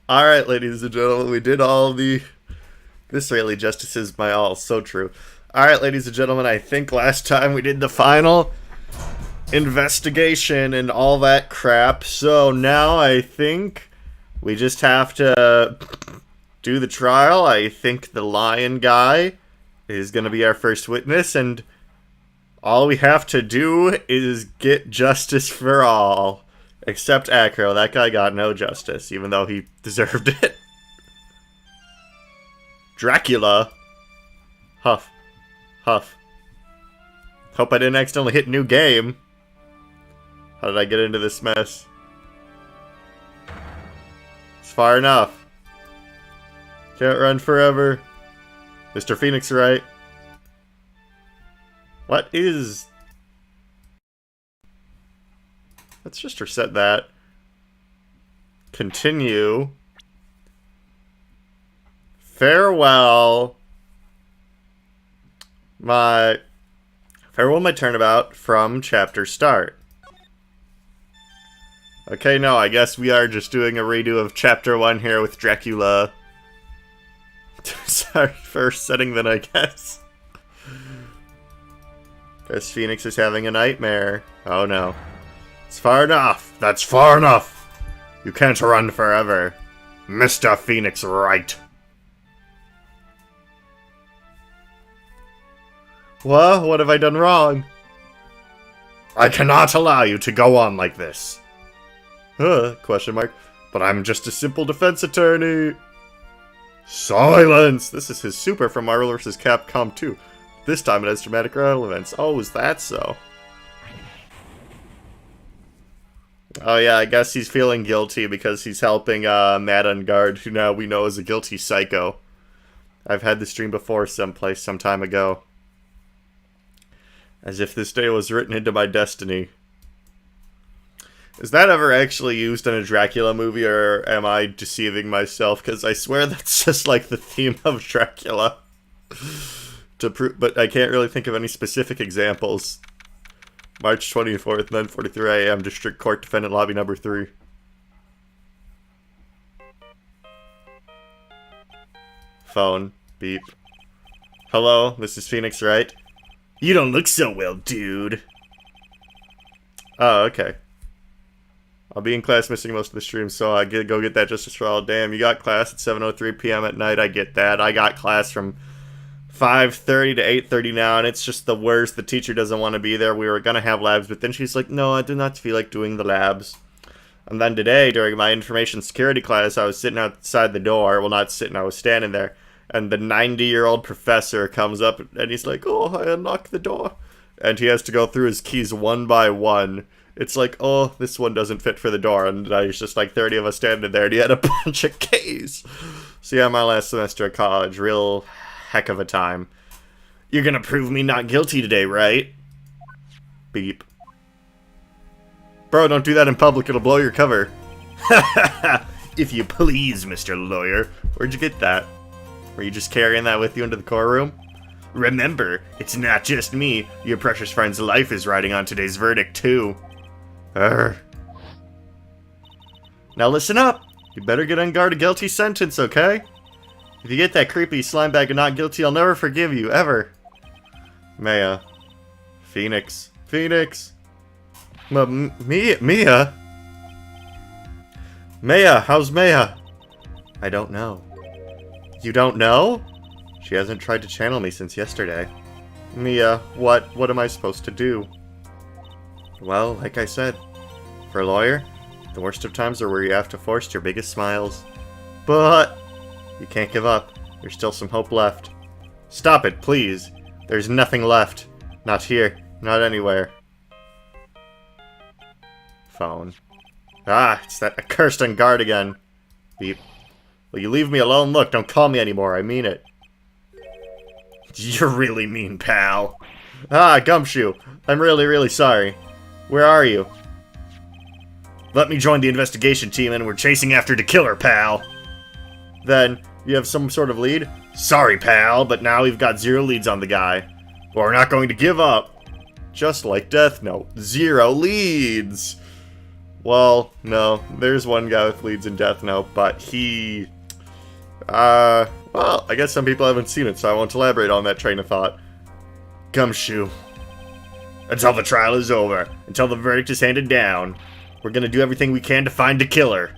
Alright, ladies and gentlemen, we did all the Israeli justices my all. So true. Alright, ladies and gentlemen, I think last time we did the final investigation and all that crap. So now I think we just have to do the trial. I think the lion guy is going to be our first witness, and all we have to do is get justice for all. Except Acro. That guy got no justice, even though he deserved it. Dracula. Huff. Huff. Hope I didn't accidentally hit new game. How did I get into this mess? It's far enough. Can't run forever. Mr. Phoenix, right? What is... Let's just reset that. Continue. Farewell. My turnabout from chapter start. Okay, no, I guess we are just doing a redo of chapter 1 here with Dracula. Sorry for setting that, I guess. Guess Phoenix is having a nightmare. Oh no. It's far enough. That's far enough. You can't run forever. Mr. Phoenix, right. What? What have I done wrong? I cannot allow you to go on like this. Question mark. But I'm just a simple defense attorney. Silence! This is his super from Marvel vs. Capcom 2. This time it has dramatic relevance. Oh, is that so? Oh yeah, I guess he's feeling guilty because he's helping Matt Ungard, who now we know is a guilty psycho. I've had this dream before someplace some time ago. As if this day was written into my destiny. Is that ever actually used in a Dracula movie, or am I deceiving myself? Because I swear that's just like the theme of Dracula. But I can't really think of any specific examples. March 24th, 9:43 a.m. District Court Defendant Lobby Number 3. Phone. Beep. Hello, this is Phoenix, right? You don't look so well, dude. Oh, okay. I'll be in class missing most of the stream, so I go get that justice for all. Damn, you got class at 7:03 p.m. at night. I get that. I got class from 5:30 to 8:30 now, and it's just the worst. The teacher doesn't want to be there. We were going to have labs, but then she's like, no, I do not feel like doing the labs. And then today, during my information security class, I was sitting outside the door. Well, not sitting, I was standing there. And the 90-year-old professor comes up, and he's like, oh, I unlocked the door. And he has to go through his keys one by one. It's like, oh, this one doesn't fit for the door. And there's just like 30 of us standing there, and he had a bunch of keys. So yeah, my last semester of college, real heck of a time. You're gonna prove me not guilty today, right? Beep. Bro, don't do that in public, it'll blow your cover. If you please, Mr. Lawyer. Where'd you get that? Were you just carrying that with you into the courtroom? Remember, it's not just me. Your precious friend's life is riding on today's verdict, too. Now listen up. You better get Ungard a guilty sentence, okay? If you get that creepy slime bag of not guilty, I'll never forgive you, ever. Maya. Phoenix. Phoenix. Mia? Maya, how's Maya? I don't know. You don't know? She hasn't tried to channel me since yesterday. Mia, what am I supposed to do? Well, like I said, for a lawyer, the worst of times are where you have to force your biggest smiles. But you can't give up. There's still some hope left. Stop it, please. There's nothing left. Not here. Not anywhere. Phone. Ah, it's that accursed Ungard again. Beep. Will you leave me alone? Look, don't call me anymore. I mean it. You're really mean, pal. Ah, Gumshoe. I'm really, really sorry. Where are you? Let me join the investigation team, and we're chasing after the killer, pal. Then, you have some sort of lead? Sorry, pal, but now we've got 0 leads on the guy. But we're not going to give up. Just like Death Note. 0 leads. Well, no. There's one guy with leads in Death Note, but he... well, I guess some people haven't seen it, so I won't elaborate on that train of thought. Gumshoe. Until the trial is over, until the verdict is handed down, we're gonna do everything we can to find the killer.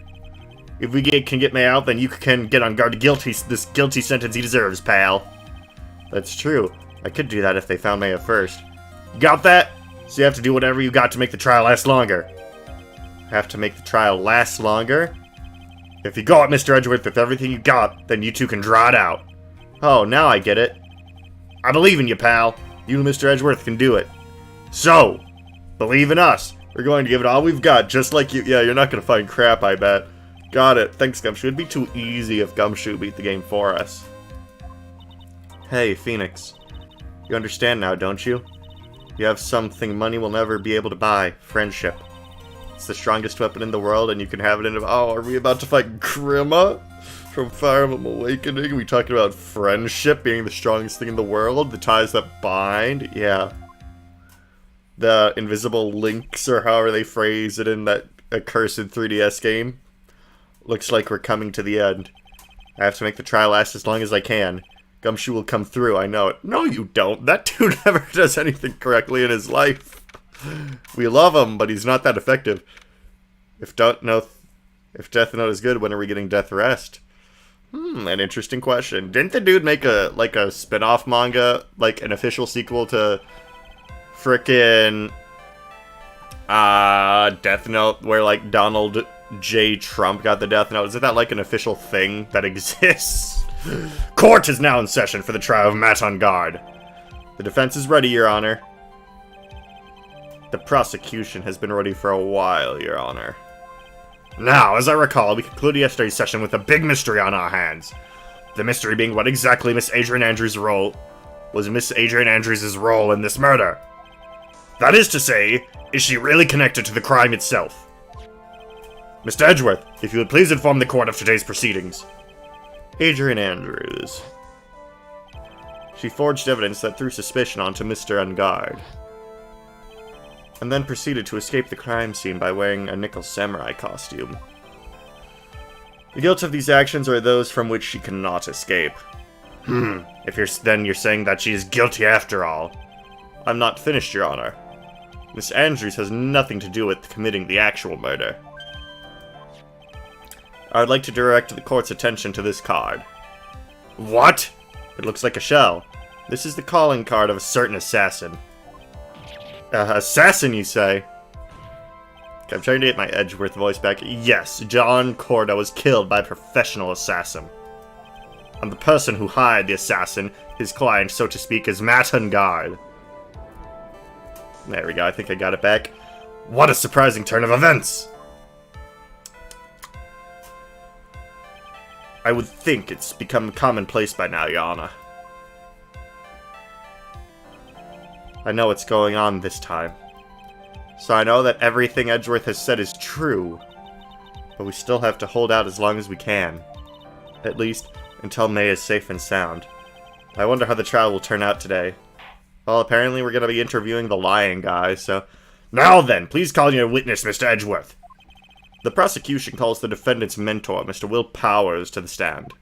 If we can get May out, then you can get on guard to this guilty sentence he deserves, pal. That's true. I could do that if they found Maya first. You got that? So you have to do whatever you got to make the trial last longer. Have to make the trial last longer? If you go at Mr. Edgeworth with everything you got, then you two can draw it out. Oh, now I get it. I believe in you, pal. You and Mr. Edgeworth can do it. So, believe in us. We're going to give it all we've got, just like you. Yeah, you're not going to find crap, I bet. Got it. Thanks, Gumshoe. It'd be too easy if Gumshoe beat the game for us. Hey, Phoenix. You understand now, don't you? You have something money will never be able to buy. Friendship. It's the strongest weapon in the world, and you can have it in... Oh, are we about to fight Grima from Fire Emblem Awakening? Are we talking about friendship being the strongest thing in the world? The ties that bind? Yeah. The invisible links, or however they phrase it in that accursed 3DS game. Looks like we're coming to the end. I have to make the trial last as long as I can. Gumshoe will come through, I know it. No, you don't. That dude never does anything correctly in his life. We love him, but he's not that effective. If Death Note is good, when are we getting Death Rest? An interesting question. Didn't the dude make a spin-off manga, like an official sequel to frickin' Death Note, where like Donald J. Trump got the Death Note? Isn't that like an official thing that exists? Court is now in session for the trial of Matt on guard. The defense is ready, Your Honor. The prosecution has been ready for a while, Your Honor. Now, as I recall, we concluded yesterday's session with a big mystery on our hands. The mystery being what exactly Miss Adrian Andrews' role in this murder. That is to say, is she really connected to the crime itself? Mr. Edgeworth, if you would please inform the court of today's proceedings. Adrian Andrews. She forged evidence that threw suspicion onto Mr. Ungard, and then proceeded to escape the crime scene by wearing a nickel samurai costume. The guilt of these actions are those from which she cannot escape. If you're saying that she is guilty after all. I'm not finished, Your Honor. Miss Andrews has nothing to do with committing the actual murder. I would like to direct the court's attention to this card. What? It looks like a shell. This is the calling card of a certain assassin. Assassin, you say? Okay, I'm trying to get my Edgeworth voice back. Yes, John Corda was killed by a professional assassin. And the person who hired the assassin, his client, so to speak, is Matt Ungard. There we go, I think I got it back. What a surprising turn of events! I would think it's become commonplace by now, Your Honor. I know what's going on this time. So I know that everything Edgeworth has said is true. But we still have to hold out as long as we can. At least, until May is safe and sound. I wonder how the trial will turn out today. Well, apparently we're going to be interviewing the lying guy, so... Now then, please call your witness, Mr. Edgeworth. The prosecution calls the defendant's mentor, Mr. Will Powers, to the stand.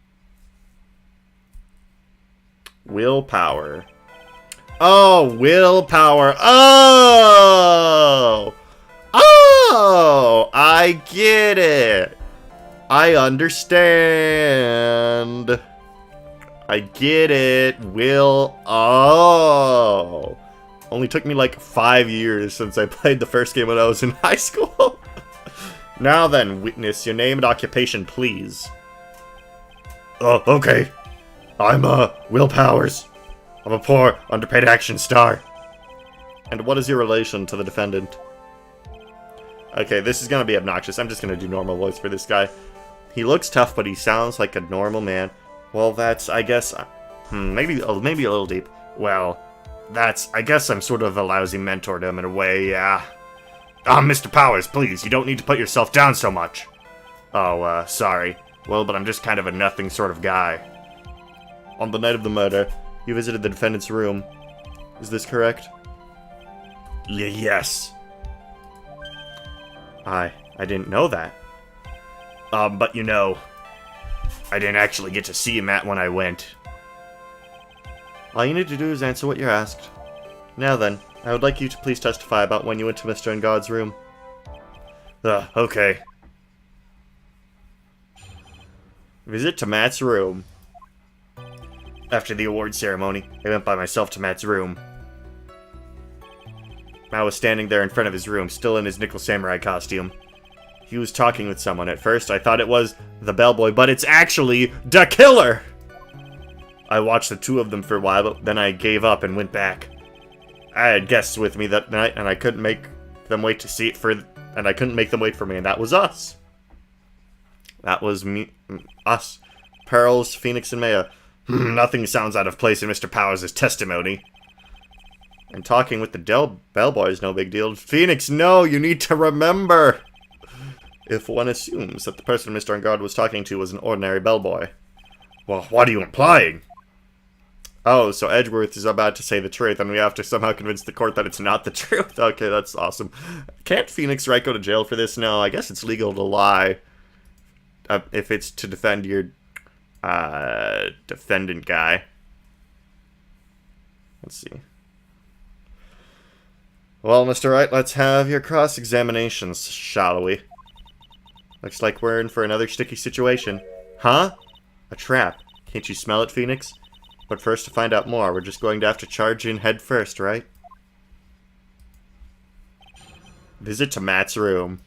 Will Power. Oh, Will Power. Oh! Oh! I get it. I understand. I get it. Will. Oh. Only took me like 5 years since I played the first game when I was in high school. Now then, witness, your name and occupation, please. Oh, okay. I'm, Will Powers. I'm a poor, underpaid action star. And what is your relation to the defendant? Okay, this is gonna be obnoxious. I'm just gonna do normal voice for this guy. He looks tough, but he sounds like a normal man. Well, that's, I guess, maybe a little deep. Well, that's, I guess I'm sort of a lousy mentor to him in a way, yeah. Mr. Powers, please, you don't need to put yourself down so much. Oh, sorry. Well, but I'm just kind of a nothing sort of guy. On the night of the murder, you visited the defendant's room. Is this correct? Yes. I didn't know that. But you know, I didn't actually get to see Matt when I went. All you need to do is answer what you're asked. Now then, I would like you to please testify about when you went to Mr. Ungod's room. Okay. Visit to Matt's room. After the award ceremony, I went by myself to Matt's room. Matt was standing there in front of his room, still in his Nickel Samurai costume. He was talking with someone. At first, I thought it was the bellboy, but it's actually the killer! I watched the two of them for a while, but then I gave up and went back. I had guests with me that night, and I couldn't make them wait to see it and I couldn't make them wait for me, and that was us. That was me, us. Pearls, Phoenix, and Maya. Nothing sounds out of place in Mr. Powers' testimony. And talking with the bellboy is no big deal. Phoenix, no, you need to remember! If one assumes that the person Mr. Ungard was talking to was an ordinary bellboy. Well, what are you implying? Oh, so Edgeworth is about to say the truth, and we have to somehow convince the court that it's not the truth. Okay, that's awesome. Can't Phoenix Wright go to jail for this? No, I guess it's legal to lie. If it's to defend your, defendant guy. Let's see. Well, Mr. Wright, let's have your cross-examinations, shall we? Looks like we're in for another sticky situation. Huh? A trap. Can't you smell it, Phoenix? But first, to find out more, we're just going to have to charge in head first, right? Visit to Matt's room.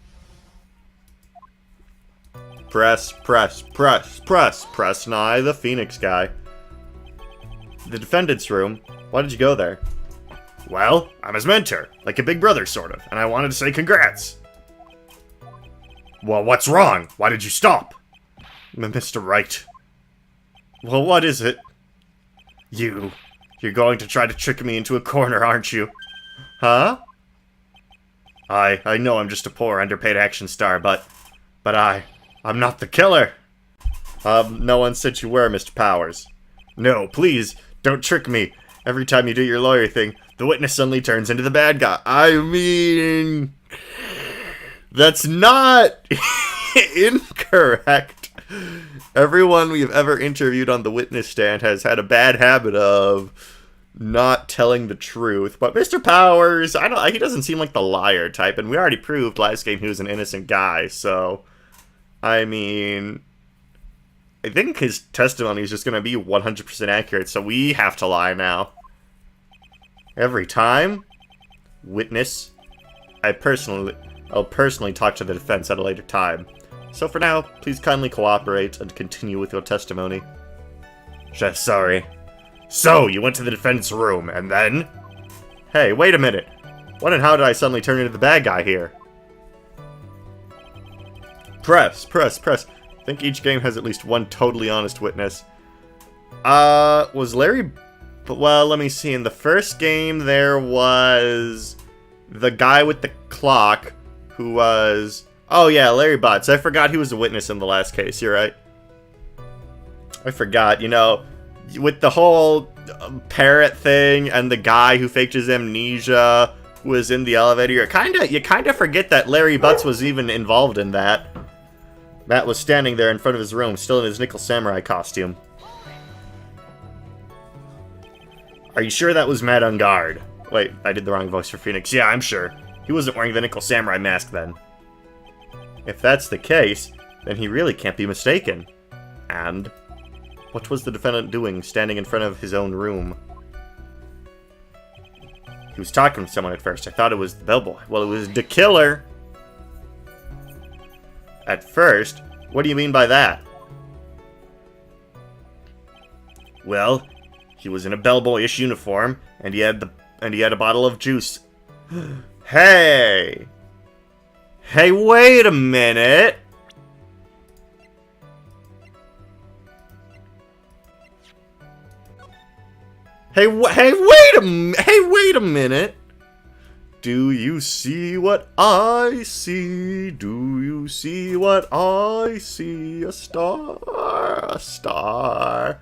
Press, press, press, press, press nigh the Phoenix guy. The defendant's room. Why did you go there? Well, I'm his mentor, like a big brother, sort of, and I wanted to say congrats. Well, what's wrong? Why did you stop? Mr. Wright. Well, what is it? You're going to try to trick me into a corner, aren't you? Huh? I know I'm just a poor, underpaid action star, but I'm not the killer. No one said you were, Mr. Powers. No, please, don't trick me. Every time you do your lawyer thing, the witness suddenly turns into the bad guy. I mean, that's not incorrect. Everyone we've ever interviewed on the witness stand has had a bad habit of not telling the truth. But Mr. Powers, he doesn't seem like the liar type, and we already proved last game he was an innocent guy, so I mean, I think his testimony is just going to be 100% accurate, so we have to lie now. Every time? Witness. I'll personally talk to the defense at a later time. So for now, please kindly cooperate and continue with your testimony. Sorry. So, you went to the defendant's room, and then? Hey, wait a minute. When and how did I suddenly turn into the bad guy here? Press, press, press. I think each game has at least one totally honest witness. Was Larry... Well, let me see. In the first game, there was the guy with the clock, who was... Oh, yeah, Larry Butts. I forgot he was a witness in the last case. You're right. I forgot, you know, with the whole parrot thing and the guy who faked his amnesia who was in the elevator, you kind of forget that Larry Butts was even involved in that. Matt was standing there in front of his room, still in his Nickel Samurai costume. Are you sure that was Matt Ungard? Wait, I did the wrong voice for Phoenix. Yeah, I'm sure. He wasn't wearing the Nickel Samurai mask then. If that's the case, then he really can't be mistaken. And what was the defendant doing, standing in front of his own room? He was talking to someone at first. I thought it was the bellboy. Well, it was the killer. At first? What do you mean by that? Well, he was in a bellboyish uniform, and he had a bottle of juice. Hey! Hey, wait a minute! Hey, wait a minute! Do you see what I see? Do you see what I see? A star, a star.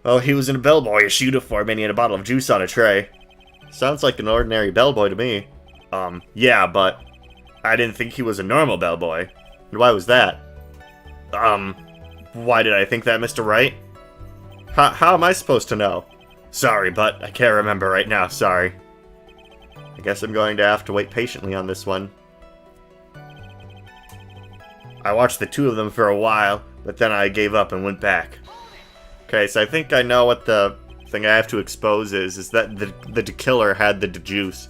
Oh, he was in a bellboyish uniform and he had a bottle of juice on a tray. Sounds like an ordinary bellboy to me. Yeah, but I didn't think he was a normal bellboy. And why was that? Why did I think that, Mr. Wright? How am I supposed to know? Sorry, but I can't remember right now, sorry. I guess I'm going to have to wait patiently on this one. I watched the two of them for a while, but then I gave up and went back. Okay, so I think I know what the thing I have to expose is that the killer had the juice.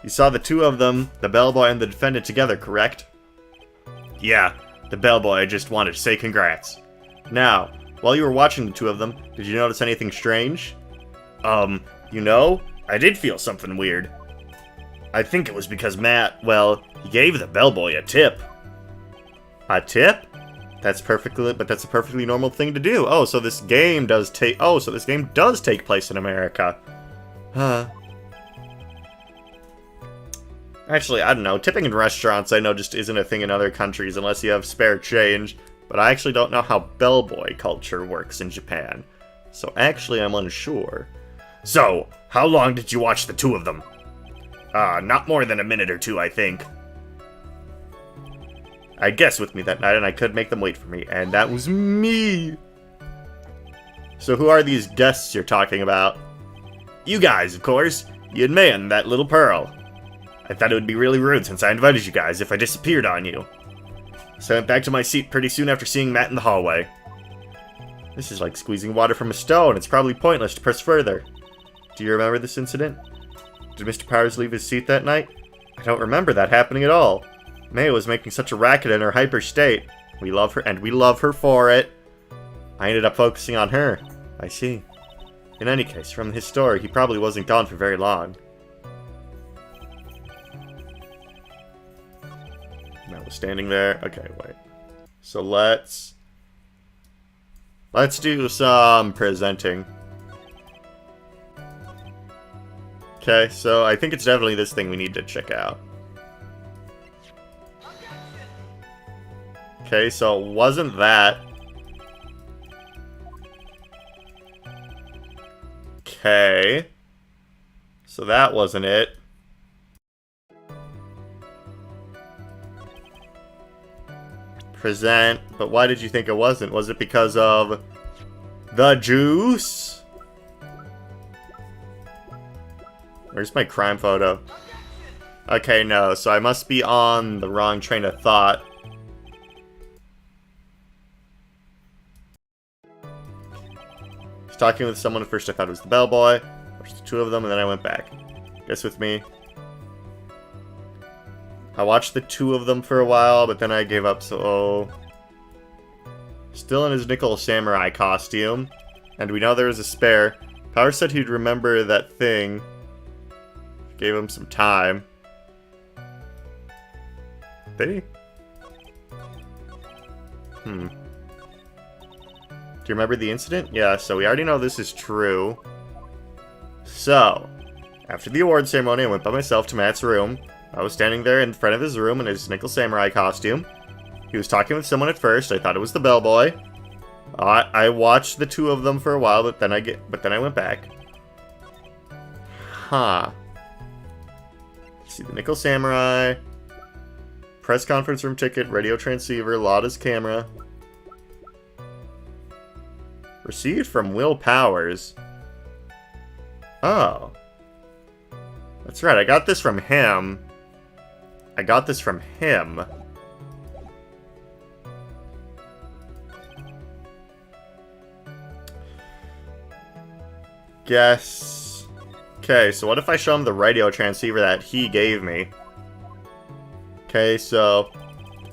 You saw the two of them, the bellboy and the defendant together, correct? Yeah, the bellboy just wanted to say congrats. Now, while you were watching the two of them, did you notice anything strange? You know, I did feel something weird. I think it was because Matt, well, he gave the bellboy a tip. A tip? That's a perfectly normal thing to do. Oh, so this game does take place in America. Actually, I don't know. Tipping in restaurants, I know, just isn't a thing in other countries unless you have spare change. But I actually don't know how bellboy culture works in Japan. So actually, I'm unsure. So, how long did you watch the two of them? Not more than a minute or two, I think. I guessed with me that night, and I could make them wait for me, and that was me! So who are these guests you're talking about? You guys, of course. You and May and that little Pearl. I thought it would be really rude since I invited you guys if I disappeared on you. So I went back to my seat pretty soon after seeing Matt in the hallway. This is like squeezing water from a stone. It's probably pointless to press further. Do you remember this incident? Did Mr. Powers leave his seat that night? I don't remember that happening at all. May was making such a racket in her hyper state. We love her, and we love her for it. I ended up focusing on her. I see. In any case, from his story, he probably wasn't gone for very long. Matt was standing there. Okay, wait. So let's do some presenting. Okay, so I think it's definitely this thing we need to check out. Okay, so it wasn't that. Okay. So that wasn't it. Present, but why did you think it wasn't? Was it because of the juice? Where's my crime photo? Okay, no, so I must be on the wrong train of thought. I was talking with someone at first. I thought it was the bellboy. Watched the two of them, and then I went back. Guess with me. I watched the two of them for a while, but then I gave up, so... Still in his nickel samurai costume. And we know there was a spare. Power said he'd remember that thing. Gave him some time. Did he? Do you remember the incident? Yeah, so we already know this is true. So, after the award ceremony, I went by myself to Matt's room. I was standing there in front of his room in his nickel samurai costume. He was talking with someone at first. I thought it was the bellboy. I watched the two of them for a while, but then I went back. Huh. Let's see, the nickel samurai, press conference room ticket, radio transceiver, Lada's camera. Received from Will Powers. Oh. That's right, I got this from him. Guess. Okay, so what if I show him the radio transceiver that he gave me? Okay, so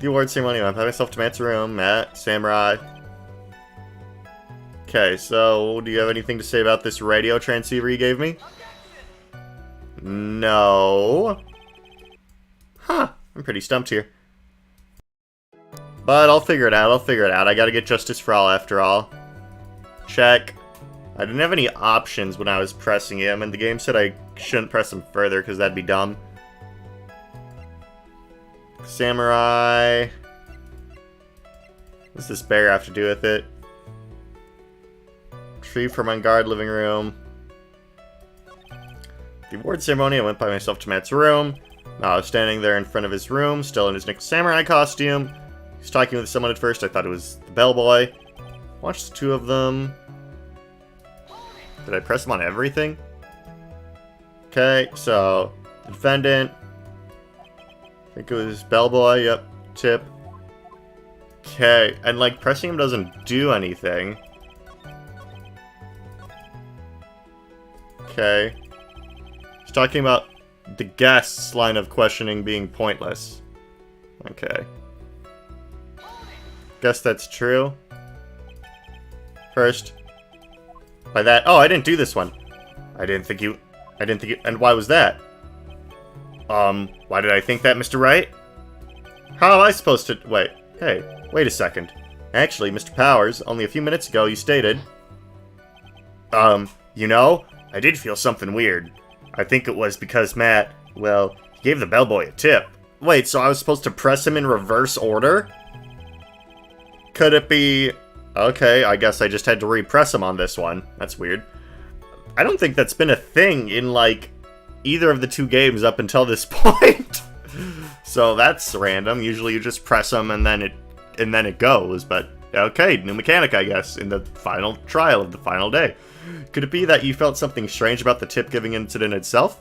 the award ceremony, I put myself to Matt's room, Matt, Samurai. Okay, so do you have anything to say about this radio transceiver he gave me? No. Huh, I'm pretty stumped here. But I'll figure it out, I gotta get justice for all after all. Check. I didn't have any options when I was pressing him, and the game said I shouldn't press him further because that'd be dumb. Samurai. What's this bear have to do with it? Tree from my guard living room. The award ceremony, I went by myself to Matt's room. Standing there in front of his room, still in his Nickel Samurai costume. He's talking with someone at first. I thought it was the bellboy. Watched the two of them. Did I press him on everything? Okay, so defendant. I think it was bellboy. Yep, tip. Okay, and like pressing him doesn't do anything. Okay. He's talking about the guest's line of questioning being pointless. Okay. Guess that's true. First. By that. Oh, I didn't do this one. I didn't think you. And why was that? Why did I think that, Mr. Wright? How am I supposed to. Wait. Hey, wait a second. Actually, Mr. Powers, only a few minutes ago you stated. You know, I did feel something weird. I think it was because Matt, well, he gave the bellboy a tip. Wait, so I was supposed to press him in reverse order? Could it be... Okay, I guess I just had to repress him on this one. That's weird. I don't think that's been a thing in, like, either of the two games up until this point. So that's random. Usually you just press them and then it goes, but okay, new mechanic, I guess, in the final trial of the final day. Could it be that you felt something strange about the tip-giving incident itself?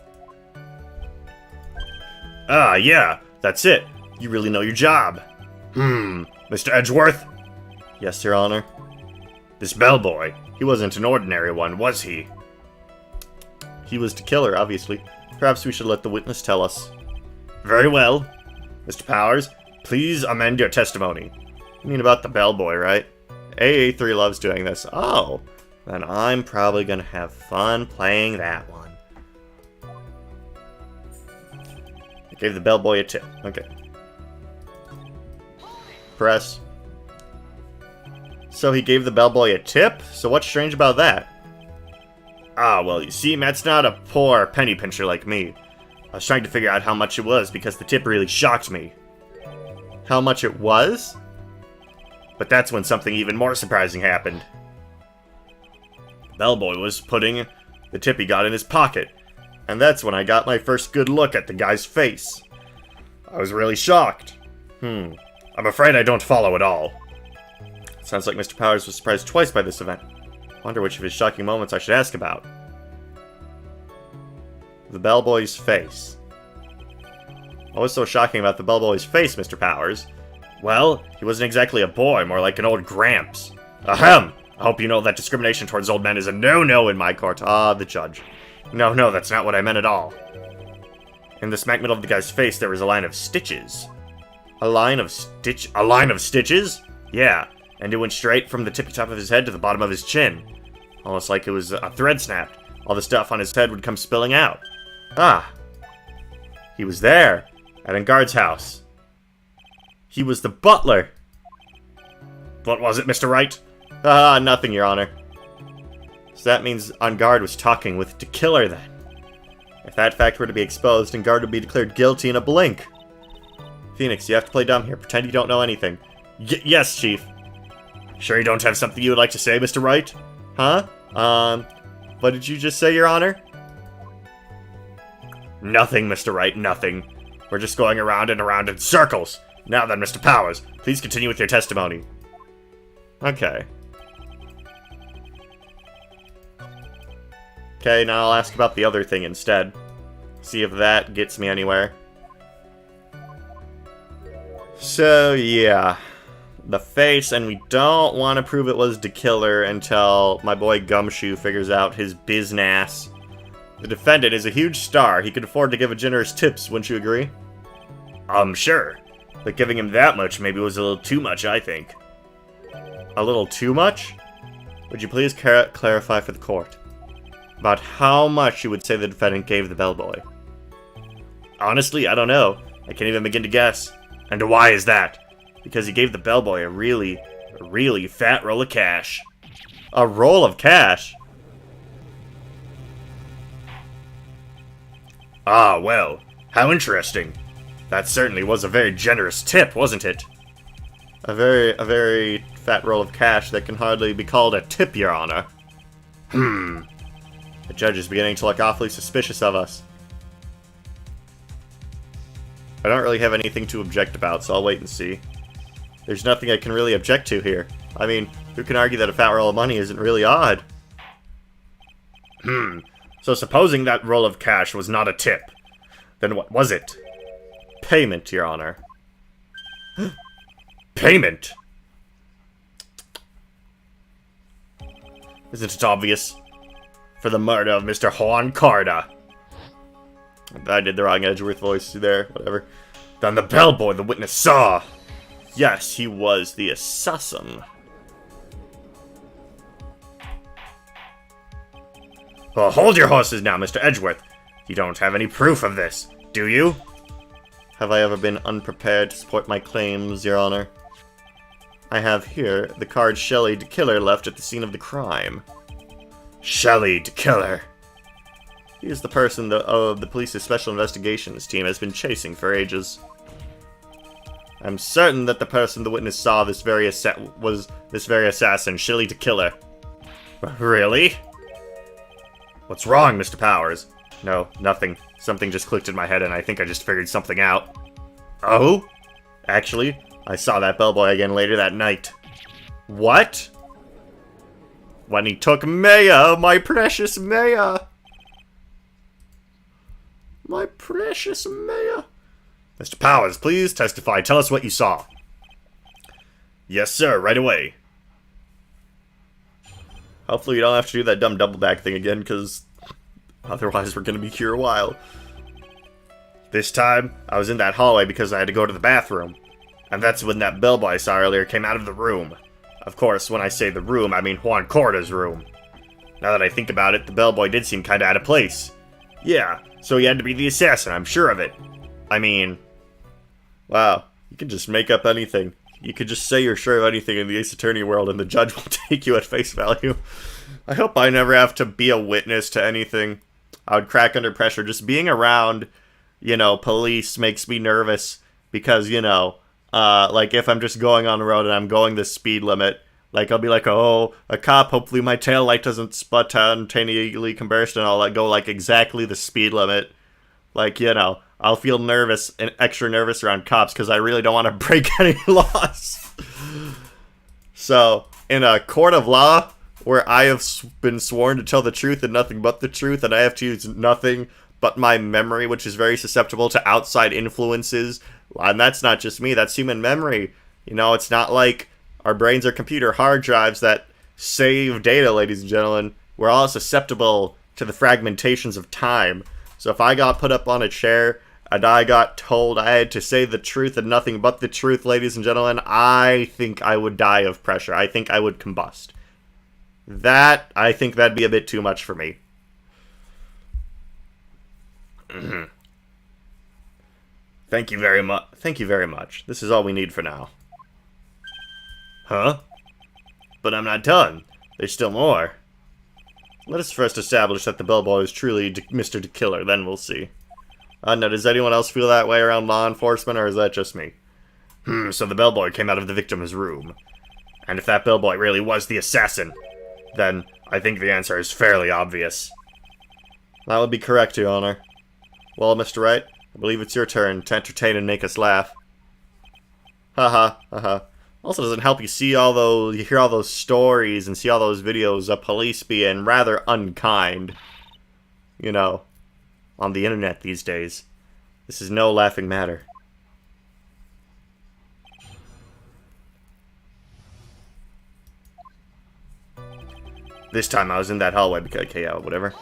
Ah, yeah, that's it. You really know your job. Mr. Edgeworth? Yes, Your Honor. This bellboy, he wasn't an ordinary one, was he? He was the killer, obviously. Perhaps we should let the witness tell us. Very well. Mr. Powers, please amend your testimony. You mean about the bellboy, right? AA3 loves doing this. Oh, then I'm probably gonna have fun playing that one. I gave the bellboy a tip. Okay. Press. So he gave the bellboy a tip? So what's strange about that? Ah, well, you see, Matt's not a poor penny pincher like me. I was trying to figure out how much it was because the tip really shocked me. How much it was? But that's when something even more surprising happened. The bellboy was putting the tip he got in his pocket, and that's when I got my first good look at the guy's face. I was really shocked. I'm afraid I don't follow at all. Sounds like Mr. Powers was surprised twice by this event. Wonder which of his shocking moments I should ask about. The bellboy's face. What was so shocking about the bellboy's face, Mr. Powers? Well, he wasn't exactly a boy, more like an old gramps. Ahem! I hope you know that discrimination towards old men is a no-no in my court. Ah, the judge. No, that's not what I meant at all. In the smack middle of the guy's face, there was a line of stitches. A line of stitches? Yeah, and it went straight from the tippy top of his head to the bottom of his chin. Almost like it was a thread snapped. All the stuff on his head would come spilling out. Ah. He was there, at Engard's house. He was the butler. What was it, Mr. Wright? Ah, nothing, Your Honor. So that means Engard was talking with the killer then. If that fact were to be exposed, Engard would be declared guilty in a blink. Phoenix, you have to play dumb here. Pretend you don't know anything. Yes, Chief. Sure you don't have something you would like to say, Mr. Wright? Huh? What did you just say, Your Honor? Nothing, Mr. Wright, nothing. We're just going around and around in circles. Now then, Mr. Powers, please continue with your testimony. Okay. Okay, now I'll ask about the other thing instead. See if that gets me anywhere. So, yeah. The face, and we don't want to prove it was the killer until my boy Gumshoe figures out his biznass. The defendant is a huge star. He could afford to give a generous tips, wouldn't you agree? Sure. But giving him that much maybe was a little too much, I think. A little too much? Would you please clarify for the court about how much you would say the defendant gave the bellboy? Honestly, I don't know. I can't even begin to guess. And why is that? Because he gave the bellboy a really fat roll of cash. A roll of cash? Ah, well, how interesting. That certainly was a very generous tip, wasn't it? A very fat roll of cash that can hardly be called a tip, Your Honor. The judge is beginning to look awfully suspicious of us. I don't really have anything to object about, so I'll wait and see. There's nothing I can really object to here. I mean, who can argue that a fat roll of money isn't really odd? So supposing that roll of cash was not a tip, then what was it? Payment, Your Honor. Payment? Isn't it obvious? For the murder of Mr. Juan Carda. I did the wrong Edgeworth voice there, whatever. Then the bellboy the witness saw. Yes, he was the assassin. Well, hold your horses now, Mr. Edgeworth. You don't have any proof of this, do you? Have I ever been unprepared to support my claims, Your Honor? I have here the card Shelley de Killer left at the scene of the crime. Shelley de Killer. He is the person the police's special investigations team has been chasing for ages. I'm certain that the person the witness saw was this very assassin, Shelley de Killer. Really? What's wrong, Mr. Powers? No, nothing. Something just clicked in my head and I think I just figured something out. Oh? Actually, I saw that bellboy again later that night. What? When he took Maya, my precious Maya. My precious Maya. Mr. Powers, please testify. Tell us what you saw. Yes, sir, right away. Hopefully we don't have to do that dumb double back thing again, because otherwise we're going to be here a while. This time, I was in that hallway because I had to go to the bathroom. And that's when that bellboy I saw earlier came out of the room. Of course, when I say the room, I mean Juan Carda's room. Now that I think about it, the bellboy did seem kinda out of place. Yeah, so he had to be the assassin, I'm sure of it. I mean... Wow, you can just make up anything. You could just say you're sure of anything in the Ace Attorney world and the judge will take you at face value. I hope I never have to be a witness to anything. I would crack under pressure. Just being around, you know, police makes me nervous because, you know, like if I'm just going on the road and I'm going the speed limit, like I'll be like, oh, a cop, hopefully my tail light doesn't spontaneously combust and I'll go like exactly the speed limit. Like, you know, I'll feel nervous and extra nervous around cops because I really don't want to break any laws. So, in a court of law where I have been sworn to tell the truth and nothing but the truth, and I have to use nothing but my memory, which is very susceptible to outside influences, and that's not just me, that's human memory. You know, it's not like our brains are computer hard drives that save data, ladies and gentlemen. We're all susceptible to the fragmentations of time. So if I got put up on a chair and I got told I had to say the truth and nothing but the truth, ladies and gentlemen, I think I would die of pressure. I think I would combust. I think that'd be a bit too much for me. Thank you very much. Thank you very much. This is all we need for now. Huh? But I'm not done. There's still more. Let us first establish that the bellboy is truly Mr. de Killer, then we'll see. Now, does anyone else feel that way around law enforcement, or is that just me? So the bellboy came out of the victim's room. And if that bellboy really was the assassin, then I think the answer is fairly obvious. That would be correct, Your Honor. Well, Mr. Wright, I believe it's your turn to entertain and make us laugh. Haha, haha. Also doesn't help you hear all those stories and see all those videos of police being rather unkind. You know, on the internet these days. This is no laughing matter. This time I was in that hallway because, okay, yeah, whatever.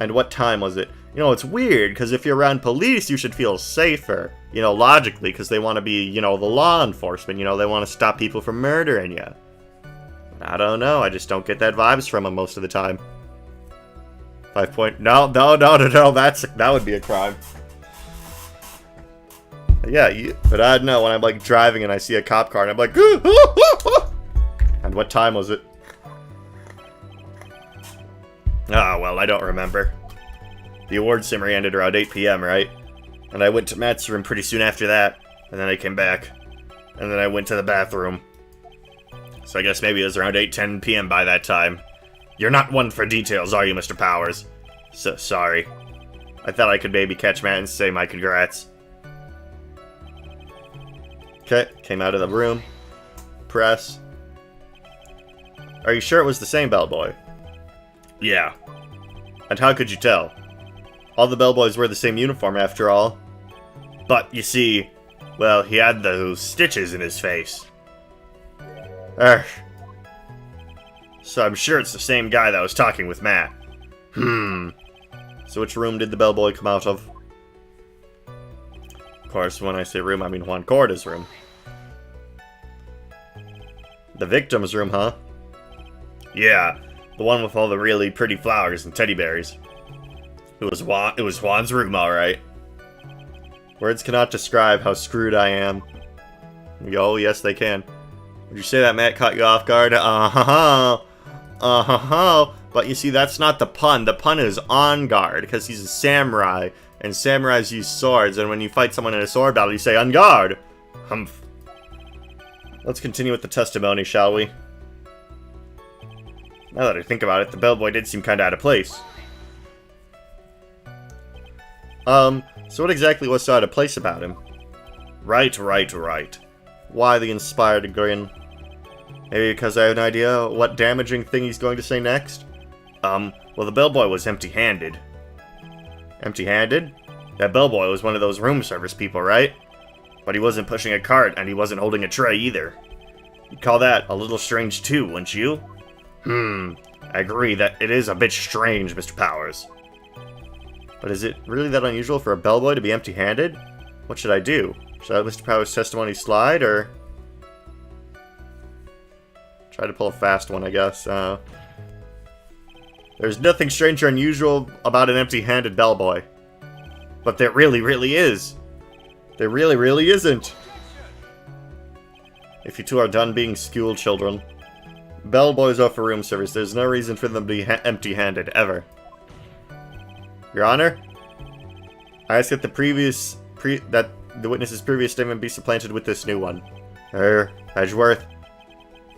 And what time was it? You know, it's weird, because if you're around police, you should feel safer. You know, logically, because they want to be, you know, the law enforcement. You know, they want to stop people from murdering you. I don't know, I just don't get that vibes from them most of the time. 5 point... No, that would be a crime. Yeah, but I don't know, when I'm, like, driving and I see a cop car, and I'm like... And what time was it? Ah, well, I don't remember. The award ceremony ended around 8 p.m., right? And I went to Matt's room pretty soon after that, and then I came back. And then I went to the bathroom. So I guess maybe it was around 8:10 p.m. by that time. You're not one for details, are you, Mr. Powers? So sorry. I thought I could maybe catch Matt and say my congrats. Okay, came out of the room. Press. Are you sure it was the same bellboy? Yeah. And how could you tell? All the bellboys wear the same uniform after all. But, you see, well, he had those stitches in his face. So I'm sure it's the same guy that was talking with Matt. So which room did the bellboy come out of? Of course, when I say room, I mean Juan Corda's room. The victim's room, huh? Yeah, the one with all the really pretty flowers and teddy bears. It was Juan's room, alright. Words cannot describe how screwed I am. Oh, yes, they can. Would you say that Matt caught you off guard? But you see, that's not the pun. The pun is on guard, because he's a samurai, and samurais use swords, and when you fight someone in a sword battle, you say, on guard! Humph. Let's continue with the testimony, shall we? Now that I think about it, the bellboy did seem kinda out of place. So what exactly was so out of place about him? Right. Why the inspired grin? Maybe because I have an idea what damaging thing he's going to say next? Well, the bellboy was empty-handed. Empty-handed? That bellboy was one of those room service people, right? But he wasn't pushing a cart, and he wasn't holding a tray either. You'd call that a little strange too, wouldn't you? I agree that it is a bit strange, Mr. Powers. But is it really that unusual for a bellboy to be empty-handed? What should I do? Should I let Mr. Powers' testimony slide, or... try to pull a fast one, I guess. There's nothing strange or unusual about an empty-handed bellboy. But there really is. There really isn't. If you two are done being school children. Bellboys are for room service. There's no reason for them to be empty-handed, ever. Your Honor? I ask that the witness's previous statement be supplanted with this new one. Edgeworth.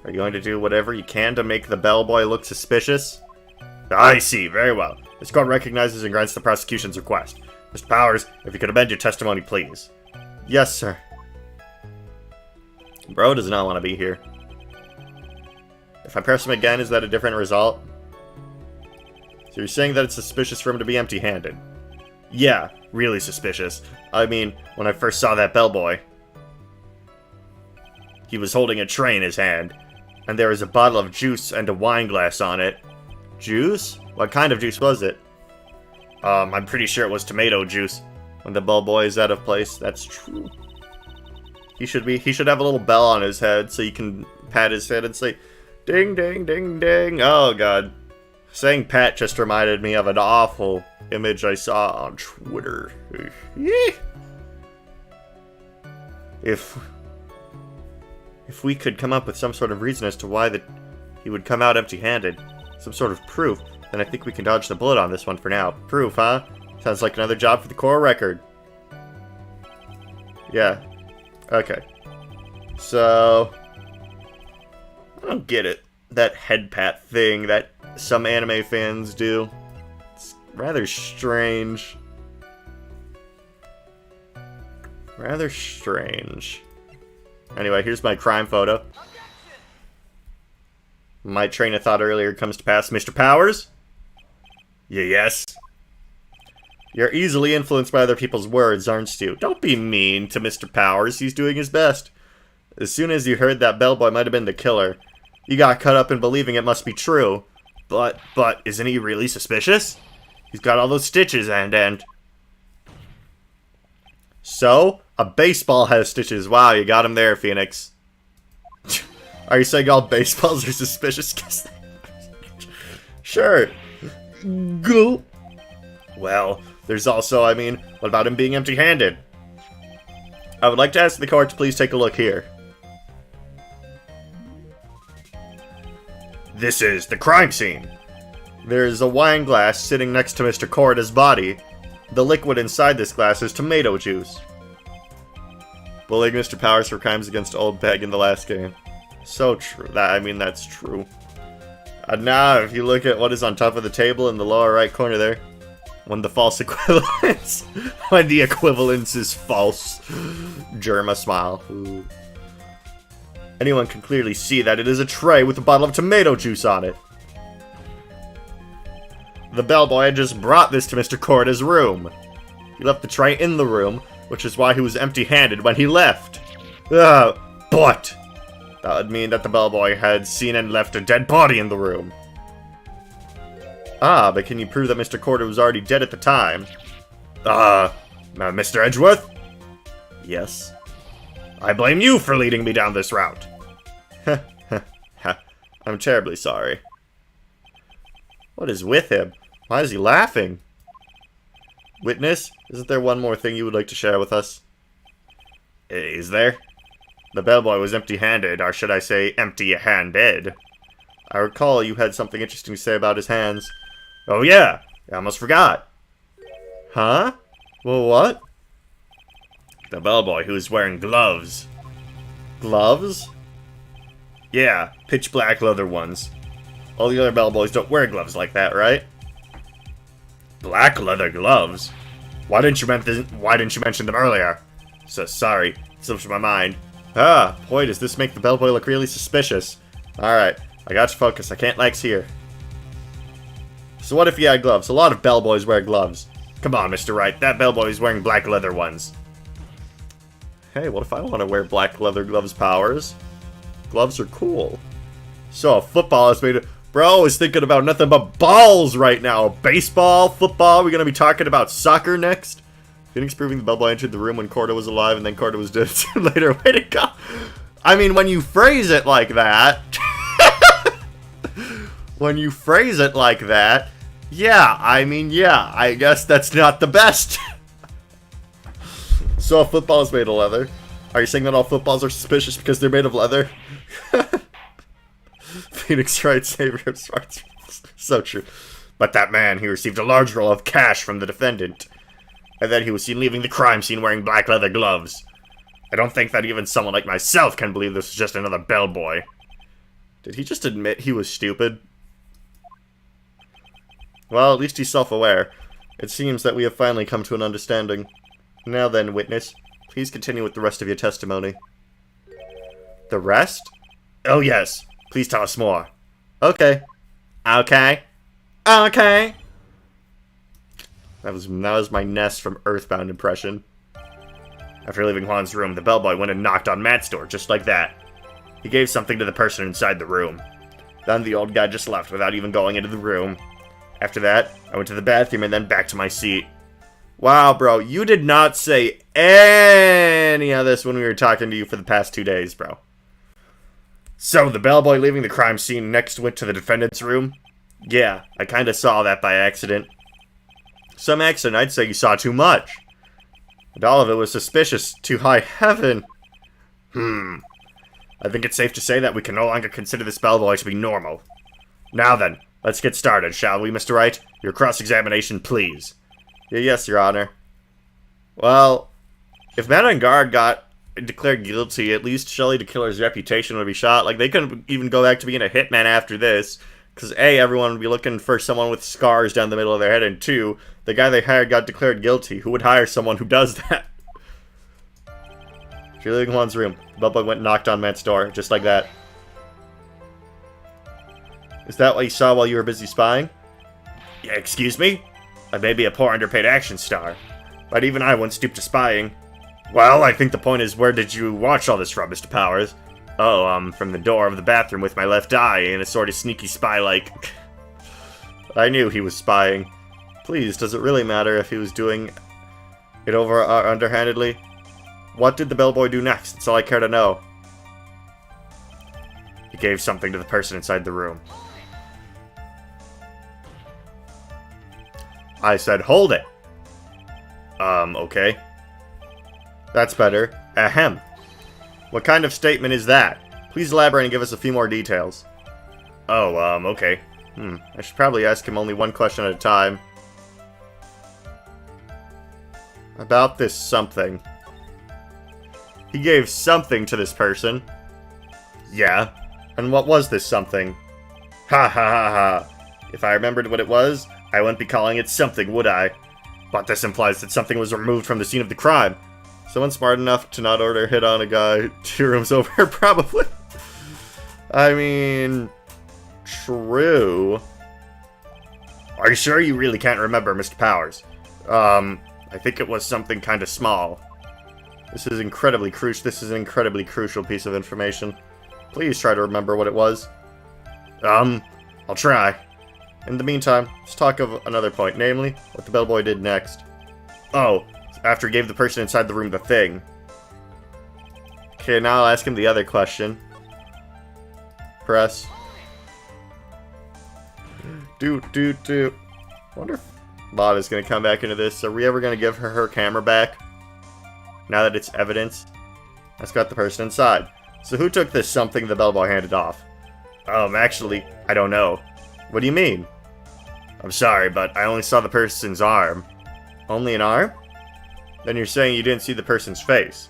Are you going to do whatever you can to make the bellboy look suspicious? I see, very well. This court recognizes and grants the prosecution's request. Mr. Powers, if you could amend your testimony, please. Yes, sir. Bro does not want to be here. If I press him again, is that a different result? So you're saying that it's suspicious for him to be empty-handed? Yeah, really suspicious. I mean, when I first saw that bellboy, he was holding a tray in his hand, and there was a bottle of juice and a wine glass on it. Juice? What kind of juice was it? I'm pretty sure it was tomato juice. When the bellboy is out of place, that's true. He should have a little bell on his head so you can pat his head and say, ding, ding, ding, ding. Oh, God. Saying pat just reminded me of an awful image I saw on Twitter. If we could come up with some sort of reason as to why he would come out empty-handed, some sort of proof, then I think we can dodge the bullet on this one for now. Proof, huh? Sounds like another job for the core record. Yeah. Okay. So... I don't get it. That head pat thing that some anime fans do. It's rather strange. Rather strange. Anyway, here's my crime photo. My train of thought earlier comes to pass. Mr. Powers? Yes? You're easily influenced by other people's words, aren't you? Don't be mean to Mr. Powers. He's doing his best. As soon as you heard that bellboy might have been the killer, you got caught up in believing it must be true. But, isn't he really suspicious? He's got all those stitches and... So? A baseball has stitches. Wow, you got him there, Phoenix. Are you saying all baseballs are suspicious? Sure. Go. Well, there's also, I mean, what about him being empty-handed? I would like to ask the court to please take a look here. This is the crime scene. There's a wine glass sitting next to Mr. Corda's body. The liquid inside this glass is tomato juice. Bullying Mr. Powers for crimes against Old Peg in the last game. So true. That's true. And now, if you look at what is on top of the table in the lower right corner there, When the false equivalence... when the equivalence is false. Germa smile. Ooh. Anyone can clearly see that it is a tray with a bottle of tomato juice on it. The bellboy had just brought this to Mr. Korda's room. He left the tray in the room, which is why he was empty-handed when he left. But that would mean that the bellboy had seen and left a dead body in the room. Ah, but can you prove that Mr. Korda was already dead at the time? Mr. Edgeworth? Yes. I blame you for leading me down this route. I'm terribly sorry. What is with him? Why is he laughing? Witness, isn't there one more thing you would like to share with us? Is there? The bellboy was empty-handed, or should I say empty-handed. I recall you had something interesting to say about his hands. Oh yeah, I almost forgot. Huh? Well, what? The bellboy who was wearing gloves. Gloves? Yeah, pitch black leather ones. All the other bellboys don't wear gloves like that, right? Black leather gloves? Why didn't you mention them earlier? So sorry, it slipped from my mind. Boy, does this make the bellboy look really suspicious. Alright, I got you focused. I can't lax here. So what if he had gloves? A lot of bellboys wear gloves. Come on, Mr. Wright, that bellboy is wearing black leather ones. Hey, what if I want to wear black leather gloves, Powers? Gloves are cool. So, football is made of... Bro is thinking about nothing but balls right now. Baseball, football, we're going to be talking about soccer next. Phoenix proving the bellboy entered the room when Korda was alive and then Korda was dead later. Way to go. I mean, when you phrase it like that... when you phrase it like that... Yeah, I guess that's not the best. So a football is made of leather. Are you saying that all footballs are suspicious because they're made of leather? Phoenix Wright, savior of Sparks. So true. But that man, he received a large roll of cash from the defendant. And then he was seen leaving the crime scene wearing black leather gloves. I don't think that even someone like myself can believe this was just another bellboy. Did he just admit he was stupid? Well, at least he's self-aware. It seems that we have finally come to an understanding. Now then, witness, please continue with the rest of your testimony. The rest? Oh yes, please tell us more. Okay. Okay. Okay. That was my Ness from Earthbound impression. After leaving Juan's room, the bellboy went and knocked on Matt's door, just like that. He gave something to the person inside the room. Then the old guy just left without even going into the room. After that, I went to the bathroom and then back to my seat. Wow, bro, you did not say any of this when we were talking to you for the past 2 days, bro. So, the bellboy leaving the crime scene next went to the defendant's room? Yeah, I kinda saw that by accident. Some accident, I'd say you saw too much. And all of it was suspicious to high heaven. I think it's safe to say that we can no longer consider this bellboy to be normal. Now then, let's get started, shall we, Mr. Wright? Your cross-examination, please. Yes, Your Honor. Well, if Manangard got declared guilty, at least Shelley the Killer's reputation would be shot. Like, they couldn't even go back to being a hitman after this. Because A, everyone would be looking for someone with scars down the middle of their head, and 2, the guy they hired got declared guilty. Who would hire someone who does that? If you're leaving Juan's room, the bellboy went and knocked on Matt's door, just like that. Is that what you saw while you were busy spying? Yeah, excuse me? I may be a poor underpaid action star, but even I wouldn't stoop to spying. Well, I think the point is, where did you watch all this from, Mr. Powers? Oh, from the door of the bathroom with my left eye, in a sort of sneaky spy-like... I knew he was spying. Please, does it really matter if he was doing it underhandedly? What did the bellboy do next? That's all I care to know. He gave something to the person inside the room. I said, hold it. Okay. That's better. Ahem. What kind of statement is that? Please elaborate and give us a few more details. Oh, okay. I should probably ask him only one question at a time. About this something. He gave something to this person. Yeah. And what was this something? Ha ha ha ha. If I remembered what it was, I wouldn't be calling it something, would I? But this implies that something was removed from the scene of the crime. Someone smart enough to not order a hit on a guy 2 rooms over, probably. I mean, true. Are you sure you really can't remember, Mr. Powers? I think it was something kind of small. This is incredibly crucial. This is an incredibly crucial piece of information. Please try to remember what it was. I'll try. In the meantime, let's talk of another point, namely, what the bellboy did next. Oh, after he gave the person inside the room the thing. Okay, now I'll ask him the other question. Press. Wonder if Maud is going to come back into this. Are we ever going to give her camera back? Now that it's evidence? Let's got the person inside. So who took this something the bellboy handed off? Actually, I don't know. What do you mean? I'm sorry, but I only saw the person's arm. Only an arm? Then you're saying you didn't see the person's face?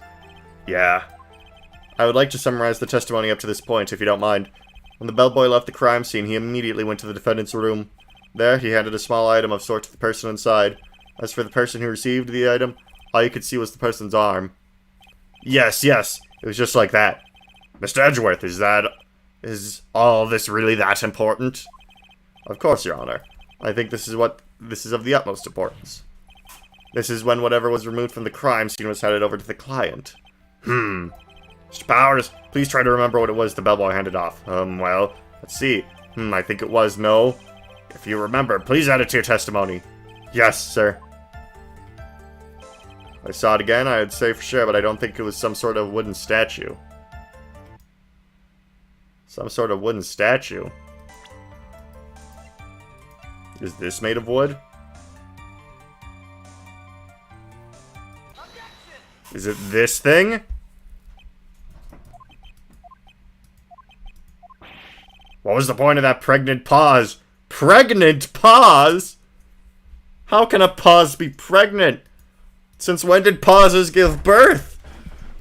Yeah. I would like to summarize the testimony up to this point, if you don't mind. When the bellboy left the crime scene, he immediately went to the defendant's room. There, he handed a small item of sort to the person inside. As for the person who received the item, all you could see was the person's arm. Yes, it was just like that. Mr. Edgeworth, is all this really that important? Of course, Your Honor. I think this is of the utmost importance. This is when whatever was removed from the crime scene was handed over to the client. Mr. Powers, please try to remember what it was the bellboy handed off. Well, let's see. I think it was no. If you remember, please add it to your testimony. Yes, sir. If I saw it again, I'd say for sure, but I don't think it was some sort of wooden statue. Some sort of wooden statue. Is this made of wood? Is it this thing? What was the point of that pregnant pause? Pregnant pause? How can a pause be pregnant? Since when did pauses give birth?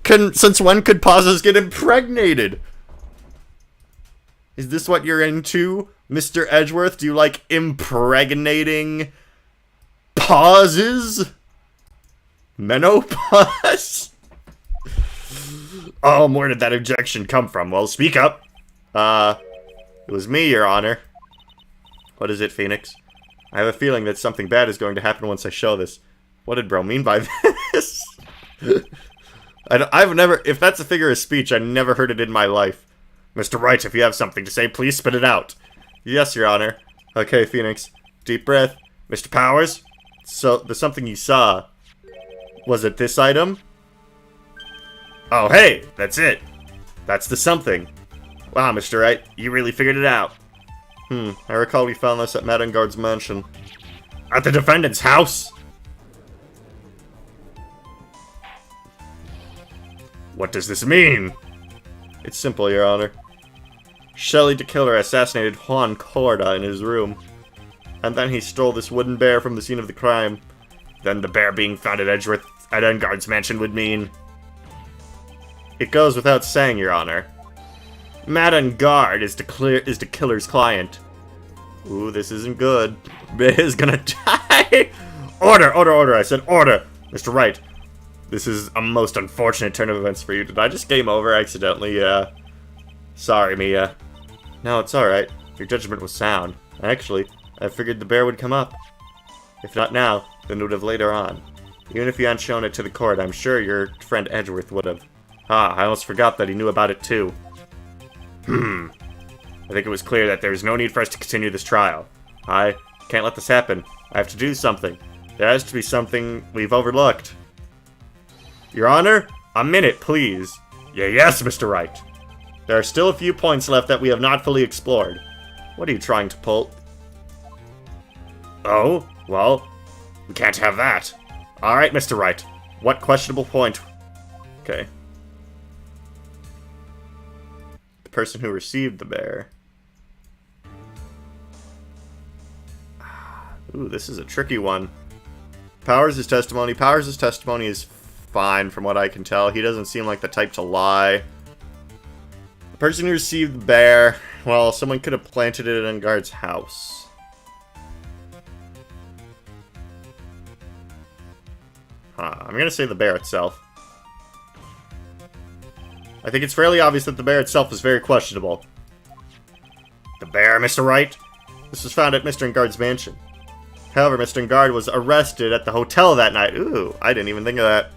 Since when could pauses get impregnated? Is this what you're into, Mr. Edgeworth? Do you like impregnating pauses? Menopause? Where did that objection come from? Well, speak up. It was me, Your Honor. What is it, Phoenix? I have a feeling that something bad is going to happen once I show this. What did bro mean by this? I've never... If that's a figure of speech, I never heard it in my life. Mr. Wright, if you have something to say, please spit it out. Yes, Your Honor. Okay, Phoenix. Deep breath. Mr. Powers? So, the something you saw... Was it this item? Oh, hey! That's it! That's the something. Wow, Mr. Wright, you really figured it out. I recall we found this at Madengard's mansion. At the defendant's house? What does this mean? It's simple, Your Honor. Shelley the Killer assassinated Juan Corda in his room. And then he stole this wooden bear from the scene of the crime. Then the bear being found at Edengard's mansion would mean... It goes without saying, Your Honor. Madengard is the killer's client. Ooh, this isn't good. It is gonna die! Order! I said order! Mr. Wright, this is a most unfortunate turn of events for you. Did I just game over accidentally? Yeah. Sorry, Mia. No, it's alright. Your judgment was sound. Actually, I figured the bear would come up. If not now, then it would have later on. Even if you hadn't shown it to the court, I'm sure your friend Edgeworth would have. I almost forgot that he knew about it too. I think it was clear that there is no need for us to continue this trial. I can't let this happen. I have to do something. There has to be something we've overlooked. Your Honor, a minute, please. Yes, Mr. Wright. There are still a few points left that we have not fully explored. What are you trying to pull? Oh, well, we can't have that. Alright, Mr. Wright. What questionable point? Okay. The person who received the bear. Ooh, this is a tricky one. Powers' testimony is fine from what I can tell. He doesn't seem like the type to lie. The person who received the bear, well, someone could have planted it in Guard's house. I'm gonna say the bear itself. I think it's fairly obvious that the bear itself is very questionable. The bear, Mr. Wright? This was found at Mr. Engard's mansion. However, Mr. Engard was arrested at the hotel that night. Ooh, I didn't even think of that.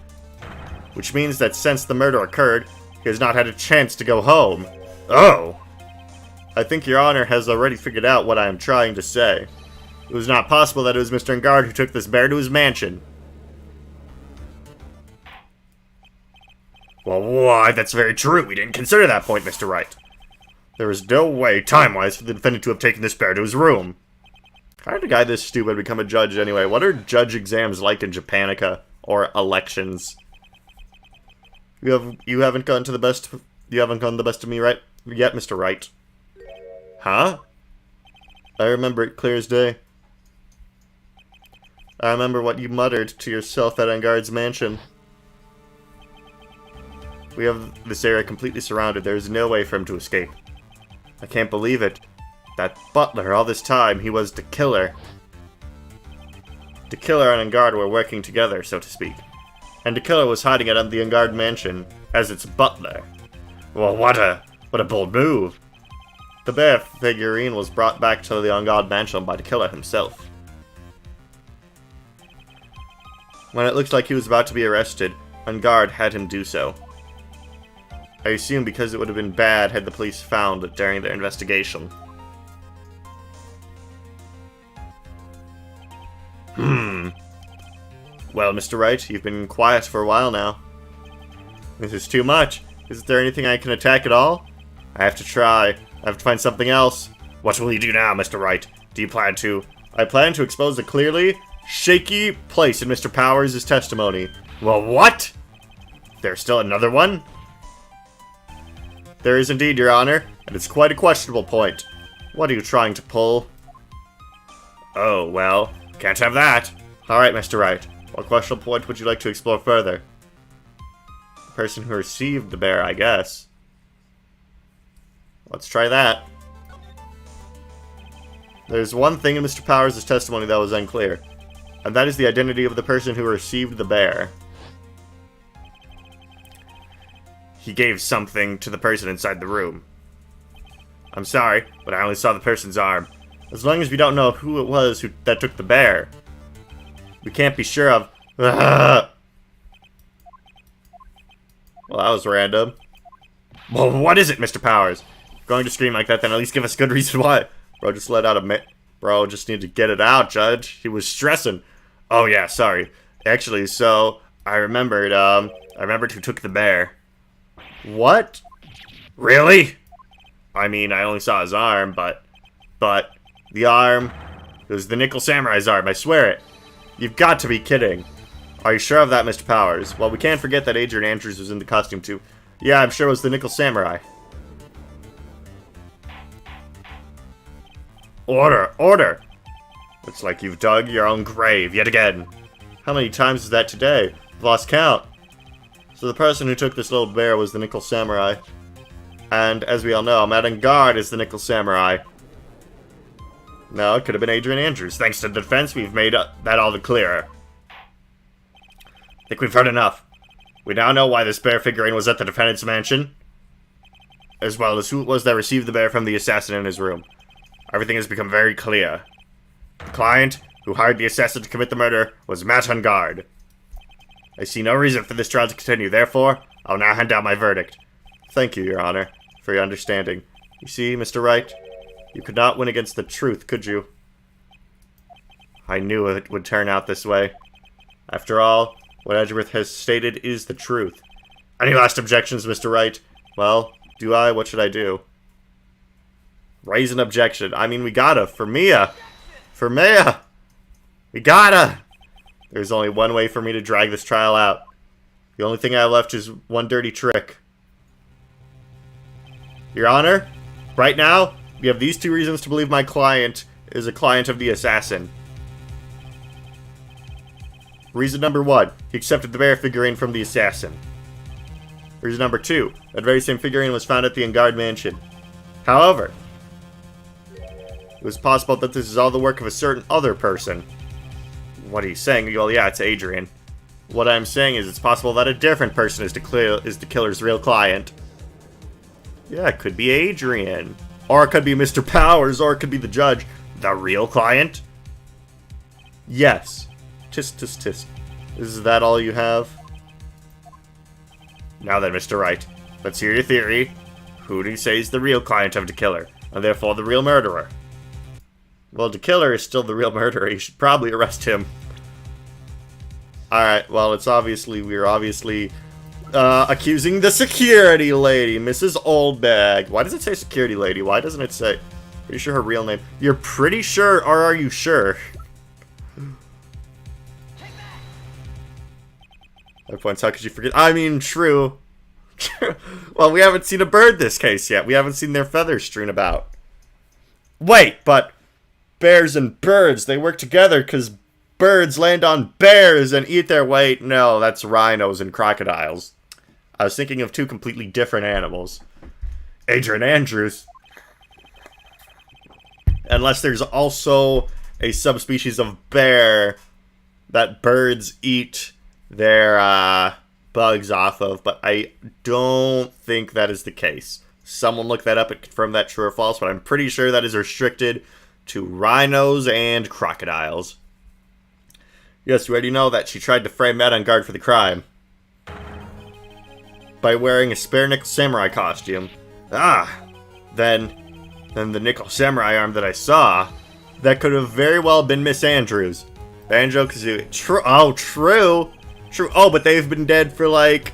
Which means that since the murder occurred, he has not had a chance to go home. Oh! I think Your Honor has already figured out what I am trying to say. It was not possible that it was Mr. Engard who took this bear to his mansion. Well, why, that's very true. We didn't consider that point, Mr. Wright. There is no way, time-wise, for the defendant to have taken this bear to his room. How did a guy this stupid become a judge anyway? What are judge exams like in Japanica? Or elections? You haven't gone the best of me right yet, Mr. Wright. Huh? I remember it clear as day. I remember what you muttered to yourself at Engard's mansion. We have this area completely surrounded. There is no way for him to escape. I can't believe it. That butler, all this time, he was the killer. The killer and Engard were working together, so to speak. And the killer was hiding at the Engard mansion as its butler. Well, what a bold move. The bear figurine was brought back to the Engard mansion by the killer himself. When it looked like he was about to be arrested, Engard had him do so. I assume because it would have been bad had the police found it during their investigation. Well, Mr. Wright, you've been quiet for a while now. This is too much. Is there anything I can attack at all? I have to try. I have to find something else. What will you do now, Mr. Wright? Do you plan to... I plan to expose a clearly shaky place in Mr. Powers' testimony. Well, what? There's still another one? There is indeed, Your Honor, and it's quite a questionable point. What are you trying to pull? Oh, well, can't have that. Alright, Mr. Wright. What questionable point would you like to explore further? The person who received the bear, I guess. Let's try that. There's one thing in Mr. Powers' testimony that was unclear, and that is the identity of the person who received the bear. He gave something to the person inside the room. I'm sorry, but I only saw the person's arm. As long as we don't know who it was that took the bear, we can't be sure of... Well, that was random. Well, what is it, Mr. Powers? If you're going to scream like that, then at least give us a good reason why. Bro just let out a... Bro just needed to get it out, Judge. He was stressing. Oh, yeah, sorry. Actually, so, I remembered who took the bear. What? Really? I mean, I only saw his arm, but the arm, it was the Nickel Samurai's arm, I swear it. You've got to be kidding. Are you sure of that, Mr. Powers? Well, we can't forget that Adrian Andrews was in the costume, too. Yeah, I'm sure it was the Nickel Samurai. Order! Order! Looks like you've dug your own grave yet again. How many times is that today? I've lost count. So the person who took this little bear was the Nickel Samurai. And, as we all know, Madame Guard is the Nickel Samurai. No, it could have been Adrian Andrews. Thanks to the defense, we've made that all the clearer. I think we've heard enough. We now know why this bear figurine was at the defendant's mansion, as well as who it was that received the bear from the assassin in his room. Everything has become very clear. The client who hired the assassin to commit the murder was Matt Engard. I see no reason for this trial to continue, therefore, I'll now hand down my verdict. Thank you, Your Honor, for your understanding. You see, Mr. Wright, you could not win against the truth, could you? I knew it would turn out this way. After all, what Edgeworth has stated is the truth. Any last objections, Mr. Wright? Well, do I? What should I do? Raise an objection. I mean, we gotta. For Mia. For Mia. We gotta. There's only one way for me to drag this trial out. The only thing I have left is one dirty trick. Your Honor, right now, we have these two reasons to believe my client is a client of the assassin. Reason number one, he accepted the bear figurine from the assassin. Reason number two, that very same figurine was found at the Engard mansion. However, it was possible that this is all the work of a certain other person. What are you saying? Well, yeah, it's Adrian. What I'm saying is it's possible that a different person is the killer's real client. Yeah, it could be Adrian. Or it could be Mr. Powers, or it could be the judge. The real client? Yes. Tisk, tisk, tisk. Is that all you have? Now then, Mr. Wright, let's hear your theory. Who do you say is the real client of the killer, and therefore the real murderer? Well, the killer is still the real murderer. You should probably arrest him. Alright, well, we're obviously accusing the security lady, Mrs. Oldbag. Why does it say security lady? Why doesn't it say... Pretty sure her real name... You're pretty sure, or are you sure? My points, how could you forget? I mean, true. Well, we haven't seen a bird this case yet. We haven't seen their feathers strewn about. Wait, but... Bears and birds, they work together because birds land on bears and eat their weight. No, that's rhinos and crocodiles. I was thinking of two completely different animals. Adrian Andrews. Unless there's also a subspecies of bear that birds eat their bugs off of, but I don't think that is the case. Someone look that up and confirm that true or false, but I'm pretty sure that is restricted to rhinos and crocodiles. Yes, you already know that she tried to frame Matt on guard for the crime by wearing a spare nickel samurai costume. Then the nickel samurai arm that I saw, that could have very well been Miss Andrews. Banjo-Kazooie. True. Oh, true. True. Oh, but they've been dead for like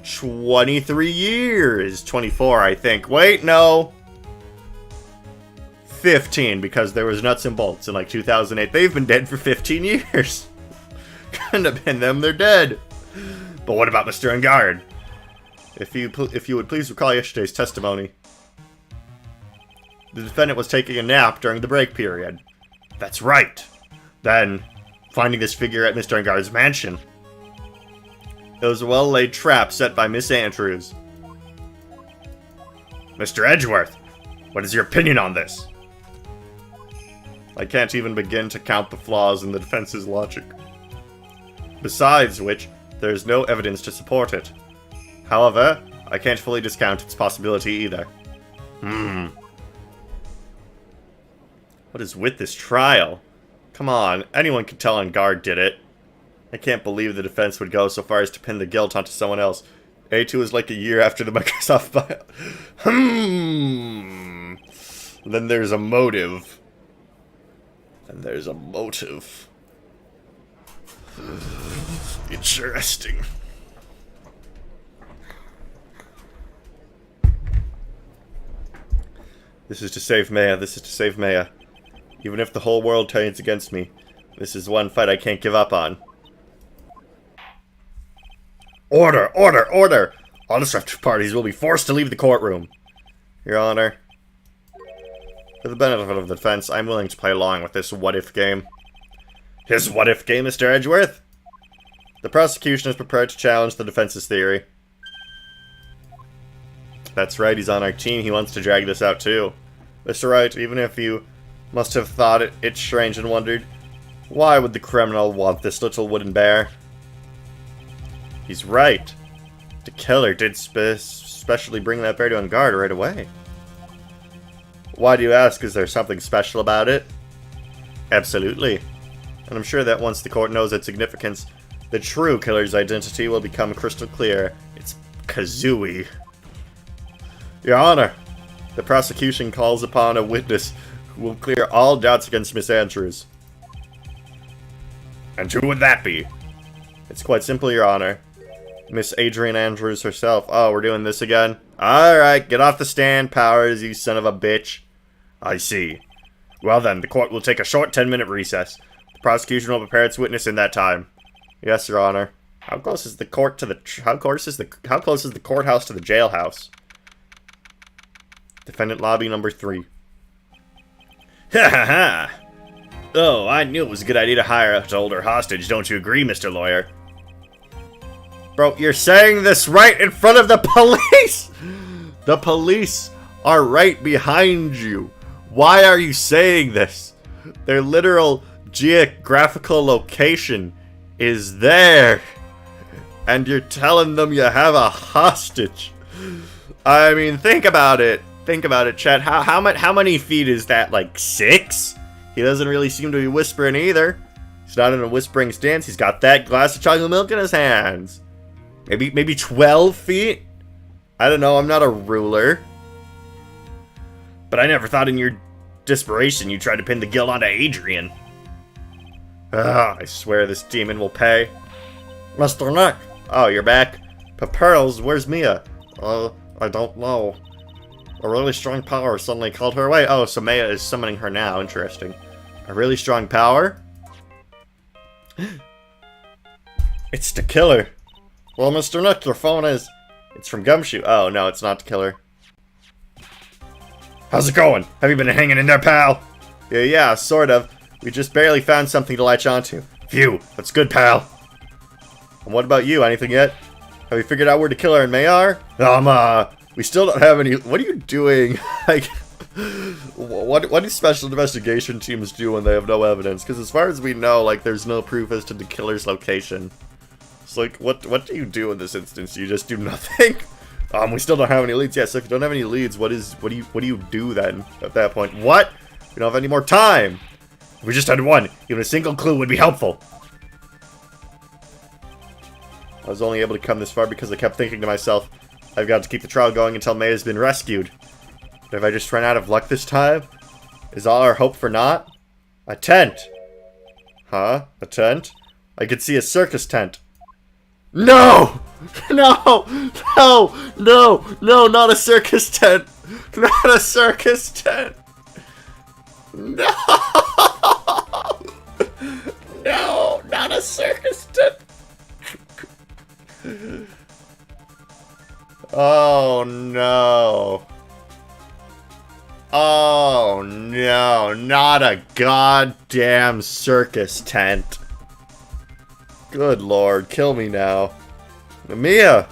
23 years. 24, I think. Wait, no. 15, because there was Nuts and Bolts in like 2008. They've been dead for 15 years. Couldn't have been them, they're dead. But what about Mr. Engard? If you would please recall yesterday's testimony. The defendant was taking a nap during the break period. That's right. Then, finding this figure at Mr. Engard's mansion. It was a well-laid trap set by Miss Andrews. Mr. Edgeworth, what is your opinion on this? I can't even begin to count the flaws in the defense's logic. Besides which, there is no evidence to support it. However, I can't fully discount its possibility either. What is with this trial? Come on, anyone can tell Engard did it. I can't believe the defense would go so far as to pin the guilt onto someone else. A2 is like a year after the Microsoft buyout. Then there's a motive. And there's a motive. Interesting. This is to save Maya. This is to save Maya. Even if the whole world turns against me, this is one fight I can't give up on. Order! Order! Order! All distracted parties will be forced to leave the courtroom. Your Honor. For the benefit of the defense, I'm willing to play along with this what-if game. His what-if game, Mr. Edgeworth? The prosecution is prepared to challenge the defense's theory. That's right, he's on our team. He wants to drag this out, too. Mr. Wright, even if you must have thought it strange and wondered, why would the criminal want this little wooden bear? He's right. The killer did specially bring that bear to Engard right away. Why do you ask? Is there something special about it? Absolutely. And I'm sure that once the court knows its significance, the true killer's identity will become crystal clear. It's Kazooie. Your Honor, the prosecution calls upon a witness who will clear all doubts against Miss Andrews. And who would that be? It's quite simple, Your Honor. Miss Adrian Andrews herself. Oh, we're doing this again? Alright, get off the stand, Powers, you son of a bitch. I see. Well then, the court will take a short 10-minute recess. The prosecution will prepare its witness in that time. Yes, Your Honor. How close is the court to the... How close is the courthouse to the jailhouse? Defendant lobby number 3. Ha ha ha! Oh, I knew it was a good idea to hire us to hold her hostage, don't you agree, Mr. Lawyer? Bro, you're saying this right in front of the police! The police are right behind you. Why are you saying this? Their literal geographical location is there. And you're telling them you have a hostage. I mean, think about it. Think about it, chat. How many feet is that? Like 6? He doesn't really seem to be whispering either. He's not in a whispering stance. He's got that glass of chocolate milk in his hands. Maybe 12 feet? I don't know. I'm not a ruler. But I never thought in your desperation you tried to pin the guilt onto Adrian. I swear this demon will pay. Mr. Nick. Oh, you're back? Pearls, where's Mia? I don't know. A really strong power suddenly called her away. Oh, so Maya is summoning her now. Interesting. A really strong power? It's to kill her. Well, Mr. Nook, your phone is... It's from Gumshoe. Oh, no, it's not to kill her. How's it going? Have you been hanging in there, pal? Yeah, sort of. We just barely found something to latch onto. Phew, that's good, pal. And what about you? Anything yet? Have you figured out where to kill her in Mayar? We still don't have any... What are you doing? Like, what do special investigation teams do when they have no evidence? Because as far as we know, like, there's no proof as to the killer's location. It's like, what do you do in this instance? You just do nothing? We still don't have any leads yet, so if you don't have any leads, what do you do then at that point? What? We don't have any more time! If we just had one, even a single clue would be helpful. I was only able to come this far because I kept thinking to myself, I've got to keep the trial going until May has been rescued. But if I just run out of luck this time? Is all our hope for naught? A tent! Huh? A tent? I could see a circus tent. No! No! No! No! No, not a circus tent! Not a circus tent! No! No! Not a circus tent! Oh no. Oh no, not a goddamn circus tent. Good lord, kill me now. Mia!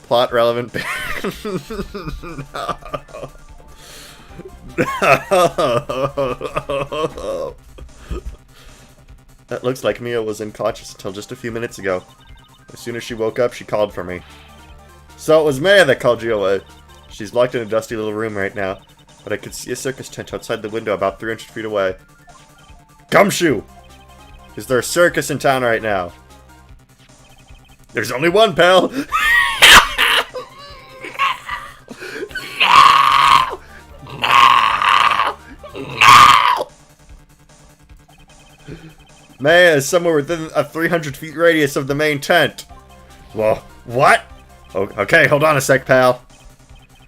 Plot relevant. No. No. That looks like Mia was unconscious until just a few minutes ago. As soon as she woke up, she called for me. So it was Maya that called you away. She's locked in a dusty little room right now, but I could see a circus tent outside the window about 300 feet away. Gumshoe! Is there a circus in town right now? There's only one, pal! Maya is somewhere within a 300 feet radius of the main tent. Well, what? Okay, hold on a sec, pal.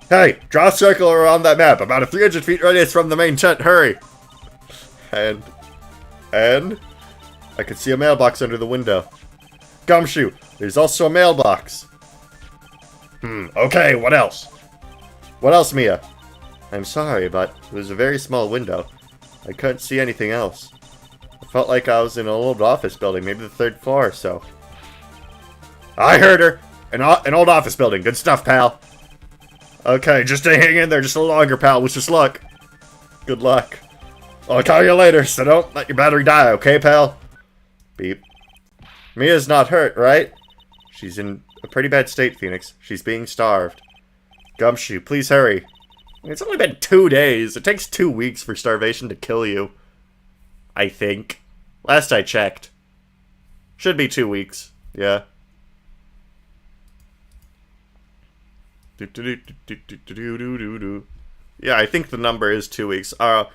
Hey, draw a circle around that map, about a 300 feet radius from the main tent, hurry! And? I could see a mailbox under the window. Gumshoe, there's also a mailbox. Okay, what else? What else, Mia? I'm sorry, but it was a very small window. I couldn't see anything else. I felt like I was in an old office building, maybe the 3rd floor or so. I heard her! An old office building. Good stuff, pal. Okay, just hang in there just a little longer, pal. Wish us luck. Good luck. I'll call you later, so don't let your battery die, okay, pal? Beep. Mia's not hurt, right? She's in a pretty bad state, Phoenix. She's being starved. Gumshoe, please hurry. It's only been 2 days. It takes 2 weeks for starvation to kill you. I think. Last I checked. Should be 2 weeks. Yeah. Yeah, I think the number is 2 weeks. Or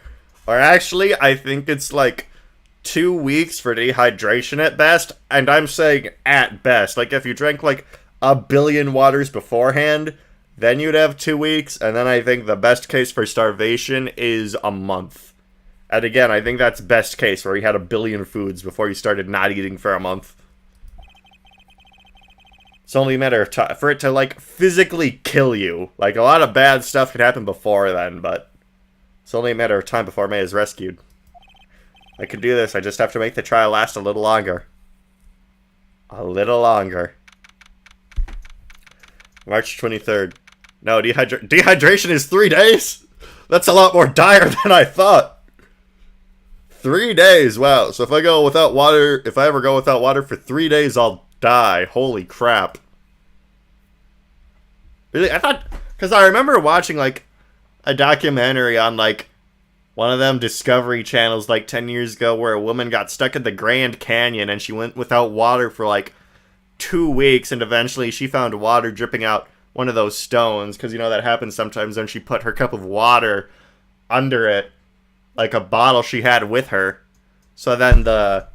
actually, I think it's like 2 weeks for dehydration at best. And I'm saying at best. Like, if you drank like a billion waters beforehand, then you'd have 2 weeks. And then I think the best case for starvation is a month. And again, I think that's best case, where you had a billion foods before you started not eating for a month. It's only a matter of time for it to, like, physically kill you. Like, a lot of bad stuff could happen before then, but it's only a matter of time before May is rescued. I can do this, I just have to make the trial last a little longer. A little longer. March 23rd. No, dehydration is 3 days? That's a lot more dire than I thought. 3 days, wow. So if I go without water, if I ever go without water for 3 days, I'll die. Holy crap. Really? I thought, because I remember watching, like, a documentary on, like, one of them Discovery channels, like, 10 years ago, where a woman got stuck in the Grand Canyon, and she went without water for, like, 2 weeks, and eventually she found water dripping out one of those stones, because, you know, that happens sometimes when she put her cup of water under it, like a bottle she had with her. So then the,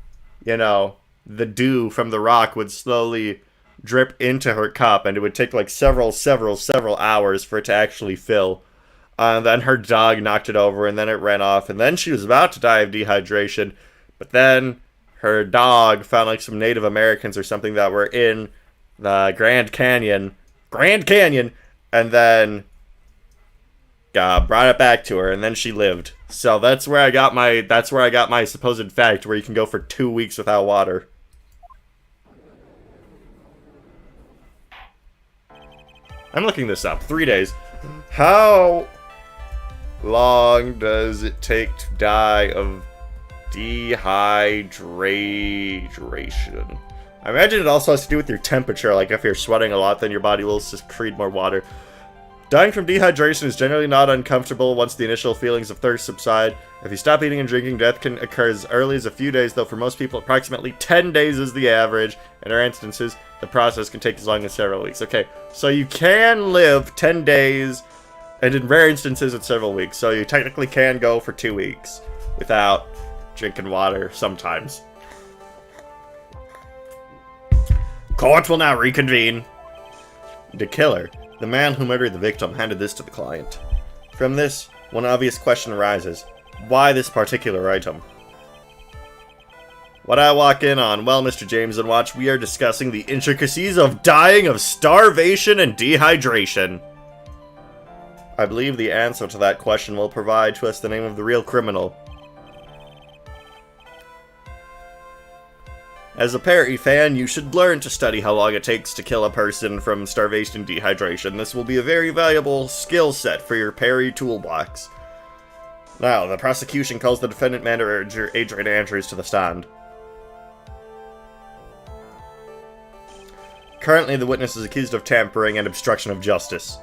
you know, the dew from the rock would slowly drip into her cup, and it would take like several hours for it to actually fill. And then her dog knocked it over, and then it ran off, and then she was about to die of dehydration, but then her dog found like some Native Americans or something that were in the Grand Canyon, and then brought it back to her, and then she lived. So that's where I got my supposed fact, where you can go for 2 weeks without water. I'm looking this up. 3 days. How long does it take to die of dehydration? I imagine it also has to do with your temperature. Like, if you're sweating a lot, then your body will secrete more water. Dying from dehydration is generally not uncomfortable once the initial feelings of thirst subside. If you stop eating and drinking, death can occur as early as a few days, though for most people, approximately 10 days is the average. In rare instances, the process can take as long as several weeks. Okay, so you can live 10 days, and in rare instances, it's several weeks. So you technically can go for 2 weeks without drinking water sometimes. Court will now reconvene. The killer, the man who murdered the victim, handed this to the client. From this, one obvious question arises. Why this particular item? What I walk in on, well, Mr. James and Watch, we are discussing the intricacies of dying of starvation and dehydration. I believe the answer to that question will provide to us the name of the real criminal. As a Perry fan, you should learn to study how long it takes to kill a person from starvation and dehydration. This will be a very valuable skill set for your Perry toolbox. Now, the prosecution calls the defendant manager Adrian Andrews to the stand. Currently, the witness is accused of tampering and obstruction of justice.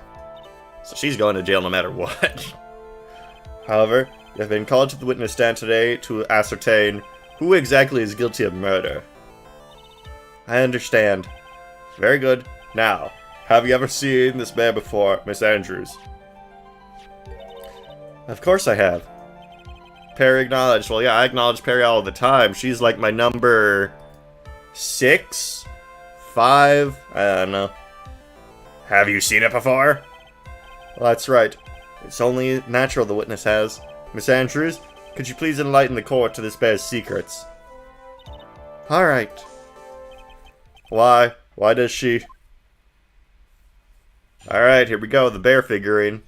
So she's going to jail no matter what. However, you have been called to the witness stand today to ascertain who exactly is guilty of murder. I understand. Very good. Now, have you ever seen this man before, Miss Andrews? Of course I have. Perry acknowledged. Well, yeah, I acknowledge Perry all the time. She's like my number 6? 5? I don't know. Have you seen it before? Well, that's right. It's only natural the witness has. Miss Andrews, could you please enlighten the court to this bear's secrets? Alright. Why? Why does she? Alright, here we go, the bear figurine.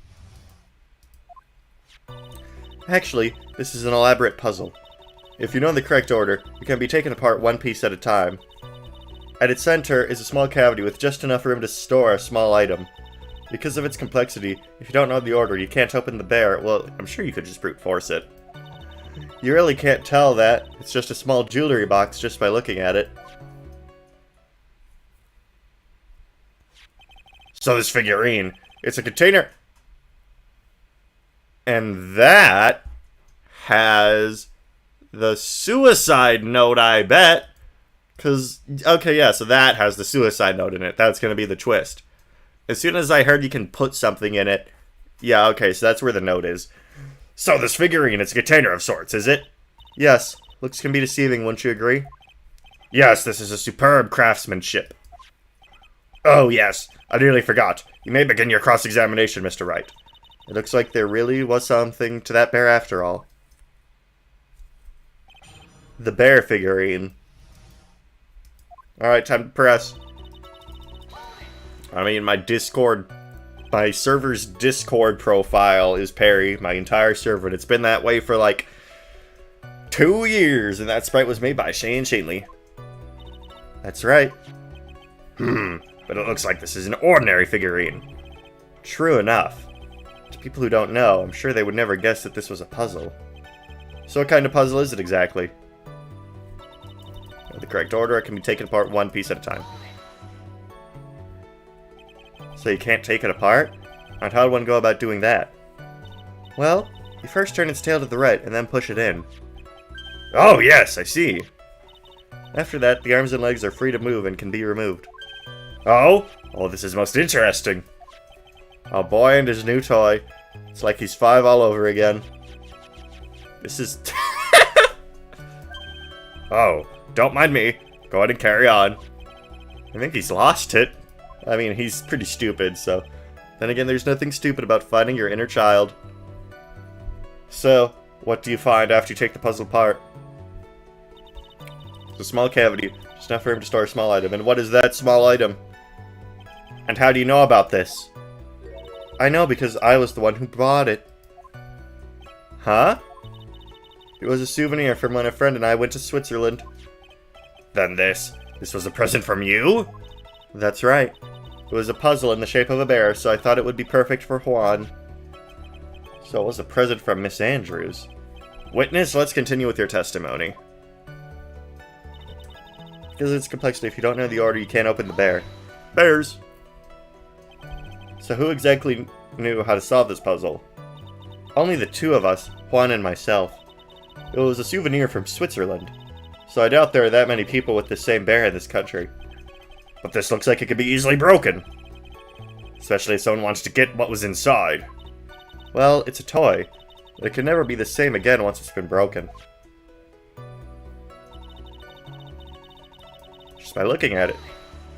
Actually, this is an elaborate puzzle. If you know the correct order, it can be taken apart one piece at a time. At its center is a small cavity with just enough room to store a small item. Because of its complexity, if you don't know the order, you can't open the bear. Well, I'm sure you could just brute force it. You really can't tell that. It's just a small jewelry box just by looking at it. So this figurine, it's a container. And that has the suicide note, I bet. Because, okay, yeah, so that has the suicide note in it. That's going to be the twist. As soon as I heard you can put something in it, yeah, okay, so that's where the note is. So this figurine, it's a container of sorts, is it? Yes. Looks can be deceiving, wouldn't you agree? Yes, this is a superb craftsmanship. Oh, yes. I nearly forgot. You may begin your cross-examination, Mr. Wright. It looks like there really was something to that bear after all. The bear figurine. Alright, time to press. I mean, my server's Discord profile is Perry, my entire server, and it's been that way for like 2 years, and that sprite was made by Shane Shanley. That's right. But it looks like this is an ordinary figurine. True enough. To people who don't know, I'm sure they would never guess that this was a puzzle. So what kind of puzzle is it exactly? In the correct order, it can be taken apart one piece at a time. So you can't take it apart? And how would one go about doing that? Well, you first turn its tail to the right and then push it in. Oh yes, I see. After that, the arms and legs are free to move and can be removed. Oh? Oh, this is most interesting. A boy and his new toy. It's like he's 5 all over again. This is... Oh, don't mind me. Go ahead and carry on. I think he's lost it. I mean, he's pretty stupid, so... Then again, there's nothing stupid about finding your inner child. So, what do you find after you take the puzzle apart? It's a small cavity, just enough for him to store a small item. And what is that small item? And how do you know about this? I know because I was the one who bought it. Huh? It was a souvenir from when a friend and I went to Switzerland. Then this was a present from you? That's right. It was a puzzle in the shape of a bear, so I thought it would be perfect for Juan. So it was a present from Miss Andrews. Witness, let's continue with your testimony. Because of its complexity, if you don't know the order, you can't open the bear. Bears! So who exactly knew how to solve this puzzle? Only the two of us, Juan and myself. It was a souvenir from Switzerland. So I doubt there are that many people with the same bear in this country. But this looks like it could be easily broken. Especially if someone wants to get what was inside. Well, it's a toy. But it can never be the same again once it's been broken. Just by looking at it.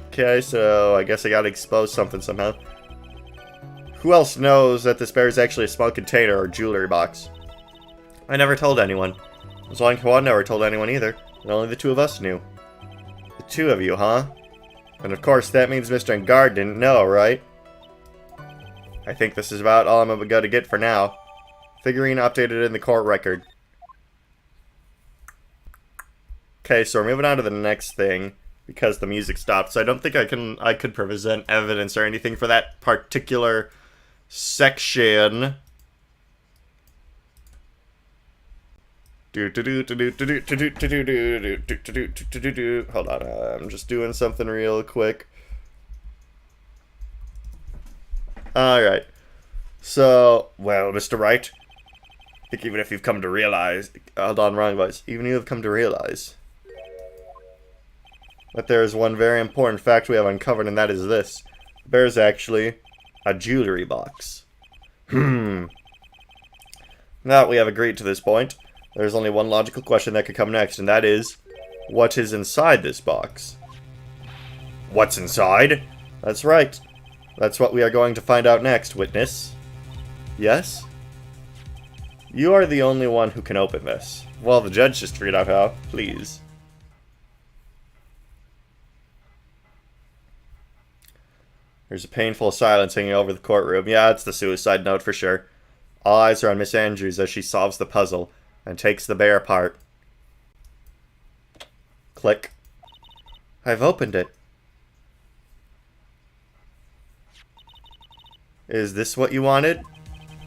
Okay, so I guess I gotta expose something somehow. Who else knows that this bear is actually a small container or jewelry box? I never told anyone. As long as Juan never told anyone either. And only the two of us knew. The two of you, huh? And of course, that means Mr. Engard didn't know, right? I think this is about all I'm going to get for now. Figurine updated in the court record. Okay, so we're moving on to the next thing. Because the music stopped, so I don't think I could present evidence or anything for that particular section. Hold on, I'm just doing something real quick. Alright. So, well, Mr. Wright, I think even if you've come to realize... Hold on, wrong voice. Even you have come to realize that there is one very important fact we have uncovered, and that is this. The bear is actually a jewelry box. Now that we have agreed to this point, there's only one logical question that could come next, and that is, what is inside this box? What's inside? That's right. That's what we are going to find out next, witness. Yes? You are the only one who can open this. Well, the judge just figured out how. Please. There's a painful silence hanging over the courtroom. Yeah, it's the suicide note for sure. All eyes are on Miss Andrews as she solves the puzzle and takes the bear apart. Click. I've opened it. Is this what you wanted?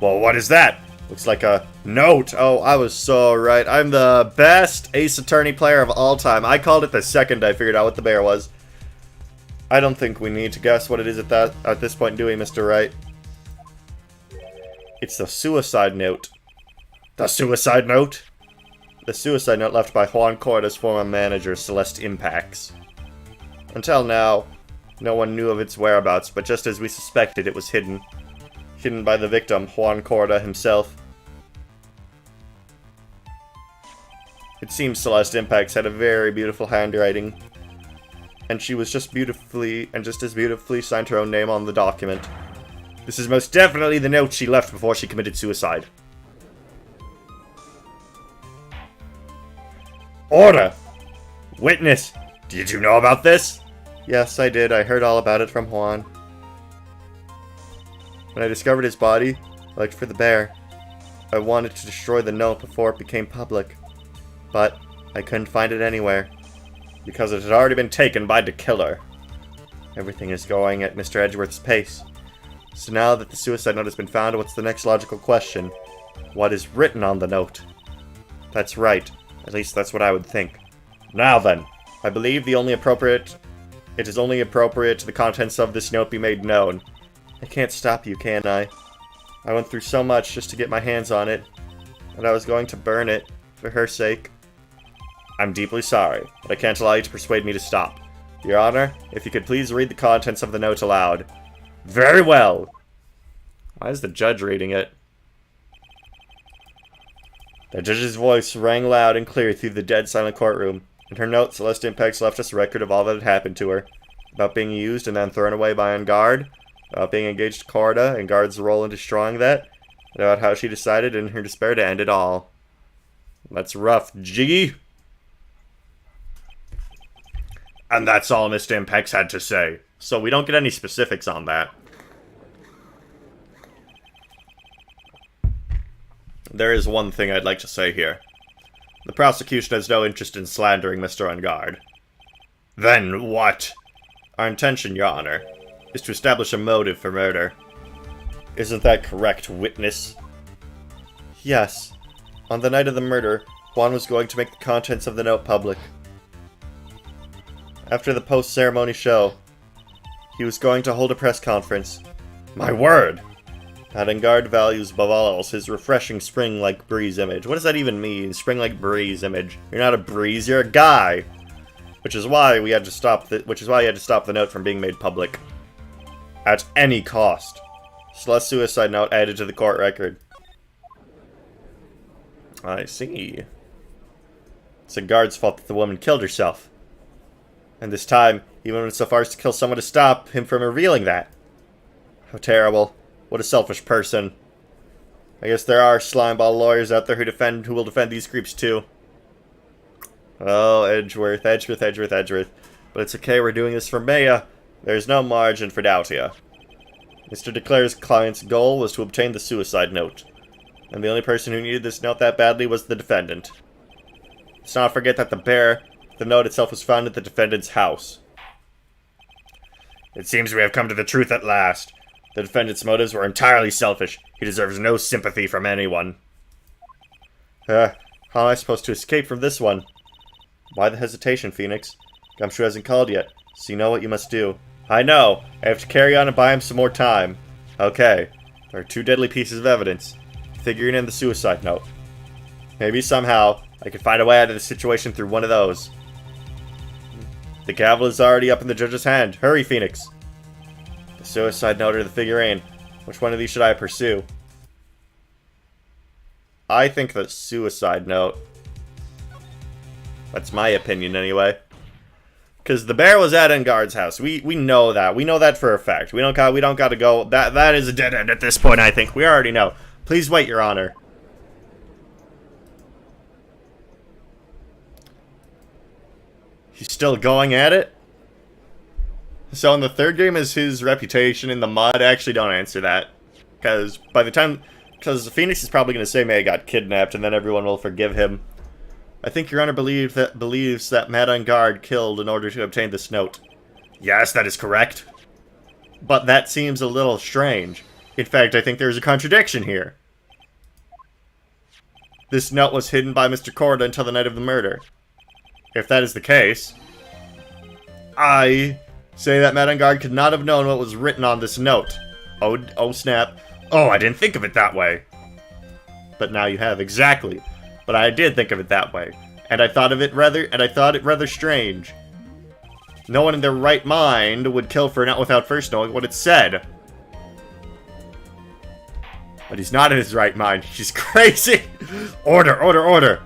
Well, what is that? Looks like a note. Oh, I was so right. I'm the best Ace Attorney player of all time. I called it the second I figured out what the bear was. I don't think we need to guess what it is at this point, do we, Mr. Wright? It's the suicide note. The suicide note? The suicide note left by Juan Corda's former manager, Celeste Impacts. Until now, no one knew of its whereabouts, but just as we suspected, it was hidden. Hidden by the victim, Juan Corda himself. It seems Celeste Impacts had a very beautiful handwriting. And she was just as beautifully signed her own name on the document. This is most definitely the note she left before she committed suicide. Order! Witness! Did you know about this? Yes, I did. I heard all about it from Juan. When I discovered his body, I looked for the bear. I wanted to destroy the note before it became public. But I couldn't find it anywhere. Because it had already been taken by the killer. Everything is going at Mr. Edgeworth's pace. So now that the suicide note has been found, what's the next logical question? What is written on the note? That's right. At least that's what I would think. Now then, I believe it is only appropriate the contents of this note be made known. I can't stop you, can I? I went through so much just to get my hands on it, and I was going to burn it, for her sake. I'm deeply sorry, but I can't allow you to persuade me to stop. Your Honor, if you could please read the contents of the note aloud. Very well! Why is the judge reading it? The judge's voice rang loud and clear through the dead silent courtroom. In her note, Celeste Impex left us a record of all that had happened to her. About being used and then thrown away by Enguarde, about being engaged to Corda, and Enguarde's role in destroying that, and about how she decided in her despair to end it all. That's rough, Jiggy. And that's all Mr. Impex had to say. So we don't get any specifics on that. There is one thing I'd like to say here. The prosecution has no interest in slandering Mr. Enguarde. Then what? Our intention, Your Honor, is to establish a motive for murder. Isn't that correct, witness? Yes. On the night of the murder, Juan was going to make the contents of the note public. After the post-ceremony show, he was going to hold a press conference. My word! That Enguarde values above all else his refreshing spring-like breeze image. What does that even mean? Spring-like breeze image. You're not a breeze, you're a guy! Which is why he had to stop the note from being made public. At any cost. Celeste's suicide note added to the court record. I see. It's Enguarde's fault that the woman killed herself. And this time, he went so far as to kill someone to stop him from revealing that. How terrible. What a selfish person. I guess there are slimeball lawyers out there who will defend these creeps too. Oh, Edgeworth. But it's okay, we're doing this for Maya. There's no margin for doubt here. Mr. DeClaire's client's goal was to obtain the suicide note. And the only person who needed this note that badly was the defendant. Let's not forget that the note itself was found at the defendant's house. It seems we have come to the truth at last. The defendant's motives were entirely selfish. He deserves no sympathy from anyone. How am I supposed to escape from this one? Why the hesitation, Phoenix? Gumshoe hasn't called yet, so you know what you must do. I know! I have to carry on and buy him some more time. Okay. There are two deadly pieces of evidence. Figuring in the suicide note. Maybe somehow I can find a way out of the situation through one of those. The gavel is already up in the judge's hand. Hurry, Phoenix! The suicide note or the figurine? Which one of these should I pursue? I think the suicide note. That's my opinion, anyway. Because the bear was at Enguarde's house. We know that. We know that for a fact. We don't got to go. That is a dead end at this point, I think. We already know. Please wait, Your Honor. He's still going at it? So in the third game, is his reputation in the mud? Actually, don't answer that. Because Phoenix is probably going to say May got kidnapped, and then everyone will forgive him. I think Your Honor believes that Matt Enguarde killed in order to obtain this note. Yes, that is correct. But that seems a little strange. In fact, I think there's a contradiction here. This note was hidden by Mr. Corda until the night of the murder. If that is the case, I say that Matt Enguarde could not have known what was written on this note. Oh snap. Oh, I didn't think of it that way. But now you have, exactly. But I did think of it that way. And I thought it rather strange. No one in their right mind would kill for a note without first knowing what it said. But he's not in his right mind. He's crazy. Order, order, order.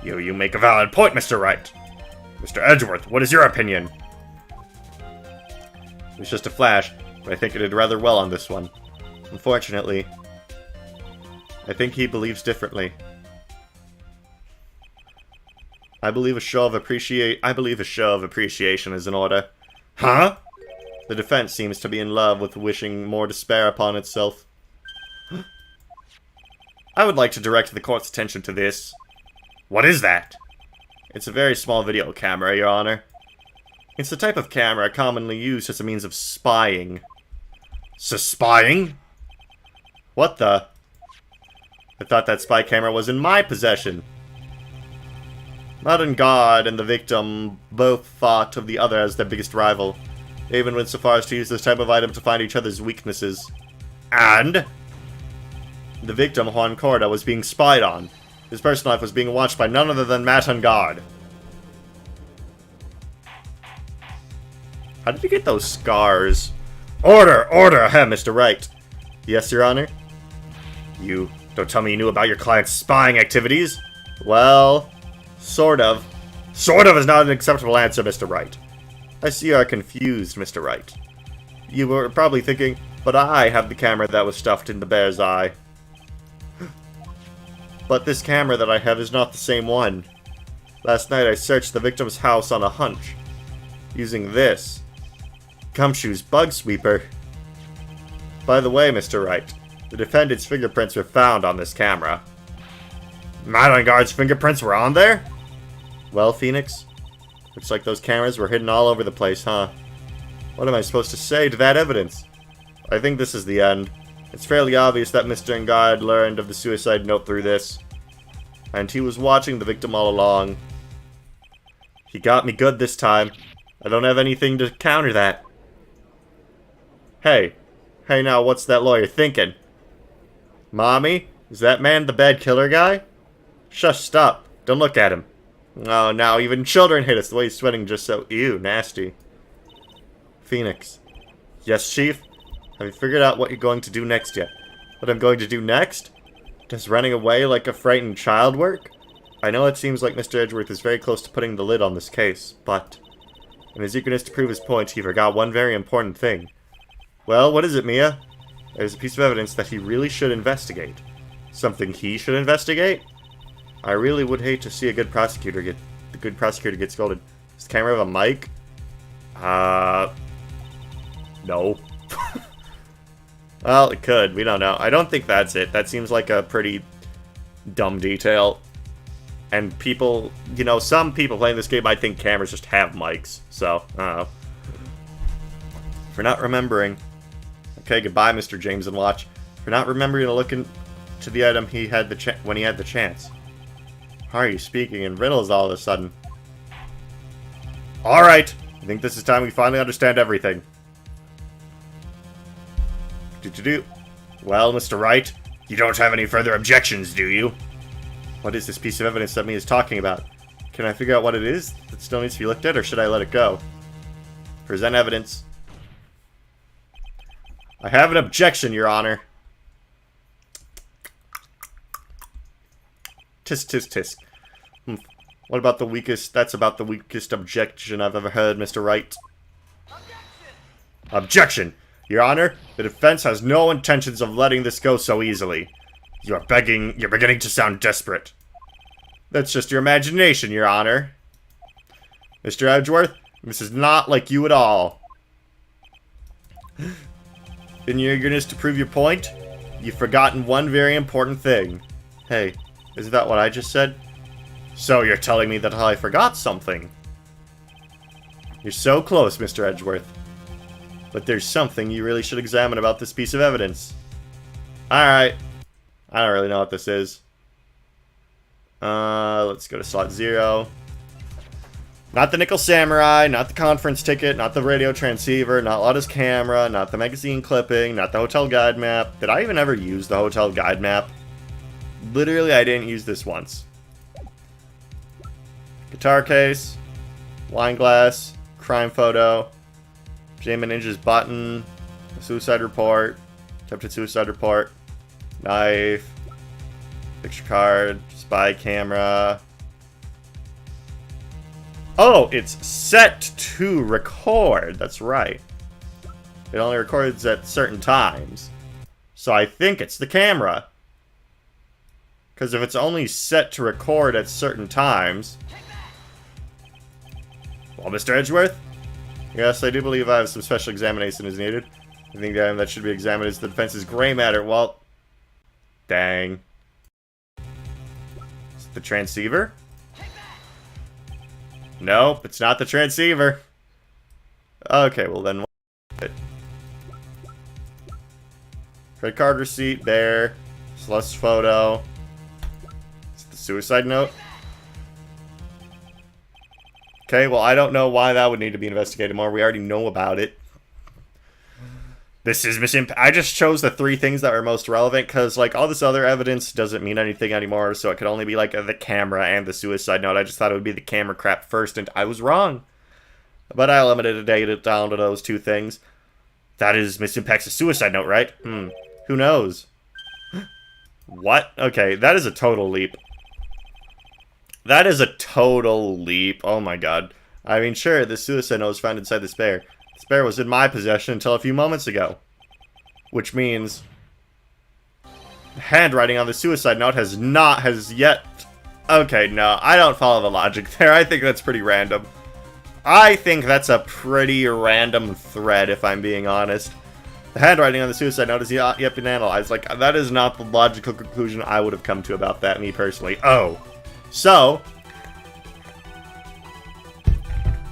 You make a valid point, Mr. Wright. Mr. Edgeworth, what is your opinion? It was just a flash, but I think it did rather well on this one. Unfortunately, I think he believes differently. I believe a show of appreciation is in order. Huh? The defense seems to be in love with wishing more despair upon itself. I would like to direct the court's attention to this. What is that? It's a very small video camera, Your Honor. It's the type of camera commonly used as a means of spying. Spying? What the? I thought that spy camera was in my possession. Modern God and the victim both thought of the other as their biggest rival. They even went so far as to use this type of item to find each other's weaknesses. And the victim, Juan Corda, was being spied on. His personal life was being watched by none other than Matt on guard. How did you get those scars? Order! Order! Ahem, Mr. Wright. Yes, Your Honor? You don't tell me you knew about your client's spying activities? Well, sort of. Sort of is not an acceptable answer, Mr. Wright. I see you are confused, Mr. Wright. You were probably thinking, but I have the camera that was stuffed in the bear's eye. But this camera that I have is not the same one. Last night I searched the victim's house on a hunch, using this Gumshoe's Bug Sweeper. By the way, Mr. Wright, the defendant's fingerprints were found on this camera. Matt Guard's fingerprints were on there? Well, Phoenix, looks like those cameras were hidden all over the place, huh? What am I supposed to say to that evidence? I think this is the end. It's fairly obvious that Mr. Engard learned of the suicide note through this. And he was watching the victim all along. He got me good this time. I don't have anything to counter that. Hey. Hey now, what's that lawyer thinking? Mommy? Is that man the bad killer guy? Shush, stop. Don't look at him. Oh, now even children hate us the way he's sweating just so... Ew, nasty. Phoenix. Yes, Chief? Have you figured out what you're going to do next yet? What I'm going to do next? Does running away like a frightened child work? I know it seems like Mr. Edgeworth is very close to putting the lid on this case, but in his eagerness to prove his point, he forgot one very important thing. Well, what is it, Mia? There's a piece of evidence that he really should investigate. Something he should investigate? I really would hate to see a good prosecutor get scolded. Does the camera have a mic? No. Well, it could. We don't know. I don't think that's it. That seems like a pretty dumb detail. And people, you know, some people playing this game, I think cameras just have mics. So, I don't know. For not remembering. Okay, goodbye, Mr. James and Watch. For not remembering to look into the item he had when he had the chance. How are you speaking in riddles all of a sudden? Alright! I think this is time we finally understand everything. Well, Mr. Wright, you don't have any further objections, do you? What is this piece of evidence that Mia is talking about? Can I figure out what it is that still needs to be looked at, or should I let it go? Present evidence. I have an objection, Your Honor. Tisk, tisk, tisk. What about the weakest? That's about the weakest objection I've ever heard, Mr. Wright. Objection! Your Honor, the defense has no intentions of letting this go so easily. You're beginning to sound desperate. That's just your imagination, Your Honor. Mr. Edgeworth, this is not like you at all. In your eagerness to prove your point, you've forgotten one very important thing. Hey, isn't that what I just said? So you're telling me that I forgot something? You're so close, Mr. Edgeworth. But there's something you really should examine about this piece of evidence. Alright. I don't really know what this is. Let's go to slot 0. Not the Nickel Samurai, not the conference ticket, not the radio transceiver, not Lotta's camera, not the magazine clipping, not the hotel guide map. Did I even ever use the hotel guide map? Literally, I didn't use this once. Guitar case, wine glass, crime photo, Jamin Ninja's button, suicide report, attempted suicide report, knife, picture card, spy camera. Oh, it's set to record. That's right. It only records at certain times. So I think it's the camera. Because if it's only set to record at certain times... Well, Mr. Edgeworth? Yes, I do believe I have some special examination is needed. I think the item that should be examined is the defense's gray matter. Well, dang. Is it the transceiver? Nope, it's not the transceiver. Okay, well then, credit card receipt there. Celeste's photo. Is it the suicide note? Okay, well, I don't know why that would need to be investigated more. We already know about it. This is I just chose the 3 things that were most relevant because, like, all this other evidence doesn't mean anything anymore, so it could only be, like, the camera and the suicide note. I just thought it would be the camera crap first, and I was wrong. But I limited it down to those 2 things. That is Miss Impact's suicide note, right? Who knows? What? Okay, that is a total leap. That is a total leap. Oh my god. I mean, sure, the suicide note was found inside the spare. The spare was in my possession until a few moments ago. Which means the handwriting on the suicide note has yet... Okay, no, I don't follow the logic there. I think that's pretty random. I think that's a pretty random thread, if I'm being honest. The handwriting on the suicide note has yet been analyzed. Like, that is not the logical conclusion I would have come to about that, me personally. Oh. So,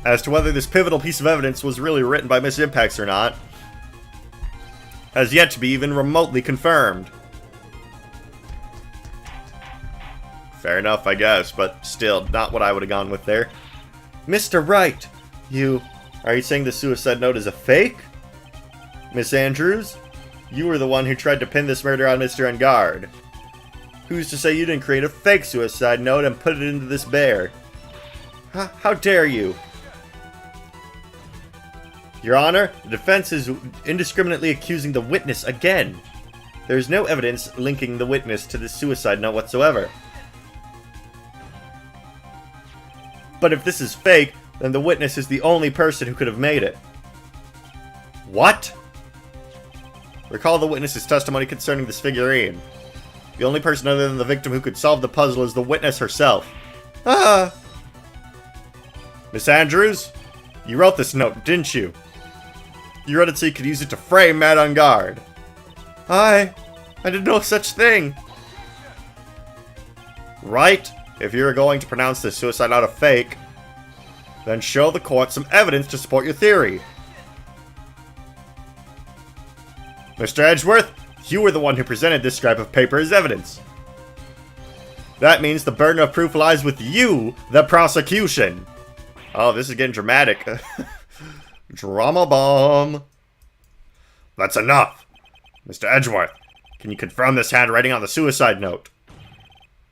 as to whether this pivotal piece of evidence was really written by Miss Impacts or not, has yet to be even remotely confirmed. Fair enough, I guess, but still, not what I would have gone with there. Mr. Wright, are you saying the suicide note is a fake? Miss Andrews, you were the one who tried to pin this murder on Mr. Engard. Who's to say you didn't create a fake suicide note and put it into this bear? How dare you? Your Honor, the defense is indiscriminately accusing the witness again. There is no evidence linking the witness to this suicide note whatsoever. But if this is fake, then the witness is the only person who could have made it. What? Recall the witness's testimony concerning this figurine. The only person other than the victim who could solve the puzzle is the witness herself. Miss Andrews, you wrote this note, didn't you? You wrote it so you could use it to frame Matt Engard. I did no such thing. Right? If you're going to pronounce this suicide note a fake, then show the court some evidence to support your theory. Mr. Edgeworth, you were the one who presented this scrap of paper as evidence. That means the burden of proof lies with you, the prosecution. Oh, this is getting dramatic. Drama bomb. That's enough. Mr. Edgeworth, can you confirm this handwriting on the suicide note?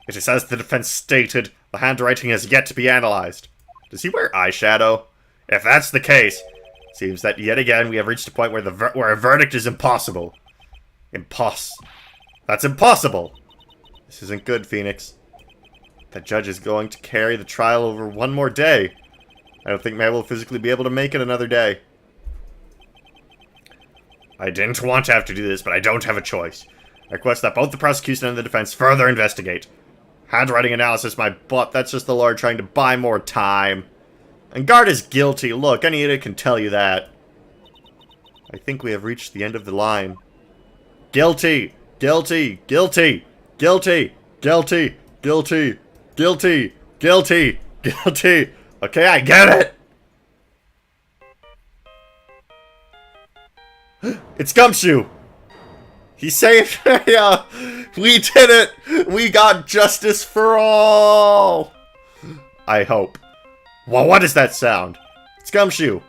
It is as the defense stated, the handwriting has yet to be analyzed. Does he wear eyeshadow? If that's the case, it seems that yet again we have reached a point where a verdict is impossible. That's impossible! This isn't good, Phoenix. The judge is going to carry the trial over one more day. I don't think May will physically be able to make it another day. I didn't want to have to do this, but I don't have a choice. I request that both the prosecution and the defense further investigate. Handwriting analysis, my butt, that's just the Lord trying to buy more time. Engard is guilty. Look, any idiot can tell you that. I think we have reached the end of the line. Guilty! Guilty! Guilty! Guilty! Guilty! Guilty! Guilty! Guilty! Guilty! Okay, I get it! It's Gumshoe! He saved... Yeah, we did it! We got justice for all! I hope. Well, what is that sound? It's Gumshoe.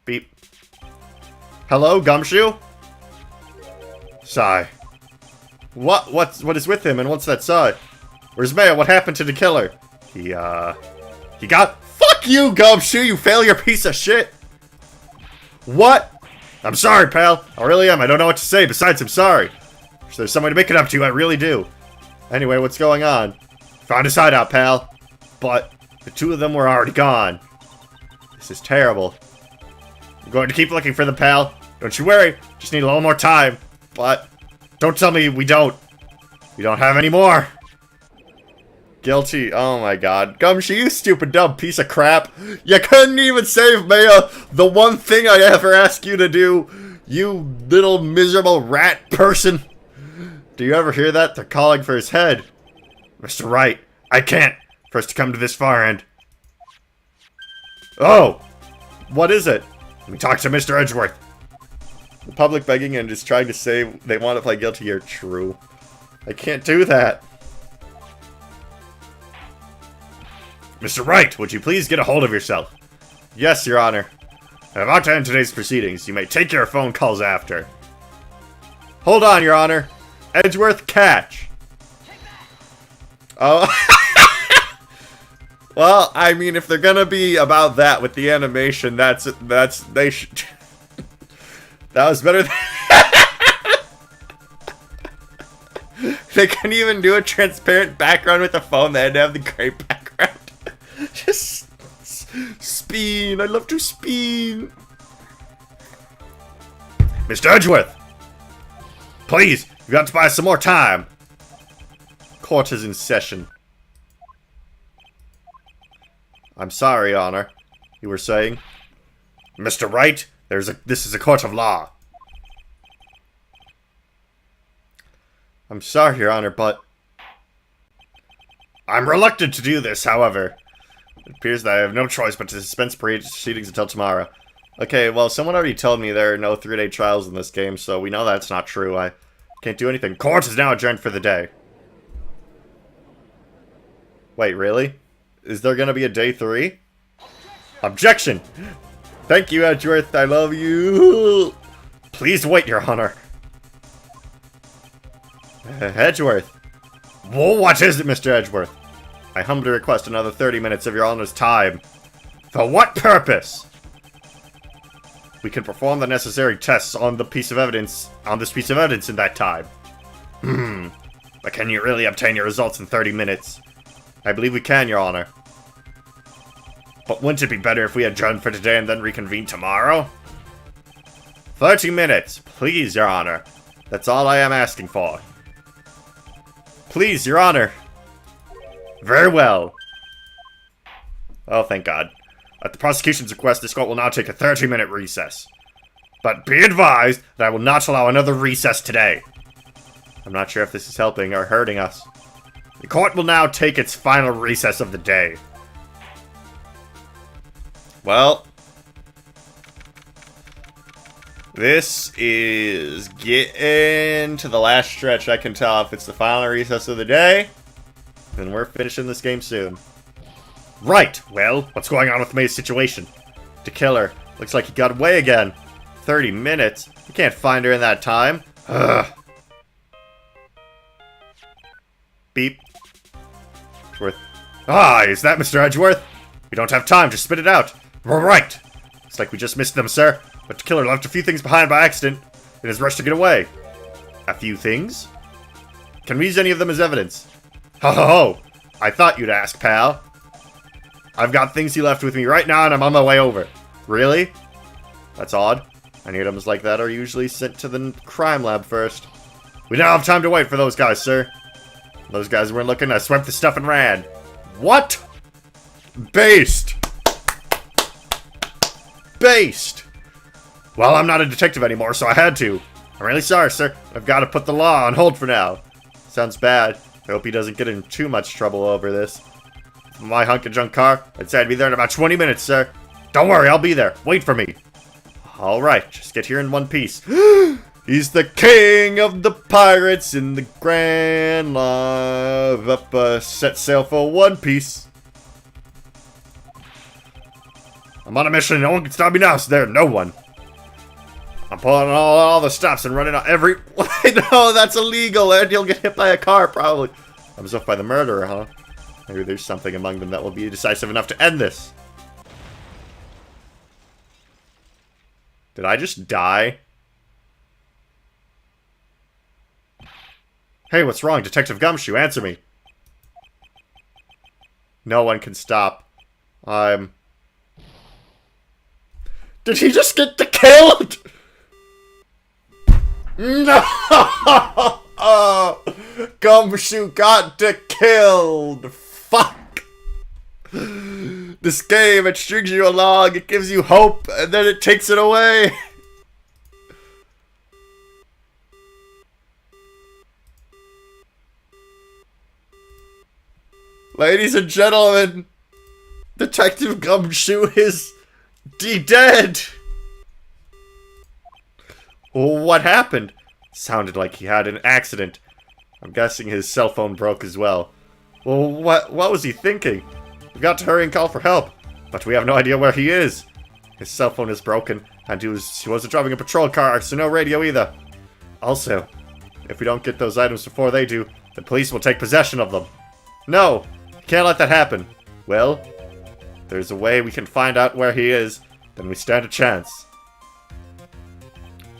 Beep. Hello, Gumshoe? Sigh. What is with him and what's that sigh? Where's Maya? What happened to the killer? He got... Fuck you, Gumshoe, you failure piece of shit! What? I'm sorry, pal. I really am. I don't know what to say. Besides, I'm sorry. If there's some way to make it up to you, I really do. Anyway, what's going on? Found his hideout, pal. But the 2 of them were already gone. This is terrible. I'm going to keep looking for them, pal. Don't you worry. Just need a little more time. But don't tell me we don't. We don't have any more. Guilty. Oh my god. Gumshoe, you stupid dumb piece of crap. You couldn't even save Maya, the one thing I ever asked you to do. You little miserable rat person. Do you ever hear that? They're calling for his head. Mr. Wright, I can't. First to come to this far end. Oh! What is it? Let me talk to Mr. Edgeworth. The public begging and just trying to say they want to play guilty are true. I can't do that. Mr. Wright, would you please get a hold of yourself? Yes, Your Honor. I'm about to end today's proceedings. You may take your phone calls after. Hold on, Your Honor. Edgeworth, catch. Oh. Well, I mean, if they're gonna be about that with the animation, they should. That was better than. They couldn't even do a transparent background with the phone. They had to have the gray background. Just spin. I love to spin. Mr. Edgeworth, please, you got to buy some more time. Court is in session. I'm sorry, Your Honor. You were saying? Mr. Wright, this is a court of law. I'm sorry, Your Honor, but I'm reluctant to do this, however. It appears that I have no choice but to suspend proceedings until tomorrow. Okay, well, someone already told me there are no 3-day trials in this game, so we know that's not true. I can't do anything. Court is now adjourned for the day. Wait, really? Is there gonna be a day 3? Objection! Thank you, Edgeworth. I love you. Please wait, Your Honor. Edgeworth. Well, what is it, Mr. Edgeworth? I humbly request another 30 minutes of Your Honor's time. For what purpose? We can perform the necessary tests on this piece of evidence in that time. But can you really obtain your results in 30 minutes? I believe we can, Your Honor. But wouldn't it be better if we adjourned for today and then reconvene tomorrow? 30 minutes, please, Your Honor. That's all I am asking for. Please, Your Honor. Very well. Oh, thank God. At the prosecution's request, this court will now take a 30-minute recess. But be advised that I will not allow another recess today. I'm not sure if this is helping or hurting us. The court will now take its final recess of the day. Well, this is getting to the last stretch. I can tell if it's the final recess of the day, then we're finishing this game soon. Right, well, what's going on with May's situation? The killer. Looks like he got away again. 30 minutes? You can't find her in that time. Ugh. Beep. Edgeworth. Ah, is that Mr. Edgeworth? We don't have time, just spit it out. Right. Looks like we just missed them, sir. But the killer left a few things behind by accident in his rush to get away. A few things? Can we use any of them as evidence? Ho ho ho! I thought you'd ask, pal. I've got things he left with me right now and I'm on my way over. Really? That's odd. Any items like that are usually sent to the crime lab first. We don't have time to wait for those guys, sir. Those guys weren't looking, I swept the stuff and ran. What? Based! Based! Well, I'm not a detective anymore, so I had to. I'm really sorry, sir. I've got to put the law on hold for now. Sounds bad. I hope he doesn't get in too much trouble over this. My hunk of junk car? I'd say I'd be there in about 20 minutes, sir. Don't worry, I'll be there. Wait for me. Alright, just get here in one piece. He's the king of the pirates in the Grand Line. Up, set sail for One Piece. I'm on a mission. No one can stop me now, so there's no one. I'm pulling all the stops and running out every... No, that's illegal, and you'll get hit by a car, probably. I'm stuffed by the murderer, huh? Maybe there's something among them that will be decisive enough to end this. Did I just die? Hey, what's wrong? Detective Gumshoe, answer me. No one can stop. Did he just get killed? No! Gumshoe got killed! Fuck! This game, it strings you along, it gives you hope, and then it takes it away! Ladies and gentlemen, Detective Gumshoe is dead! What happened? Sounded like he had an accident. I'm guessing his cell phone broke as well. Well, what was he thinking? We've got to hurry and call for help, but we have no idea where he is. His cell phone is broken, and he wasn't driving a patrol car, so no radio either. Also, if we don't get those items before they do, the police will take possession of them. No, can't let that happen. Well, there's a way we can find out where he is, then we stand a chance.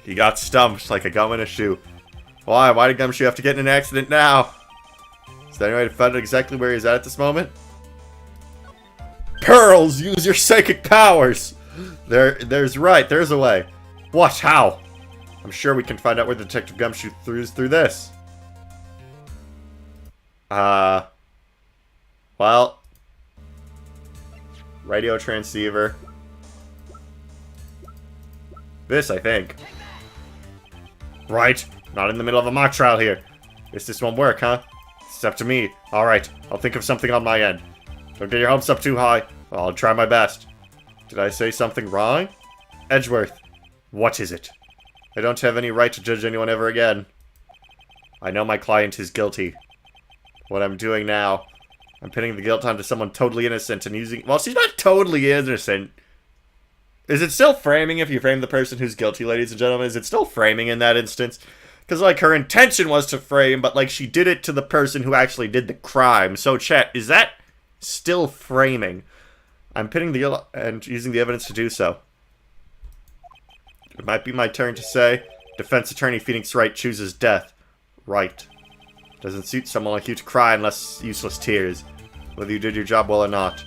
He got stumped like a gum in a shoe. Why? Why did Gumshoe have to get in an accident now? Is there any way to find out exactly where he's at this moment? Pearls, use your psychic powers! There's a way. What? How? I'm sure we can find out where Detective Gumshoe through this. Well. Radio transceiver. This, I think. Right. Not in the middle of a mock trial here. Guess this won't work, huh? It's up to me. Alright, I'll think of something on my end. Don't get your hopes up too high. I'll try my best. Did I say something wrong? Edgeworth. What is it? I don't have any right to judge anyone ever again. I know my client is guilty. What I'm doing now, I'm pinning the guilt onto someone totally innocent and using... Well, she's not totally innocent. Is it still framing if you frame the person who's guilty, ladies and gentlemen? Is it still framing in that instance? Because, like, her intention was to frame, but, like, she did it to the person who actually did the crime. So, chat, is that still framing? I'm pinning the guilt and using the evidence to do so. It might be my turn to say, defense attorney Phoenix Wright chooses death. Right. Doesn't suit someone like you to cry unless useless tears. Whether you did your job well or not.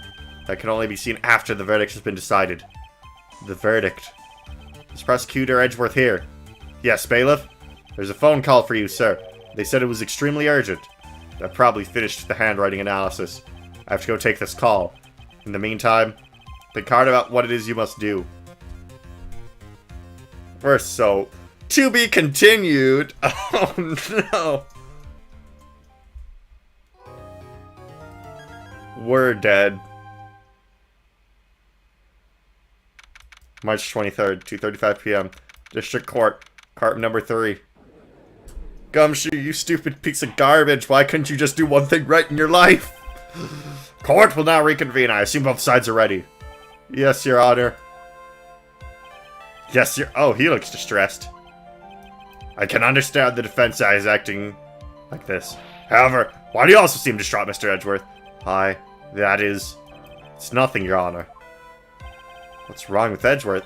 That can only be seen after the verdict has been decided. The verdict. Is Prosecutor Edgeworth here? Yes, bailiff? There's a phone call for you, sir. They said it was extremely urgent. They're probably finished the handwriting analysis. I have to go take this call. In the meantime, think hard about what it is you must do. First, so, to be continued. Oh, no. We're dead. March 23rd, 2:35 p.m. District Court, Court number 3. Gumshoe, you stupid piece of garbage. Why couldn't you just do one thing right in your life? Court will now reconvene. I assume both sides are ready. Yes, Your Honor. Yes, Your... Oh, he looks distressed. I can understand the defense is acting like this. However, why do you also seem distraught, Mr. Edgeworth? That is... It's nothing, Your Honor. What's wrong with Edgeworth?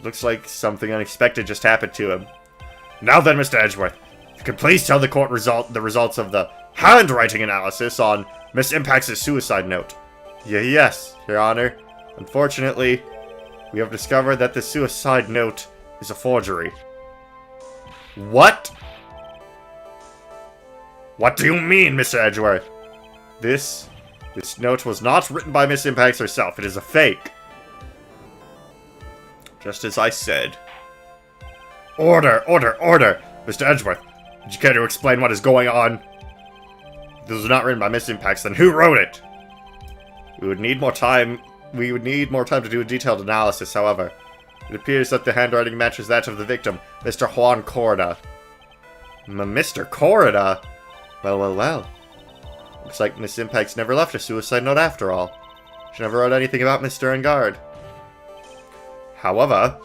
Looks like something unexpected just happened to him. Now then, Mr. Edgeworth, if you could please tell the court the results of the handwriting analysis on Miss Impact's suicide note. Yes, Your Honor. Unfortunately, we have discovered that the suicide note is a forgery. What? What do you mean, Mr. Edgeworth? This note was not written by Miss Impacts herself. It is a fake. Just as I said. Order! Mr. Edgeworth, would you care to explain what is going on? If this was not written by Miss Impacts, then who wrote it? We would need more time to do a detailed analysis, however. It appears that the handwriting matches that of the victim, Mr. Juan Corda. Mr. Corda? Well. Looks like Miss Impacts never left a suicide note after all. She never wrote anything about Mr. Engard. However,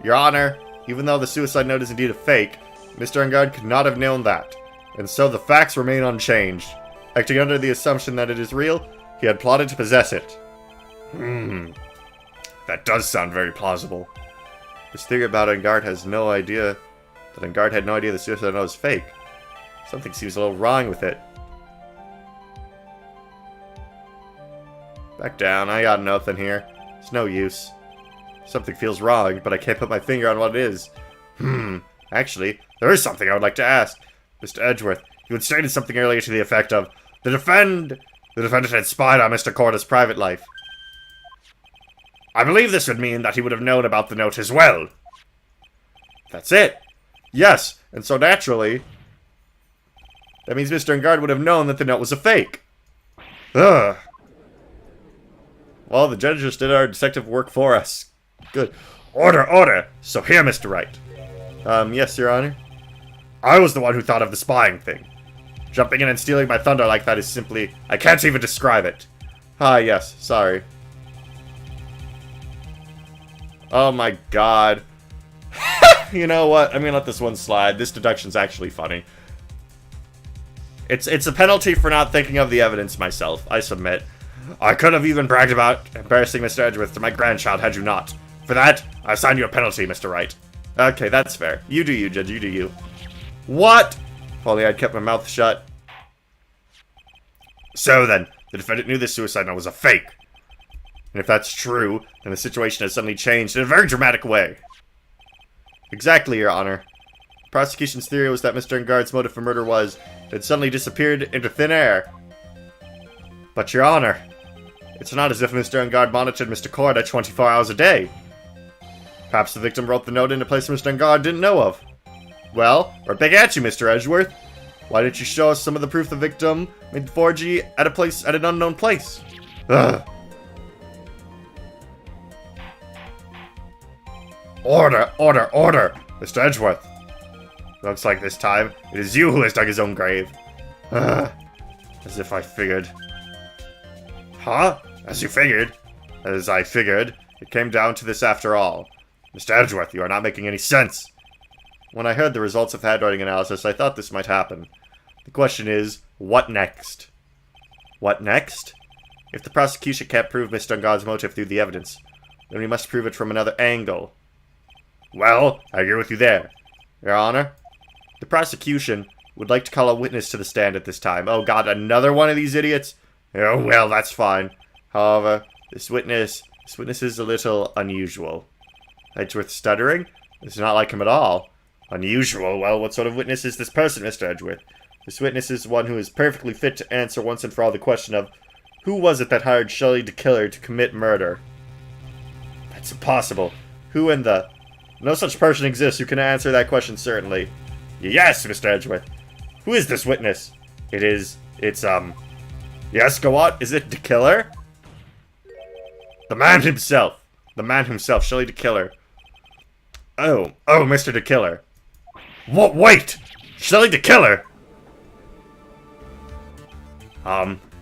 Your Honor, even though the suicide note is indeed a fake, Mr. Engard could not have known that, and so the facts remain unchanged. Acting under the assumption that it is real, he had plotted to possess it. That does sound very plausible. This theory about Engard has no idea that Engard had no idea the suicide note was fake. Something seems a little wrong with it. Back down, I got nothing here. It's no use. Something feels wrong, but I can't put my finger on what it is. Actually, there is something I would like to ask. Mr. Edgeworth, you had stated something earlier to the effect of, the defendant had spied on Mr. Corda's private life. I believe this would mean that he would have known about the note as well. That's it. Yes, and so naturally, that means Mr. Engard would have known that the note was a fake. Ugh. Well, the judge just did our detective work for us. Good. Order! So here, Mr. Wright. Yes, Your Honor. I was the one who thought of the spying thing. Jumping in and stealing my thunder like that is simply... I can't even describe it. Ah, yes, sorry. Oh my god. You know what? I'm gonna let this one slide. This deduction's actually funny. It's a penalty for not thinking of the evidence myself, I submit. I could have even bragged about embarrassing Mr. Edgeworth to my grandchild had you not. For that, I assign you a penalty, Mr. Wright. Okay, that's fair. You do you, Judge, you do you. What? If only I'd kept my mouth shut. So then, the defendant knew this suicide note was a fake. And if that's true, then the situation has suddenly changed in a very dramatic way. Exactly, Your Honor. The prosecution's theory was that Mr. Engarde's motive for murder was it had suddenly disappeared into thin air. But, Your Honor, it's not as if Mr. Engarde monitored Mr. Corda 24 hours a day. Perhaps the victim wrote the note in a place Mr. Engarde didn't know of. Well, we're back at you, Mr. Edgeworth. Why didn't you show us some of the proof the victim made the forgery at an unknown place? Ugh. Order, order, order! Mr. Edgeworth. Looks like this time it is you who has dug his own grave. Ugh. As if I figured. Huh? As you figured? As I figured, it came down to this after all. Mr. Edgeworth, you are not making any sense. When I heard the results of handwriting analysis, I thought this might happen. The question is, what next? What next? If the prosecution can't prove Mr. Engarde's motive through the evidence, then we must prove it from another angle. Well, I agree with you there. Your Honor, the prosecution would like to call a witness to the stand at this time. Oh god, another one of these idiots? Oh well, that's fine. However, this witness is a little unusual. Edgeworth stuttering? It's not like him at all. Unusual? Well, what sort of witness is this person, Mr. Edgeworth? This witness is one who is perfectly fit to answer once and for all the question of who was it that hired Shelley DeKiller to commit murder? That's impossible. Who in the... No such person exists who can answer that question certainly. Yes, Mr. Edgeworth. Who is this witness? It's, Yes, go on. Is it DeKiller? The man himself. The man himself, Shelley DeKiller. Oh, Mr. DeKiller. What? Wait! Shelley DeKiller?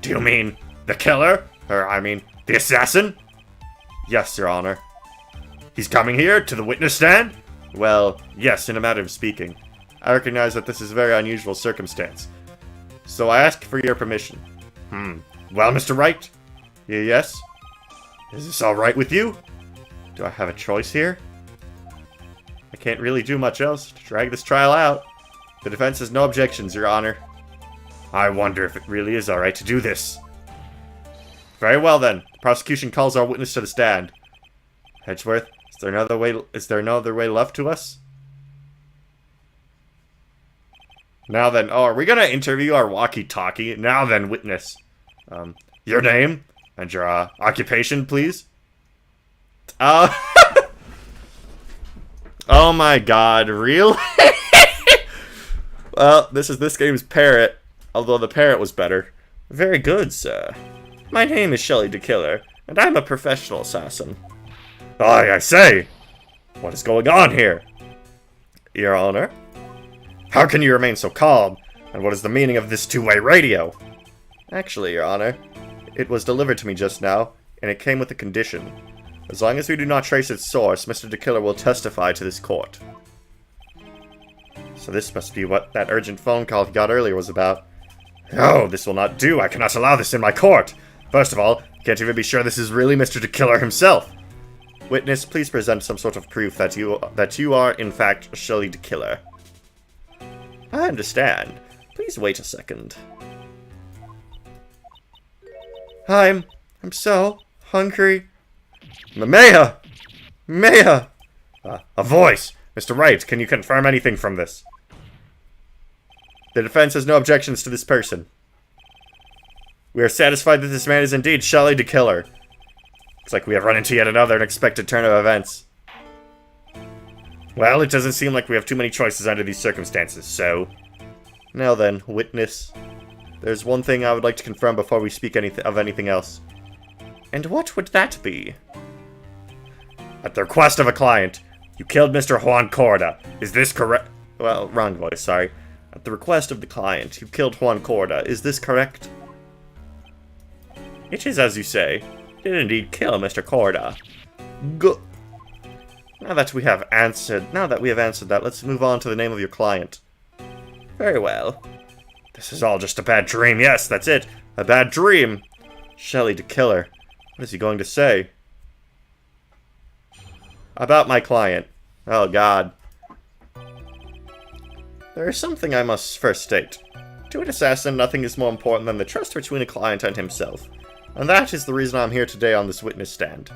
Do you mean the killer? Or, I mean, the assassin? Yes, Your Honor. He's coming here, to the witness stand? Well, yes, in a matter of speaking. I recognize that this is a very unusual circumstance. So I ask for your permission. Well, Mr. Wright? Yes? Is this alright with you? Do I have a choice here? I can't really do much else to drag this trial out. The defense has no objections, Your Honor. I wonder if it really is alright to do this. Very well then. The prosecution calls our witness to the stand. Edgeworth, is there no other way left to us? Now then, are we gonna interview our walkie-talkie? Now then, witness. Your name? And your, occupation, please? Oh my god, really? Well, this game's Parrot, although the Parrot was better. Very good, sir. My name is Shelley DeKiller, and I'm a professional assassin. I say! What is going on here? Your Honor? How can you remain so calm? And what is the meaning of this two-way radio? Actually, Your Honor, it was delivered to me just now, and it came with a condition. As long as we do not trace its source, Mr. DeKiller will testify to this court. So this must be what that urgent phone call he got earlier was about. Oh, this will not do. I cannot allow this in my court. First of all, I can't even be sure this is really Mr. DeKiller himself. Witness, please present some sort of proof that you are, in fact, Shelley DeKiller. I understand. Please wait a second. I'm so hungry. Maya! Maya! A voice! Mr. Wright, can you confirm anything from this? The defense has no objections to this person. We are satisfied that this man is indeed Shelley DeKiller. Looks like we have run into yet another unexpected turn of events. Well, it doesn't seem like we have too many choices under these circumstances, so... Now then, witness. There's one thing I would like to confirm before we speak of anything else. And what would that be? At the request of a client, you killed Mr. Juan Corda. Is this correct? Well, wrong voice, sorry. At the request of the client, you killed Juan Corda. Is this correct? It is as you say. You did indeed kill Mr. Corda. Go. Now that we have answered that, let's move on to the name of your client. Very well. This is all just a bad dream. Yes, that's it. A bad dream. Shelley the Killer. What is he going to say? About my client. Oh, God. There is something I must first state. To an assassin, nothing is more important than the trust between a client and himself. And that is the reason I'm here today on this witness stand.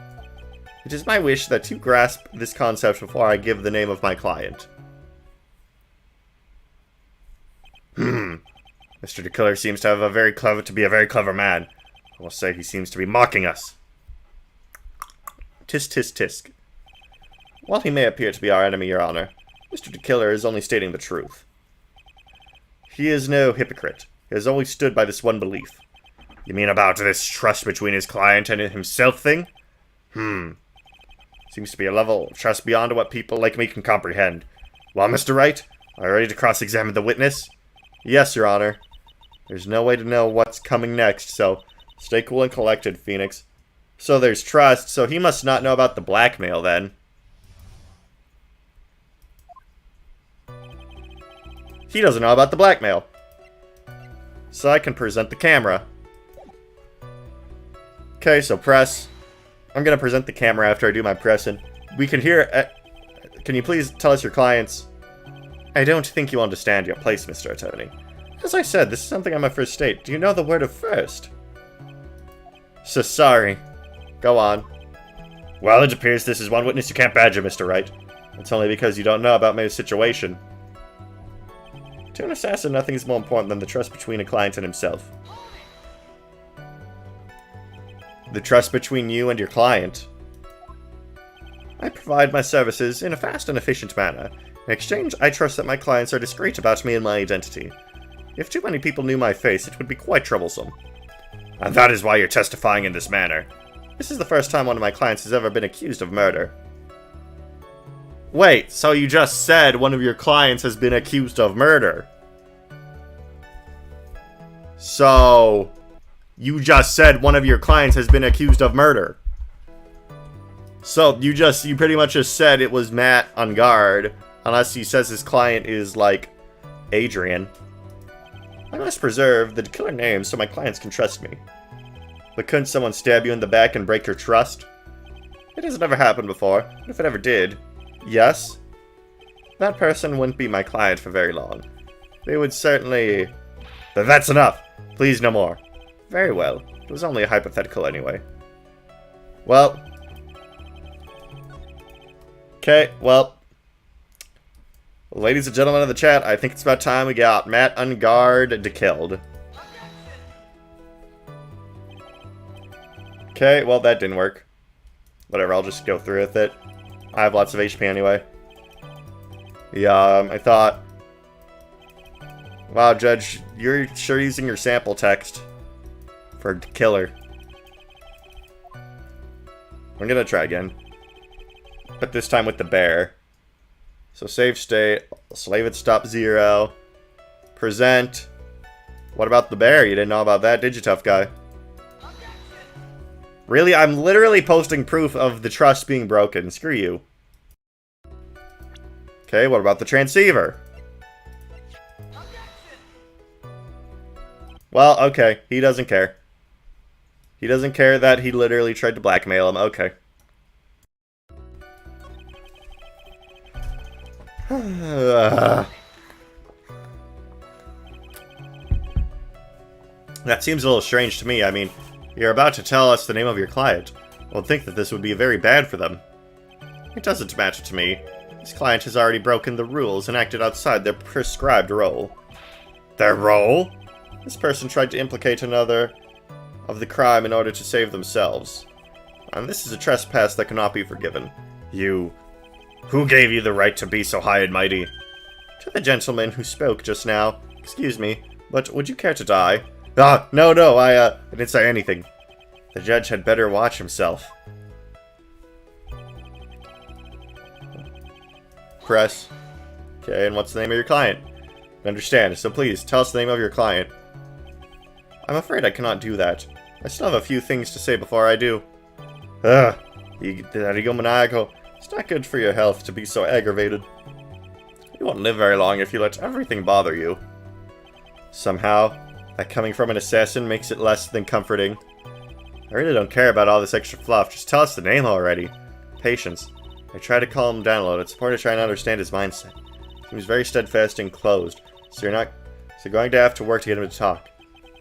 It is my wish that you grasp this concept before I give the name of my client. Mr. the Killer seems to be a very clever man. I will say he seems to be mocking us. Tisk tisk tisk. While he may appear to be our enemy, Your Honor, Mr. the Killer is only stating the truth. He is no hypocrite. He has always stood by this one belief. You mean about this trust between his client and himself thing? Seems to be a level of trust beyond what people like me can comprehend. Well, Mr. Wright, are you ready to cross-examine the witness? Yes, Your Honor. There's no way to know what's coming next, so stay cool and collected, Phoenix. So there's trust, so he must not know about the blackmail, then. He doesn't know about the blackmail. So I can present the camera. Okay, so press. I'm going to present the camera after I do my pressing. We can hear... can you please tell us your clients? I don't think you understand your place, Mr. Attorney. As I said, this is something on my first state. Do you know the word of first? So sorry. Go on. Well, it appears this is one witness you can't badger, Mr. Wright. It's only because you don't know about my situation. To an assassin, nothing is more important than the trust between a client and himself. The trust between you and your client. I provide my services in a fast and efficient manner. In exchange, I trust that my clients are discreet about me and my identity. If too many people knew my face, it would be quite troublesome. And that is why you're testifying in this manner. This is the first time one of my clients has ever been accused of murder. Wait, so you just said one of your clients has been accused of murder? So... you just said one of your clients has been accused of murder. So, you pretty much just said it was Matt on guard, unless he says his client is, like, Adrian. I must preserve the killer name so my clients can trust me. But couldn't someone stab you in the back and break your trust? It has never happened before, but if it ever did, yes, that person wouldn't be my client for very long. They would certainly... But that's enough! Please, no more. Very well. It was only a hypothetical anyway. Well. Okay, well. Ladies and gentlemen of the chat, I think it's about time we got Matt on guard killed. Okay, well that didn't work. Whatever, I'll just go through with it. I have lots of HP anyway. Yeah, I thought... Wow, Judge, you're sure using your sample text for killer. I'm gonna try again. But this time with the bear. So save state, slave at stop 0. Present. What about the bear? You didn't know about that, did you, tough guy? Really? I'm literally posting proof of the trust being broken. Screw you. Okay, what about the transceiver? Well, okay. He doesn't care. He doesn't care that he literally tried to blackmail him. Okay. That seems a little strange to me. I mean, you're about to tell us the name of your client. I would think that this would be very bad for them. It doesn't matter to me. This client has already broken the rules and acted outside their prescribed role. Their role? This person tried to implicate another of the crime in order to save themselves. And this is a trespass that cannot be forgiven. You... Who gave you the right to be so high and mighty? To the gentleman who spoke just now. Excuse me, but would you care to die? Ah, no, I didn't say anything. The judge had better watch himself. Press. Okay, and what's the name of your client? I understand, so please, tell us the name of your client. I'm afraid I cannot do that. I still have a few things to say before I do. Ugh, the egomaniacal. It's not good for your health to be so aggravated. You won't live very long if you let everything bother you. Somehow, that coming from an assassin makes it less than comforting. I really don't care about all this extra fluff, just tell us the name already. Patience. I try to calm him down a little. It's important to try and understand his mindset. He seems very steadfast and closed, so you're going to have to work to get him to talk.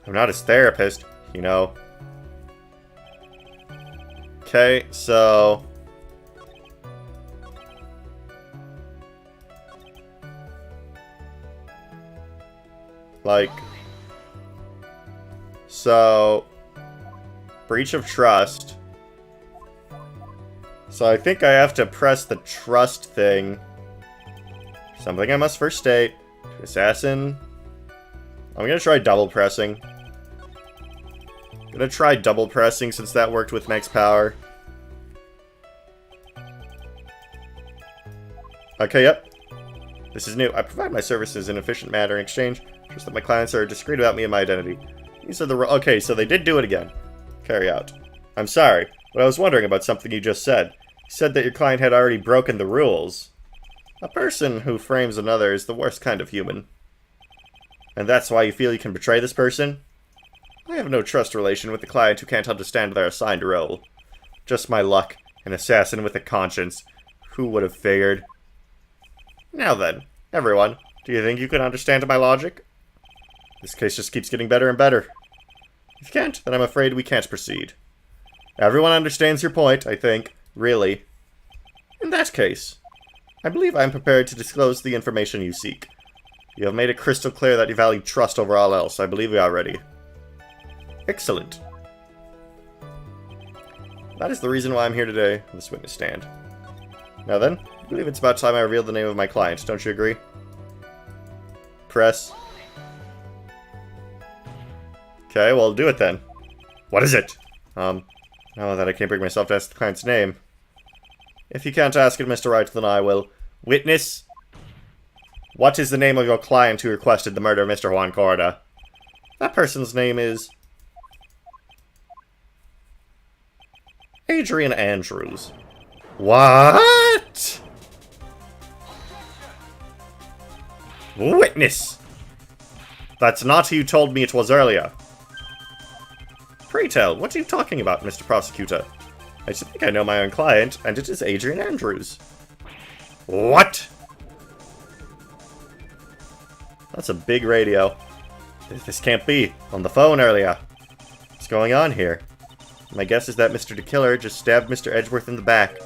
I'm not his therapist, you know. Okay, so... So... Breach of trust. So I think I have to press the trust thing. Something I must first state. Assassin. I'm gonna try double pressing. Since that worked with Max Power. Okay, yep. This is new. I provide my services in an efficient manner in exchange. Just that my clients are discreet about me and my identity. These are the... Okay, so they did do it again. Carry out. I'm sorry, but I was wondering about something you just said. You said that your client had already broken the rules. A person who frames another is the worst kind of human. And that's why you feel you can betray this person? I have no trust relation with the client who can't understand their assigned role. Just my luck, an assassin with a conscience. Who would have figured? Now then, everyone, do you think you can understand my logic? This case just keeps getting better and better. If you can't, then I'm afraid we can't proceed. Everyone understands your point, I think. Really. In that case, I believe I am prepared to disclose the information you seek. You have made it crystal clear that you value trust over all else. I believe we are ready. Excellent. That is the reason why I'm here today on this witness stand. Now then, I believe it's about time I revealed the name of my client. Don't you agree? Press. Okay, well, do it then. What is it? Now that I can't bring myself to ask the client's name. If you can't ask it, Mr. Wright, then I will. Witness? What is the name of your client who requested the murder of Mr. Juan Corda? That person's name is... Adrian Andrews. What? Witness! That's not who you told me it was earlier. Pray tell, what are you talking about, Mr. Prosecutor? I just think I know my own client, and it is Adrian Andrews. What? That's a big radio. This can't be. On the phone earlier. What's going on here? My guess is that Mr. DeKiller just stabbed Mr. Edgeworth in the back.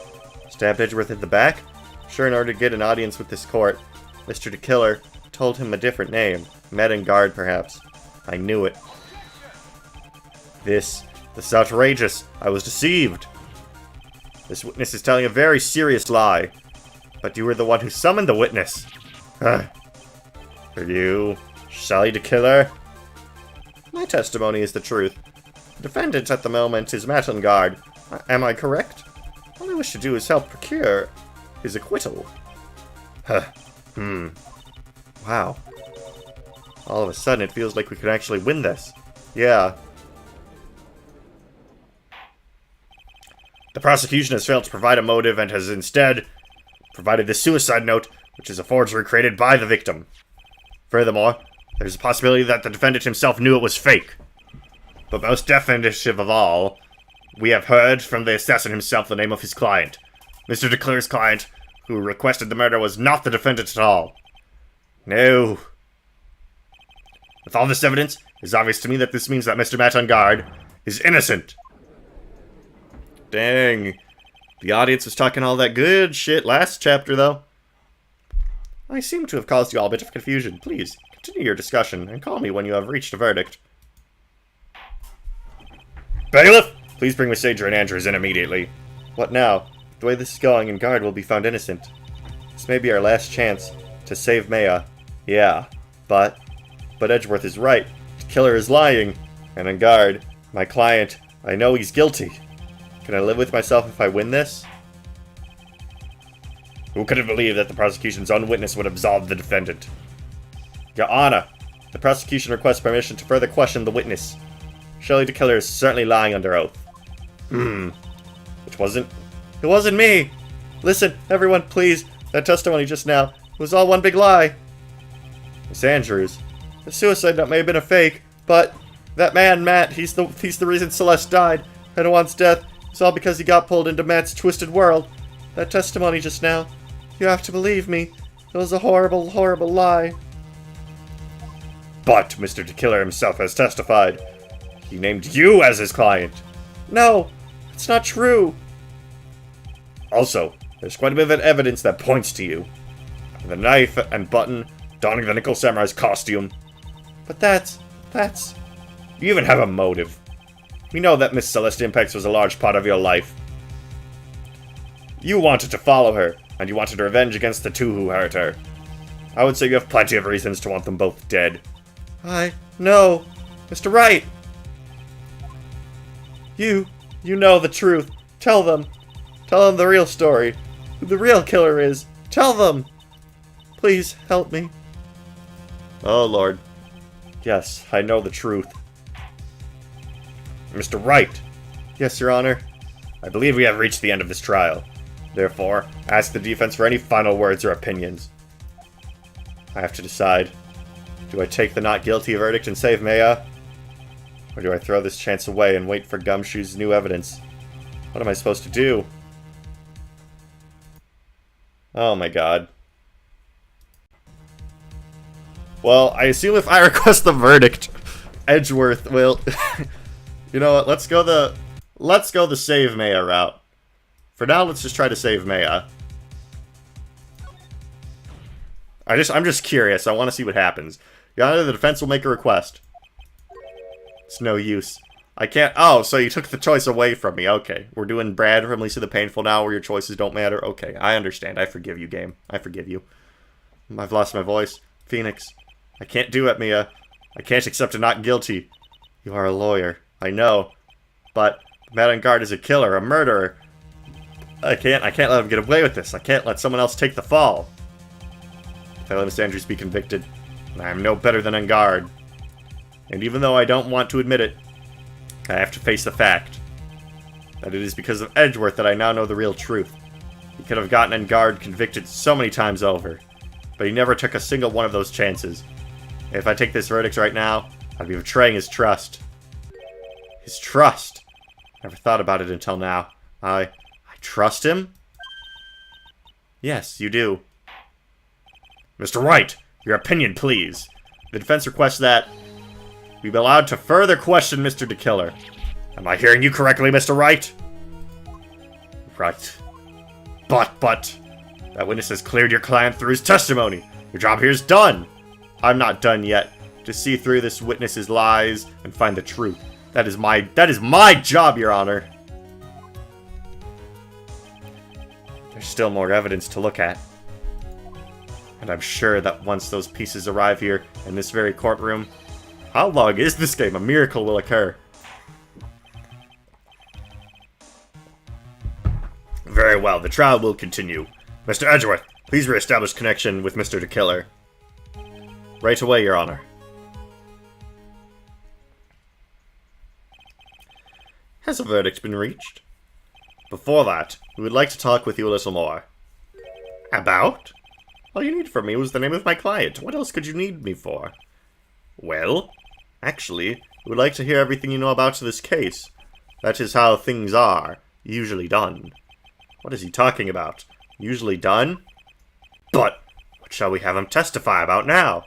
Stabbed Edgeworth in the back? Sure, in order to get an audience with this court. Mr. DeKiller told him a different name. Medengard, perhaps. I knew it. This is outrageous. I was deceived. This witness is telling a very serious lie. But you were the one who summoned the witness. Are you Sally DeKiller? My testimony is the truth. The defendant at the moment is Medengard. Am I correct? All I wish to do is help procure his acquittal. Wow. All of a sudden, it feels like we could actually win this. Yeah. The prosecution has failed to provide a motive and has instead provided the suicide note, which is a forgery created by the victim. Furthermore, there's a possibility that the defendant himself knew it was fake. But most definitive of all, we have heard from the assassin himself the name of his client. Mr. DeClare's client, who requested the murder, was not the defendant at all. No. With all this evidence, it's obvious to me that this means that Mr. Medengard is innocent. Dang. The audience was talking all that good shit last chapter, though. I seem to have caused you all a bit of confusion. Please, continue your discussion, and call me when you have reached a verdict. Bailiff! Please bring Miss Adrian Andrews in immediately. What now? The way this is going, Engard will be found innocent. This may be our last chance to save Maya. Yeah, but Edgeworth is right. The killer is lying. And Engard, my client, I know he's guilty. Can I live with myself if I win this? Who could have believed that the prosecution's own witness would absolve the defendant? Your Honor, the prosecution requests permission to further question the witness. Shirley DeKiller is certainly lying under oath. It wasn't me! Listen, everyone, please. That testimony just now, it was all one big lie. Miss Andrews, the suicide note may have been a fake, but that man, Matt, he's the reason Celeste died. Anawan's death is all because he got pulled into Matt's twisted world. That testimony just now, you have to believe me. It was a horrible, horrible lie. But Mr. DeKiller himself has testified. He named you as his client. No, it's not true. Also, there's quite a bit of evidence that points to you. The knife and button, donning the Nickel Samurai's costume. But that's... You even have a motive. We know that Miss Celeste Impex was a large part of your life. You wanted to follow her, and you wanted revenge against the two who hurt her. I would say you have plenty of reasons to want them both dead. No. Mr. Wright! You know the truth. Tell them. Tell them the real story. Who the real killer is. Tell them! Please, help me. Oh, Lord. Yes, I know the truth. Mr. Wright! Yes, Your Honor. I believe we have reached the end of this trial. Therefore, ask the defense for any final words or opinions. I have to decide. Do I take the not guilty verdict and save Maya? Or do I throw this chance away and wait for Gumshoe's new evidence? What am I supposed to do? Oh my god. Well, I assume if I request the verdict, Edgeworth will... You know what, let's go the save Maya route. For now, let's just try to save Maya. I'm just curious. I want to see what happens. Your Honor, the defense will make a request. It's no use. I can't... Oh, so you took the choice away from me. Okay. We're doing Brad from Lisa the Painful now, where your choices don't matter. Okay, I understand. I forgive you, game. I forgive you. I've lost my voice. Phoenix. I can't do it, Mia. I can't accept a not guilty. You are a lawyer. I know. But Matt Engarde is a killer, a murderer. I can't let him get away with this. I can't let someone else take the fall. If I let Miss Andrews be convicted, I am no better than Engarde. And even though I don't want to admit it, I have to face the fact that it is because of Edgeworth that I now know the real truth. He could have gotten Engarde convicted so many times over, but he never took a single one of those chances. If I take this verdict right now, I'd be betraying his trust. His trust? Never thought about it until now. I trust him? Yes, you do. Mr. Wright, your opinion, please. The defense requests that we be allowed to further question Mr. DeKiller. Am I hearing you correctly, Mr. Wright? Right. But, that witness has cleared your client through his testimony. Your job here is done. I'm not done yet. To see through this witness's lies and find the truth. That is my job, Your Honor. There's still more evidence to look at. And I'm sure that once those pieces arrive here in this very courtroom, how long is this game? A miracle will occur. Very well, the trial will continue. Mr. Edgeworth, please re-establish connection with Mr. DeKiller. Right away, Your Honor. Has a verdict been reached? Before that, we would like to talk with you a little more. About? All you need from me was the name of my client. What else could you need me for? Well, actually, we would like to hear everything you know about this case. That is how things are, usually done. What is he talking about? Usually done? But, what shall we have him testify about now?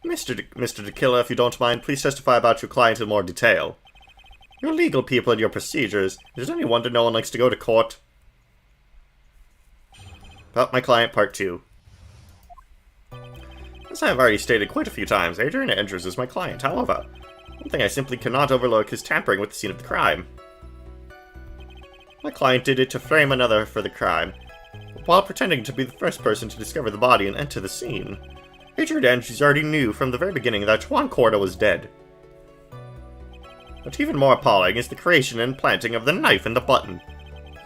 Mr. DeKiller, if you don't mind, please testify about your client in more detail. You're legal people and your procedures. Is it any wonder no one likes to go to court? About my client, part 2. As I have already stated quite a few times, Adrian Andrews is my client. However, one thing I simply cannot overlook is tampering with the scene of the crime. My client did it to frame another for the crime, while pretending to be the first person to discover the body and enter the scene. Adrian Andrews already knew from the very beginning that Juan Corda was dead. But even more appalling is the creation and planting of the knife and the button.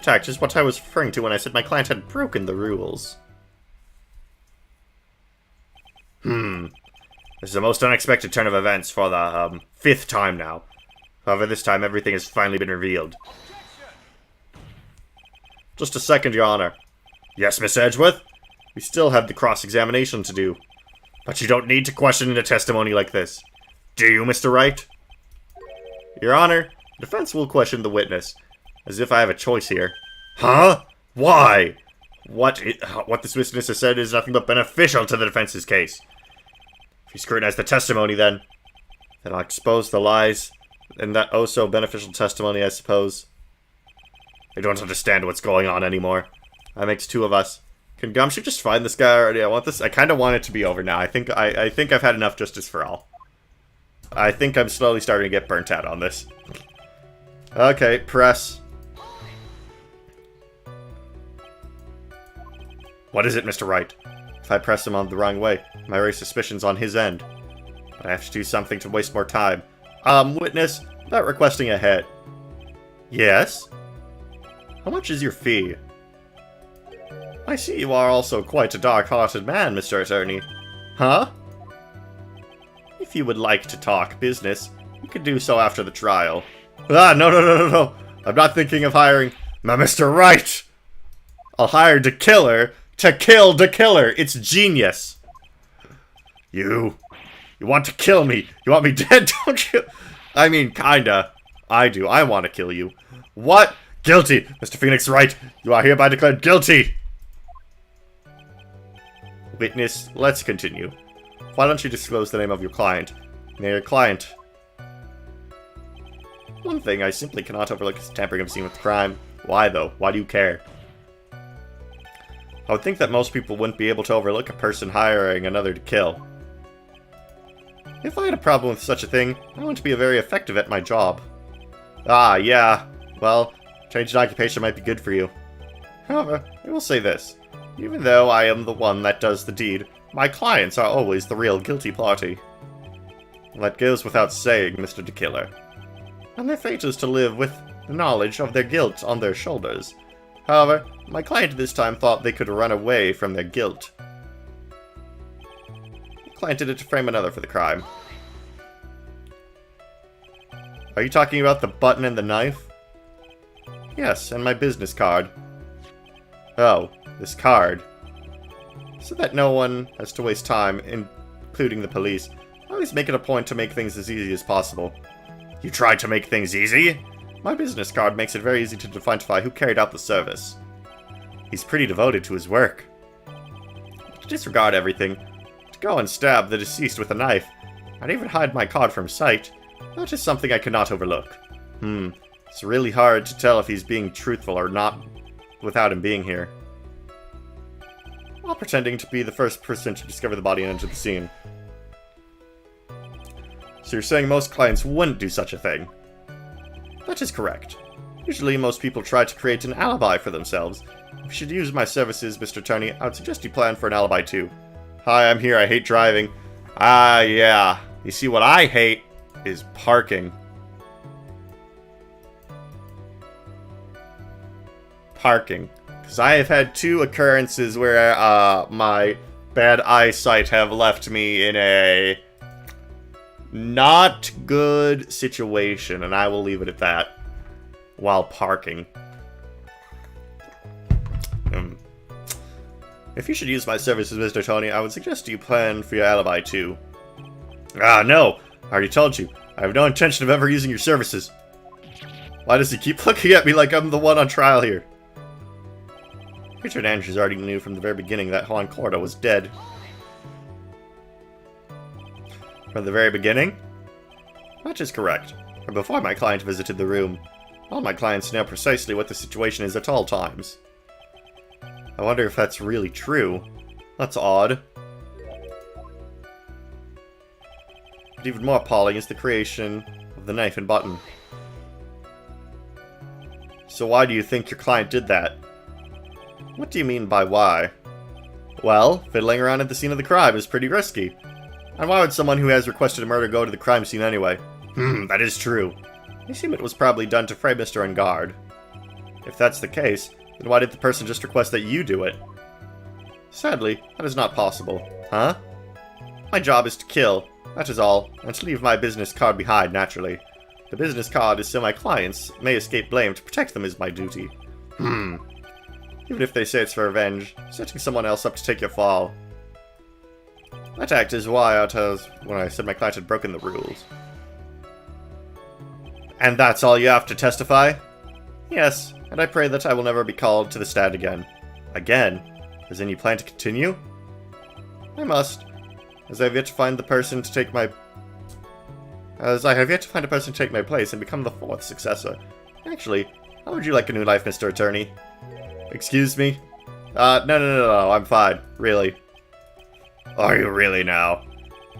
That is what I was referring to when I said my client had broken the rules. This is the most unexpected turn of events for the, 5th time now. However, this time everything has finally been revealed. Just a second, Your Honor. Yes, Miss Edgeworth? We still have the cross-examination to do. But you don't need to question a testimony like this. Do you, Mr. Wright? Your Honor, the defense will question the witness. As if I have a choice here. Huh? Why? What this witness has said is nothing but beneficial to the defense's case. If you scrutinize the testimony, then I'll expose the lies in that oh-so-beneficial testimony, I suppose. I don't understand what's going on anymore. That makes 2 of us. Can Gumshoe just find this guy already? I kind of want it to be over now. I think I've had enough justice for all. I think I'm slowly starting to get burnt out on this. Okay, press. What is it, Mr. Wright? If I press him on the wrong way, my raise suspicions on his end. But I have to do something to waste more time. Witness, about requesting a hit. Yes? How much is your fee? I see you are also quite a dark-hearted man, Mr. Attorney. Huh? If you would like to talk business, you could do so after the trial. Ah, no. I'm not thinking of hiring Mr. Wright. I'll hire the killer to kill the killer. It's genius. You want to kill me. You want me dead, don't you? I mean, kinda. I do. I want to kill you. What? Guilty. Mr. Phoenix Wright, you are hereby declared guilty. Witness, let's continue. Why don't you disclose the name of your client? May your client... One thing I simply cannot overlook is tampering of scene with crime. Why, though? Why do you care? I would think that most people wouldn't be able to overlook a person hiring another to kill. If I had a problem with such a thing, I wouldn't be very effective at my job. Ah, yeah. Well, change in occupation might be good for you. However, I will say this. Even though I am the one that does the deed, my clients are always the real guilty party. That goes without saying, Mr. the Killer. And their fate is to live with the knowledge of their guilt on their shoulders. However, my client this time thought they could run away from their guilt. The client did it to frame another for the crime. Are you talking about the button and the knife? Yes, and my business card. Oh, this card. So that no one has to waste time, including the police. I always make it a point to make things as easy as possible. You tried to make things easy? My business card makes it very easy to identify who carried out the service. He's pretty devoted to his work. To disregard everything, to go and stab the deceased with a knife, and even hide my card from sight, that is something I cannot overlook. It's really hard to tell if he's being truthful or not without him being here. While pretending to be the first person to discover the body and enter the scene. So you're saying most clients wouldn't do such a thing? That is correct. Usually most people try to create an alibi for themselves. If you should use my services, Mr. Attorney, I would suggest you plan for an alibi too. Hi, I'm here, I hate driving. Ah, yeah. You see, what I hate is parking. Because I have had 2 occurrences where my bad eyesight have left me in a not good situation, and I will leave it at that while parking. If you should use my services, Mr. Tony, I would suggest you plan for your alibi too. Ah, no! I already told you. I have no intention of ever using your services. Why does he keep looking at me like I'm the one on trial here? Richard Andrews already knew from the very beginning that Juan Cordo was dead. From the very beginning? That is correct. Or before my client visited the room. All my clients know precisely what the situation is at all times. I wonder if that's really true. That's odd. But even more appalling is the creation of the knife and button. So why do you think your client did that? What do you mean by why? Well, fiddling around at the scene of the crime is pretty risky. And why would someone who has requested a murder go to the crime scene anyway? That is true. I assume it was probably done to frame Mr. Engard. If that's the case, then why did the person just request that you do it? Sadly, that is not possible. Huh? My job is to kill, that is all, and to leave my business card behind, naturally. The business card is so my clients may escape blame. To protect them is my duty. Even if they say it's for revenge, setting someone else up to take your fall. That act is why I told when I said my client had broken the rules. And that's all you have to testify? Yes, and I pray that I will never be called to the stand again. Again? As in you plan to continue? I must, as I have yet to find the person to take my... As I have yet to find a person to take my place and become the 4th successor. Actually, how would you like a new life, Mr. Attorney? Excuse me? No, I'm fine. Really. Are you really now?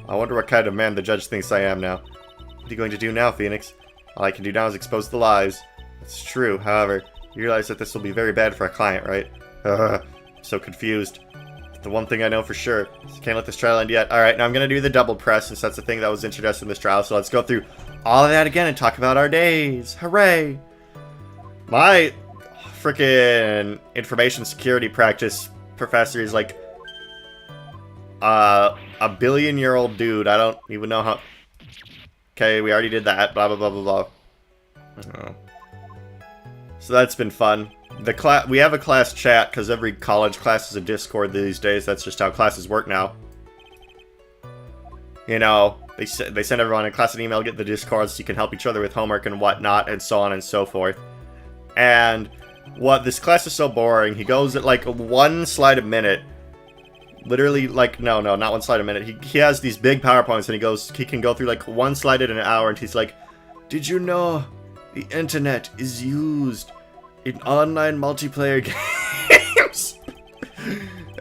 I wonder what kind of man the judge thinks I am now. What are you going to do now, Phoenix? All I can do now is expose the lies. It's true, however, you realize that this will be very bad for our client, right? I'm so confused. The one thing I know for sure is I can't let this trial end yet. Alright, now I'm going to do the double press since that's the thing that was introduced in this trial. So let's go through all of that again and talk about our days. Hooray! My freaking information security practice professor is like a billion-year-old dude. I don't even know how... Okay, we already did that. Blah, blah, blah, blah, blah. Oh. So that's been fun. We have a class chat because every college class is a Discord these days. That's just how classes work now. You know, they send everyone in class an email, get the Discord so you can help each other with homework and whatnot, and so on and so forth. And this class is so boring. He goes at like 1 slide a minute. Literally, like, no, not 1 slide a minute. He has these big PowerPoints, and he can go through like 1 slide in an hour, and he's like, did you know the internet is used in online multiplayer games?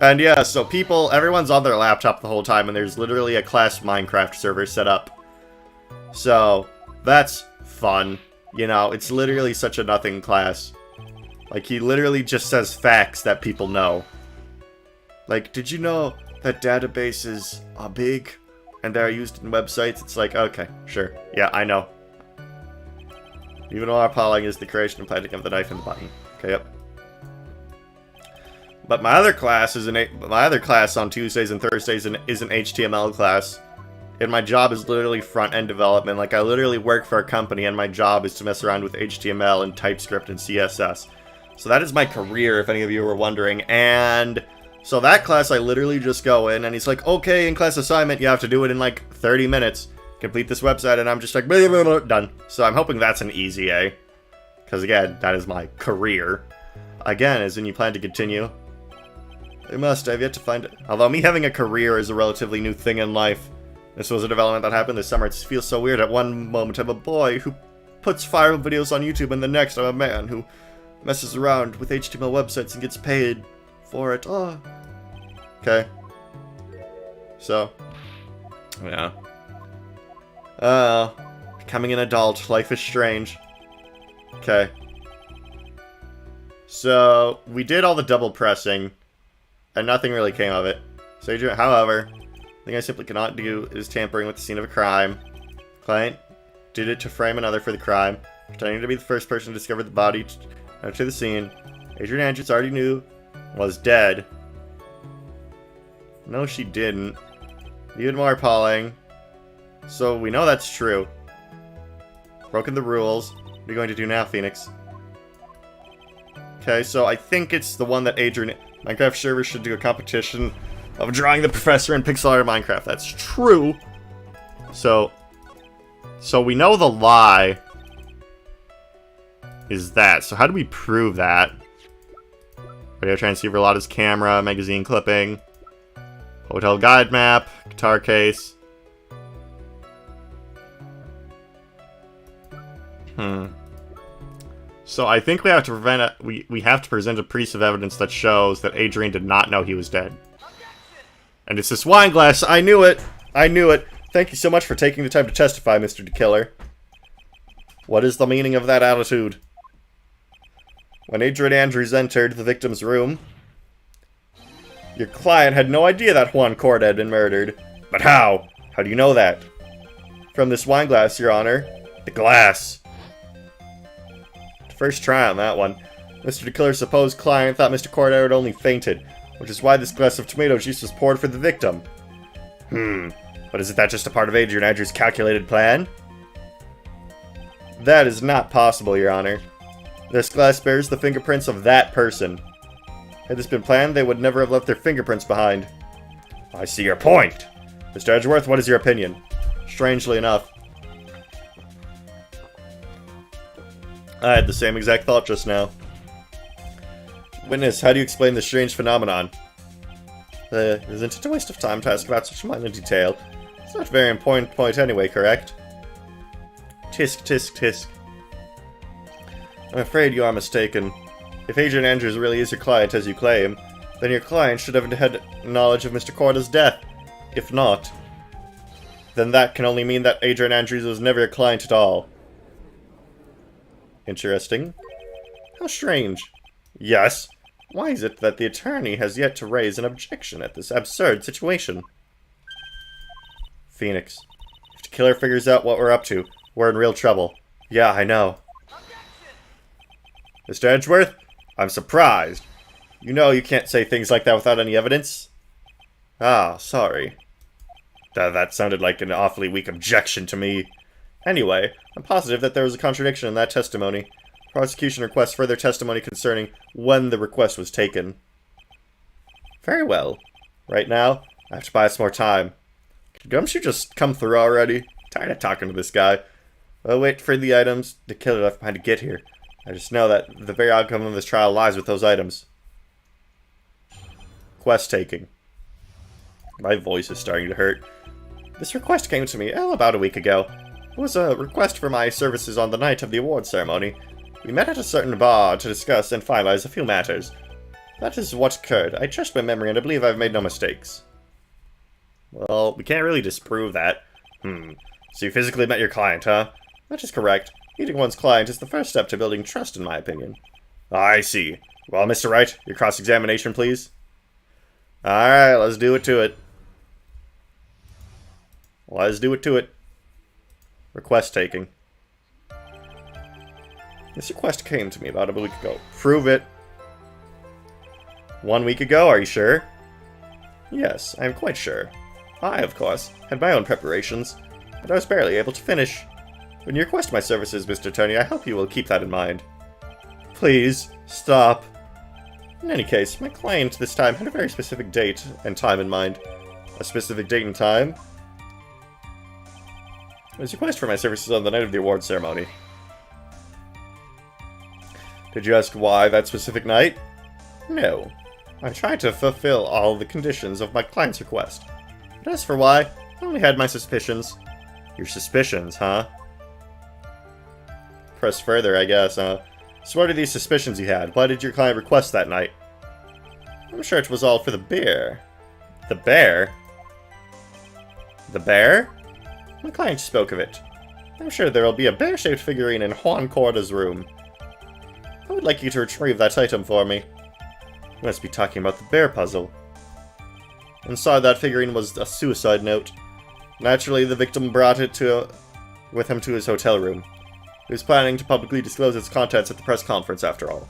And yeah, so everyone's on their laptop the whole time, and there's literally a class Minecraft server set up. So, that's fun. You know, it's literally such a nothing class. Like, he literally just says facts that people know. Like, did you know that databases are big and they're used in websites? It's like, okay, sure. Yeah, I know. Even overpowering is the creation and planting of the knife and the button. Okay, yep. But my other class on Tuesdays and Thursdays is an HTML class. And my job is literally front-end development. Like, I literally work for a company, and my job is to mess around with HTML and TypeScript and CSS. So that is my career, if any of you were wondering. And so that class, I literally just go in, and he's like, okay, in class assignment, you have to do it in like 30 minutes. Complete this website, and I'm just like, blah, blah, blah, done. So I'm hoping that's an easy A. Because again, that is my career. Again, as in you plan to continue. I've yet to find it. Although me having a career is a relatively new thing in life. This was a development that happened this summer. It feels so weird. At one moment, I'm a boy who puts viral videos on YouTube, and the next, I'm a man who messes around with HTML websites and gets paid for it. Oh. Okay. So. Yeah. Becoming an adult. Life is strange. Okay. So, we did all the double pressing, and nothing really came of it. So, however, the thing I simply cannot do is tampering with the scene of a crime. Client did it to frame another for the crime, pretending to be the first person to discover the body to the scene. Adrian Andrews already knew was dead. No, she didn't. Even more appalling. So, we know that's true. Broken the rules. What are you going to do now, Phoenix? Okay, so I think it's the one that Minecraft servers should do a competition of drawing the professor in pixel art of Minecraft. That's true. So we know the lie is that. So how do we prove that? Radio transceiver, Lotta's camera, magazine clipping, hotel guide map, guitar case. So I think we have to we have to present a piece of evidence that shows that Adrian did not know he was dead. And it's this wine glass. I knew it. I knew it. Thank you so much for taking the time to testify, Mr. DeKiller. What is the meaning of that attitude? When Adrian Andrews entered the victim's room, your client had no idea that Juan Corda had been murdered. But how? How do you know that? From this wine glass, Your Honor. The glass. First try on that one. Mr. DeKiller's supposed client thought Mr. Corda had only fainted, which is why this glass of tomato juice was poured for the victim. But isn't that just a part of Adrian Andrews' calculated plan? That is not possible, Your Honor. This glass bears the fingerprints of that person. Had this been planned, they would never have left their fingerprints behind. I see your point. Mr. Edgeworth, what is your opinion? Strangely enough, I had the same exact thought just now. Witness, how do you explain this strange phenomenon? Isn't it a waste of time to ask about such minor detail? It's not a very important point anyway, correct? Tisk, tisk, tisk. I'm afraid you are mistaken. If Adrian Andrews really is your client as you claim, then your client should have had knowledge of Mr. Corda's death. If not, then that can only mean that Adrian Andrews was never your client at all. Interesting. How strange. Yes. Why is it that the attorney has yet to raise an objection at this absurd situation? Phoenix. If the killer figures out what we're up to, we're in real trouble. Yeah, I know. Mr. Edgeworth, I'm surprised. You know you can't say things like that without any evidence. Ah, sorry. That sounded like an awfully weak objection to me. Anyway, I'm positive that there was a contradiction in that testimony. Prosecution requests further testimony concerning when the request was taken. Very well. Right now, I have to buy us more time. Could Gumshoe just come through already? Tired of talking to this guy. I'll wait for the items the killer left behind to get here. I just know that the very outcome of this trial lies with those items. Quest taking. My voice is starting to hurt. This request came to me about a week ago. It was a request for my services on the night of the award ceremony. We met at a certain bar to discuss and finalize a few matters. That is what occurred. I trust my memory and I believe I've made no mistakes. Well, we can't really disprove that. So you physically met your client, huh? That is correct. Meeting one's client is the first step to building trust, in my opinion. I see. Well, Mr. Wright, your cross-examination, please. Alright, let's do it to it. Let's do it to it. Request taking. This request came to me about a week ago. Prove it. 1 week ago, are you sure? Yes, I am quite sure. I, of course, had my own preparations, but I was barely able to finish. When you request my services, Mr. Attorney, I hope you will keep that in mind. Please, stop. In any case, my client this time had a very specific date and time in mind. A specific date and time? His request for my services on the night of the award ceremony. Did you ask why that specific night? No. I tried to fulfill all the conditions of my client's request. But as for why, I only had my suspicions. Your suspicions, huh? Press further, I guess, huh? So what are these suspicions you had? Why did your client request that night? I'm sure it was all for the bear. The bear? The bear? My client spoke of it. I'm sure there will be a bear-shaped figurine in Juan Corda's room. I would like you to retrieve that item for me. You must be talking about the bear puzzle. Inside that figurine was a suicide note. Naturally, the victim brought it with him to his hotel room. He was planning to publicly disclose its contents at the press conference, after all.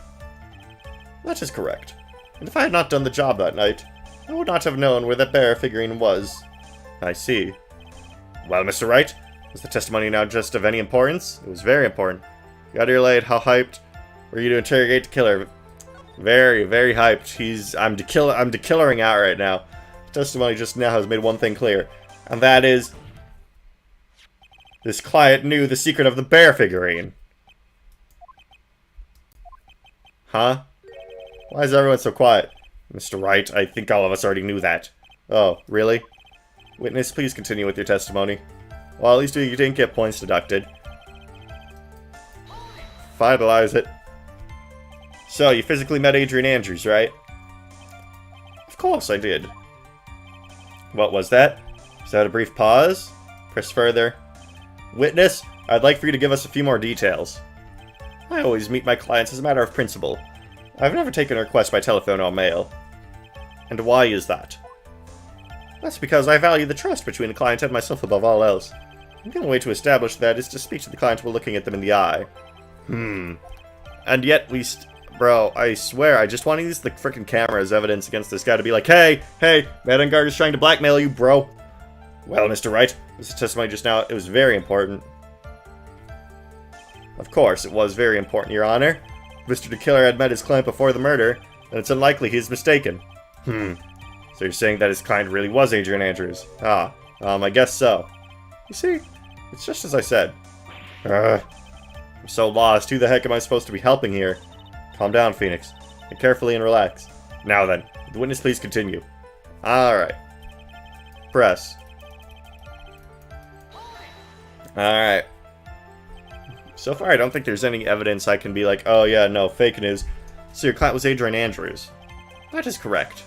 That is correct. And if I had not done the job that night, I would not have known where that bear figurine was. I see. Well, Mr. Wright, was the testimony now just of any importance? It was very important. Got here late, how hyped were you to interrogate the killer? Very, very hyped. I'm dekillering out right now. The testimony just now has made one thing clear, and that is this client knew the secret of the bear figurine. Huh? Why is everyone so quiet? Mr. Wright, I think all of us already knew that. Oh, really? Witness, please continue with your testimony. Well, at least you didn't get points deducted. Finalize it. So, you physically met Adrian Andrews, right? Of course I did. What was that? Was that a brief pause? Press further. Witness, I'd like for you to give us a few more details. I always meet my clients as a matter of principle. I've never taken a request by telephone or mail. And why is that? That's because I value the trust between the client and myself above all else. And the only way to establish that is to speak to the client while looking at them in the eye. And yet Bro, I swear, I just want to use the frickin' camera as evidence against this guy to be like, hey, Madangard is trying to blackmail you, bro. Well, Mr. Wright, this testimony just now, it was very important. Of course, it was very important, Your Honor. If Mr. DeKiller had met his client before the murder, then it's unlikely he's mistaken. So you're saying that his client really was Adrian Andrews? I guess so. You see, it's just as I said. I'm so lost. Who the heck am I supposed to be helping here? Calm down, Phoenix. Think carefully and relax. Now then, would the witness please continue? Alright. Press. Alright. So far, I don't think there's any evidence I can be like, oh yeah, no, fake news. So your client was Adrian Andrews. That is correct.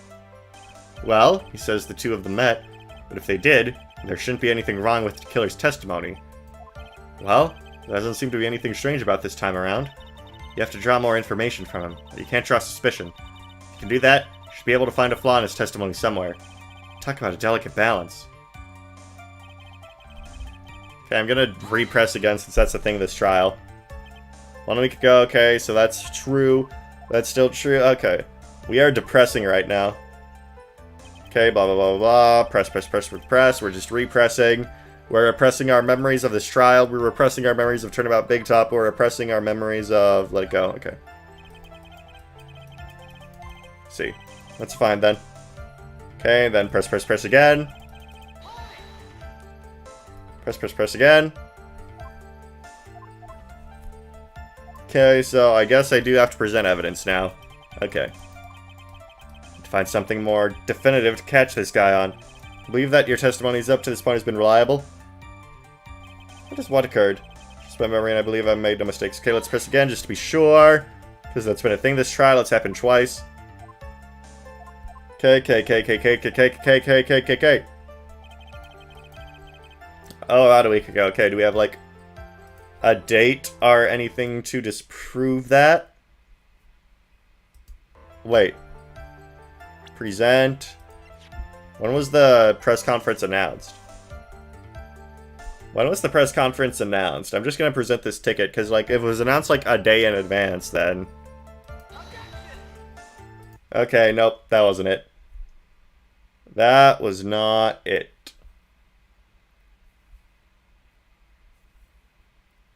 Well, he says the two of them met, but if they did, there shouldn't be anything wrong with the killer's testimony. Well, there doesn't seem to be anything strange about this time around. You have to draw more information from him, but you can't draw suspicion. If you can do that, you should be able to find a flaw in his testimony somewhere. Talk about a delicate balance. Okay, I'm gonna repress again since that's the thing of this trial. 1 week ago, okay, so that's true. That's still true, okay. We are depressing right now. Okay, blah, blah, blah, blah, press, press, press, press. We're just repressing. We're repressing our memories of this trial. We're repressing our memories of Turnabout Big Top. We're repressing our memories of Let It Go, okay. See, that's fine then. Okay, then press, press, press again. Press, press, press again. Okay, so I guess I do have to present evidence now. Okay. To find something more definitive to catch this guy on. I believe that your testimony up to this point has been reliable. What occurred? Just my memory, and I believe I made no mistakes. Okay, let's press again just to be sure. Because that's been a thing this trial. It's happened twice. Okay. Oh, about a week ago. Okay, do we have, like, a date or anything to disprove that? Wait. Present. When was the press conference announced? When was the press conference announced? I'm just gonna present this ticket, because, like, if it was announced, like, a day in advance, then... Okay, nope, that wasn't it. That was not it.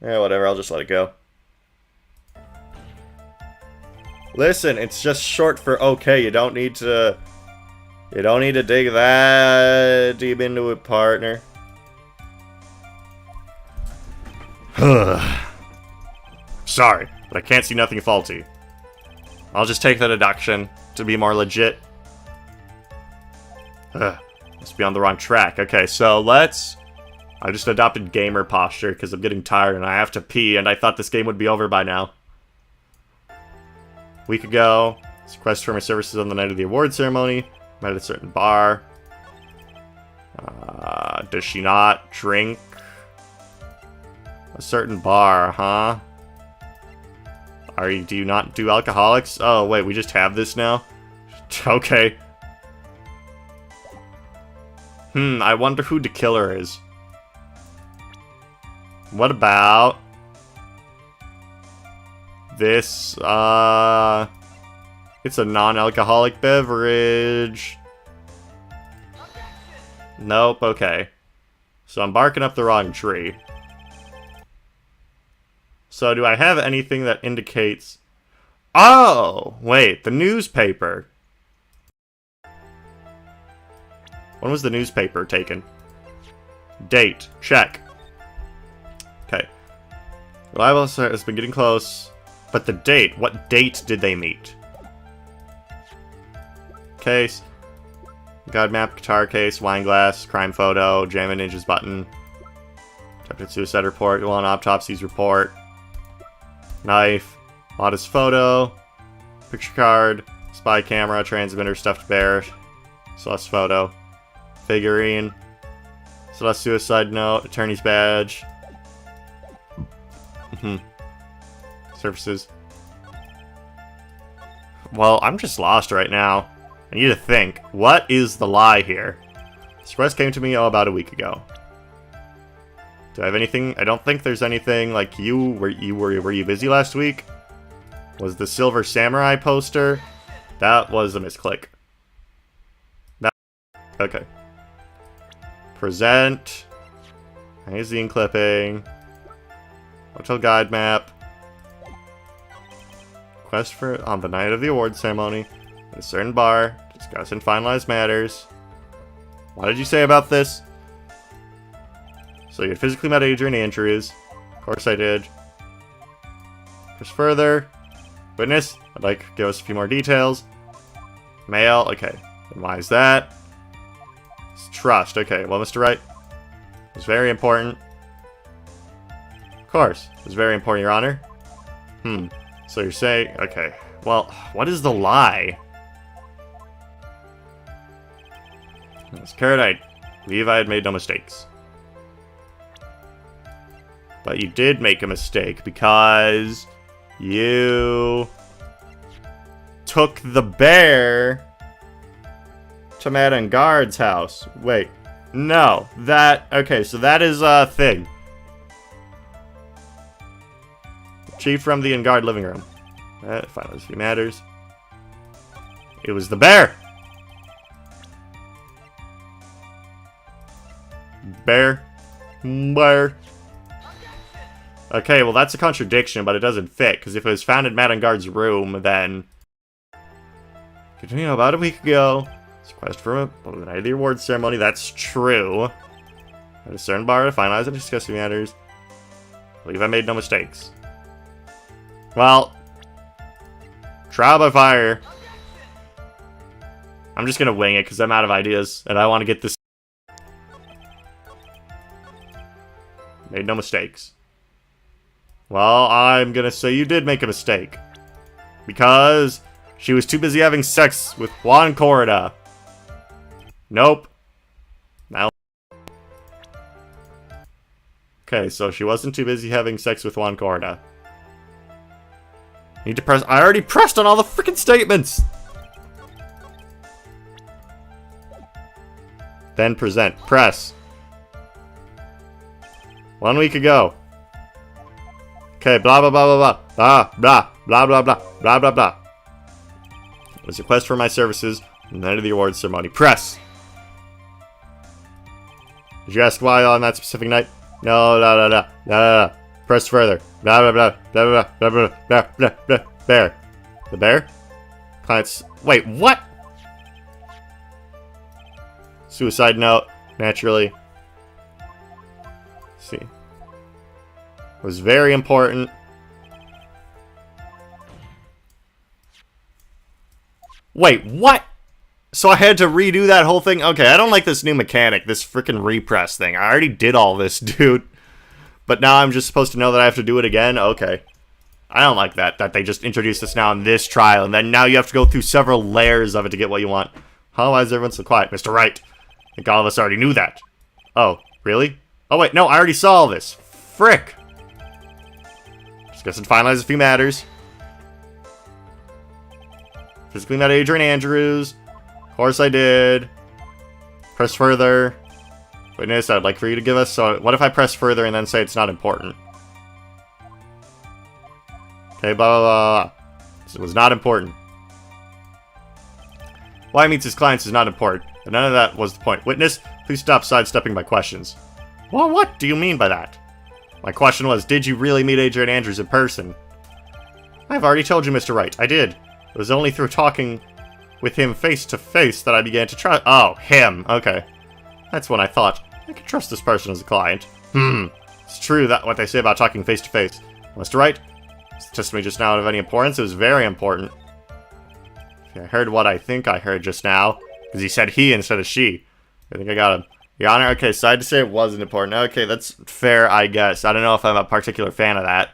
Yeah, whatever, I'll just let it go. Listen, it's just short for okay, you don't need to... You don't need to dig that deep into it, partner. Sorry, but I can't see nothing faulty. I'll just take the deduction to be more legit. Must be on the wrong track. Okay, so let's... I just adopted gamer posture because I'm getting tired and I have to pee, and I thought this game would be over by now. A week ago, request for my services on the night of the award ceremony. Met at a certain bar. Does she not drink? A certain bar, huh? Do you not do alcoholics? Oh, wait, we just have this now? Okay. I wonder who the killer is. What about this, it's a non-alcoholic beverage. Nope, okay. So I'm barking up the wrong tree. So do I have anything that indicates... Oh! Wait, the newspaper. When was the newspaper taken? Date. Check. Okay. Reliable has been getting close. But the date. What date did they meet? Case. God map, guitar case, wine glass, crime photo, Jammin' Ninja's button. Attempted suicide report, go on autopsy's report. Knife. Modest photo. Picture card. Spy camera, transmitter, stuffed bear. Celeste photo. Figurine. Celeste suicide note, attorney's badge. Surfaces. Well, I'm just lost right now. I need to think. What is the lie here? This request came to me about a week ago. Do I have anything? I don't think there's anything like you. Were you busy last week? Was the Silver Samurai poster? That was a misclick. That okay. Present. Magazine clipping. Hotel guide map. Quest for on the night of the award ceremony. At a certain bar. Discuss and finalize matters. What did you say about this? So you had physically met Adrian Andrews. Of course I did. Just further. Witness, I'd like to give us a few more details. Male, okay. And why is that? It's trust, okay. Well, Mr. Wright, it's very important. Of course, it's very important, Your Honor. So you're saying, okay. Well, what is the lie? Miss Carrot, I believe I had made no mistakes. But you did make a mistake because you took the bear to Madame Guard's house. Wait, no, okay, so that is a thing. Chief from the Engard living room. Finally, if he matters. It was the bear. Bear. Okay, well that's a contradiction, but it doesn't fit, because if it was found in Madame Guard's room, then... Continue about a week ago. It's a quest for the night of the awards ceremony, that's true. At a certain bar to finalize and discuss the matters. I believe I made no mistakes. Well... Trial by fire. I'm just gonna wing it, because I'm out of ideas, and I want to get this... Made no mistakes. Well, I'm gonna say you did make a mistake. Because she was too busy having sex with Juan Corrida. Nope. Now. Okay, so she wasn't too busy having sex with Juan Corrida. Need to press. I already pressed on all the freaking statements! Then present. Press. 1 week ago. Okay, blah blah blah blah blah blah blah blah blah blah blah blah. It was a request for my services on the night of the awards ceremony. Press. Did you ask why on that specific night? No, no, no, no, no, no, no. Press further. Blah blah blah blah blah blah blah blah blah blah. Bear. The bear? Clients. Wait, what? Suicide note. Naturally. Let's see. Was very important. Wait, what? So I had to redo that whole thing? Okay, I don't like this new mechanic, this freaking repress thing. I already did all this, dude. But now I'm just supposed to know that I have to do it again? Okay. I don't like that they just introduced this now in this trial, and then now you have to go through several layers of it to get what you want. Huh? Why is everyone so quiet? Mr. Wright. I think all of us already knew that. Oh, really? Oh wait, no, I already saw all this. Frick. Discuss and finalize a few matters. Physically met Adrian Andrews. Of course I did. Press further. Witness, I'd like for you to give us... So, what if I press further and then say it's not important? Okay, blah, blah, blah. It was not important. Why he meets his clients is not important. But none of that was the point. Witness, please stop sidestepping my questions. Well, what do you mean by that? My question was, did you really meet Adrian Andrews in person? I've already told you, Mr. Wright. I did. It was only through talking with him face to face that I began to trust. Oh, him. Okay. That's when I thought, I could trust this person as a client. It's true that what they say about talking face to face. Mr. Wright, is the testimony just now of any importance? It was very important. If I heard what I think I heard just now, because he said he instead of she. I think I got him. Your Honor, okay, so I had to say it wasn't important. Okay, that's fair, I guess. I don't know if I'm a particular fan of that.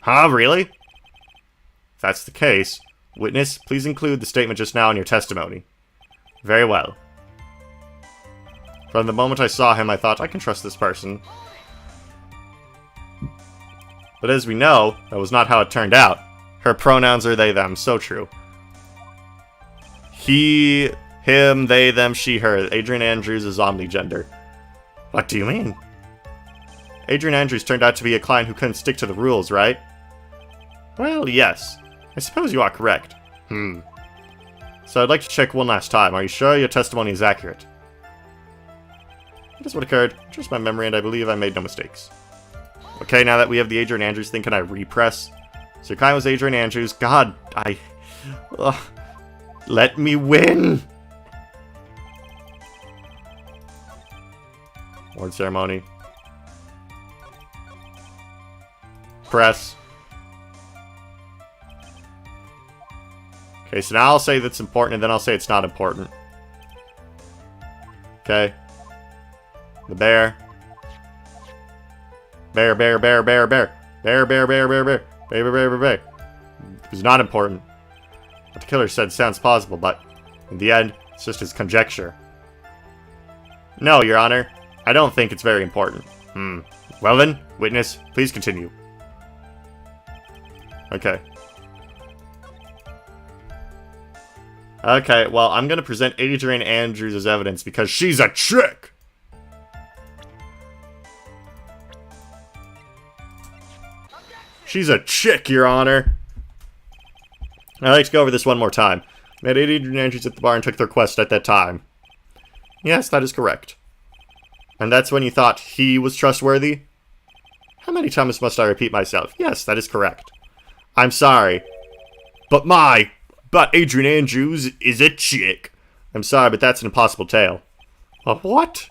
Huh, really? If that's the case, witness, please include the statement just now in your testimony. Very well. From the moment I saw him, I thought, I can trust this person. But as we know, that was not how it turned out. Her pronouns are they, them, so true. He, him, they, them, she, her. Adrian Andrews is omnigender. What do you mean? Adrian Andrews turned out to be a client who couldn't stick to the rules, right? Well, yes. I suppose you are correct. So I'd like to check one last time. Are you sure your testimony is accurate? That is what occurred. Trust my memory, and I believe I made no mistakes. Okay, now that we have the Adrian Andrews thing, can I repress? So your client was Adrian Andrews. God, let me win! Award ceremony. Press. Okay, so now I'll say that's important, and then I'll say it's not important. Okay. The bear. Bear, bear, bear, bear, bear. Bear, bear, bear, bear, bear. Bear, bear, bear, bear, bear. It was not important. What the killer said sounds plausible, but in the end, it's just his conjecture. No, Your Honor. I don't think it's very important. Well then, witness, please continue. Okay. Okay, well, I'm gonna present Adrian Andrews as evidence because she's a chick! She's a chick, Your Honor. I'd like to go over this one more time. Met Adrian Andrews at the bar and took the request at that time. Yes, that is correct. And that's when you thought he was trustworthy? How many times must I repeat myself? Yes, that is correct. I'm sorry. But Adrian Andrews is a chick. I'm sorry, but that's an impossible tale. A what?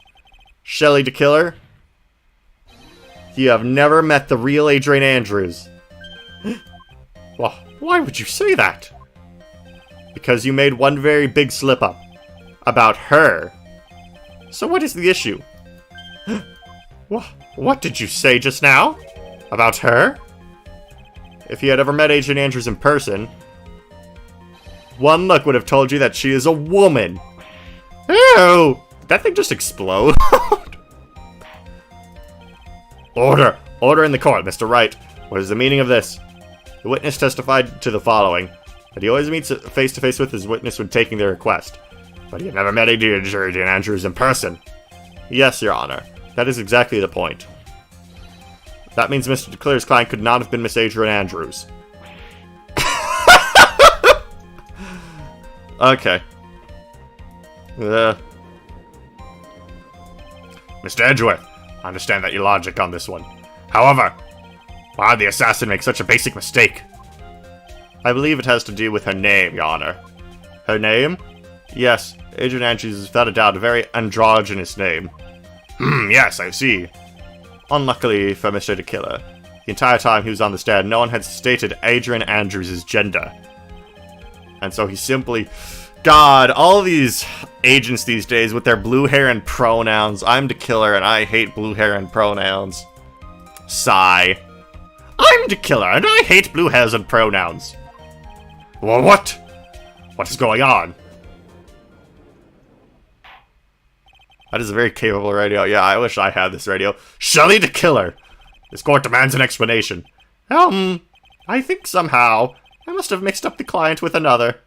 Shelley the Killer? You have never met the real Adrian Andrews. Well, why would you say that? Because you made one very big slip-up. About her. So what is the issue? What did you say just now? About her? If you had ever met Adrian Andrews in person, one look would have told you that she is a woman. Ew! Did that thing just explode? Order! Order in the court, Mr. Wright. What is the meaning of this? The witness testified to the following. That he always meets face-to-face with his witness when taking their request. But he had never met Adrian Andrews in person. Yes, Your Honor. That is exactly the point. That means Mr. DeClare's client could not have been Miss Adrian Andrews. Okay. Mr. Edgeworth, I understand that your logic on this one. However, why did the assassin make such a basic mistake? I believe it has to do with her name, Your Honor. Her name? Yes, Adrian Andrews is without a doubt a very androgynous name. Yes, I see. Unluckily for Mr. the Killer, the entire time he was on the stand, no one had stated Adrian Andrews' gender. And so he simply... God, all these agents these days with their blue hair and pronouns. I'm the Killer and I hate blue hair and pronouns. Sigh. I'm the Killer and I hate blue hairs and pronouns. Well, what? What is going on? That is a very capable radio. Yeah, I wish I had this radio. Shelley the Killer! This court demands an explanation. I think somehow I must have mixed up the client with another.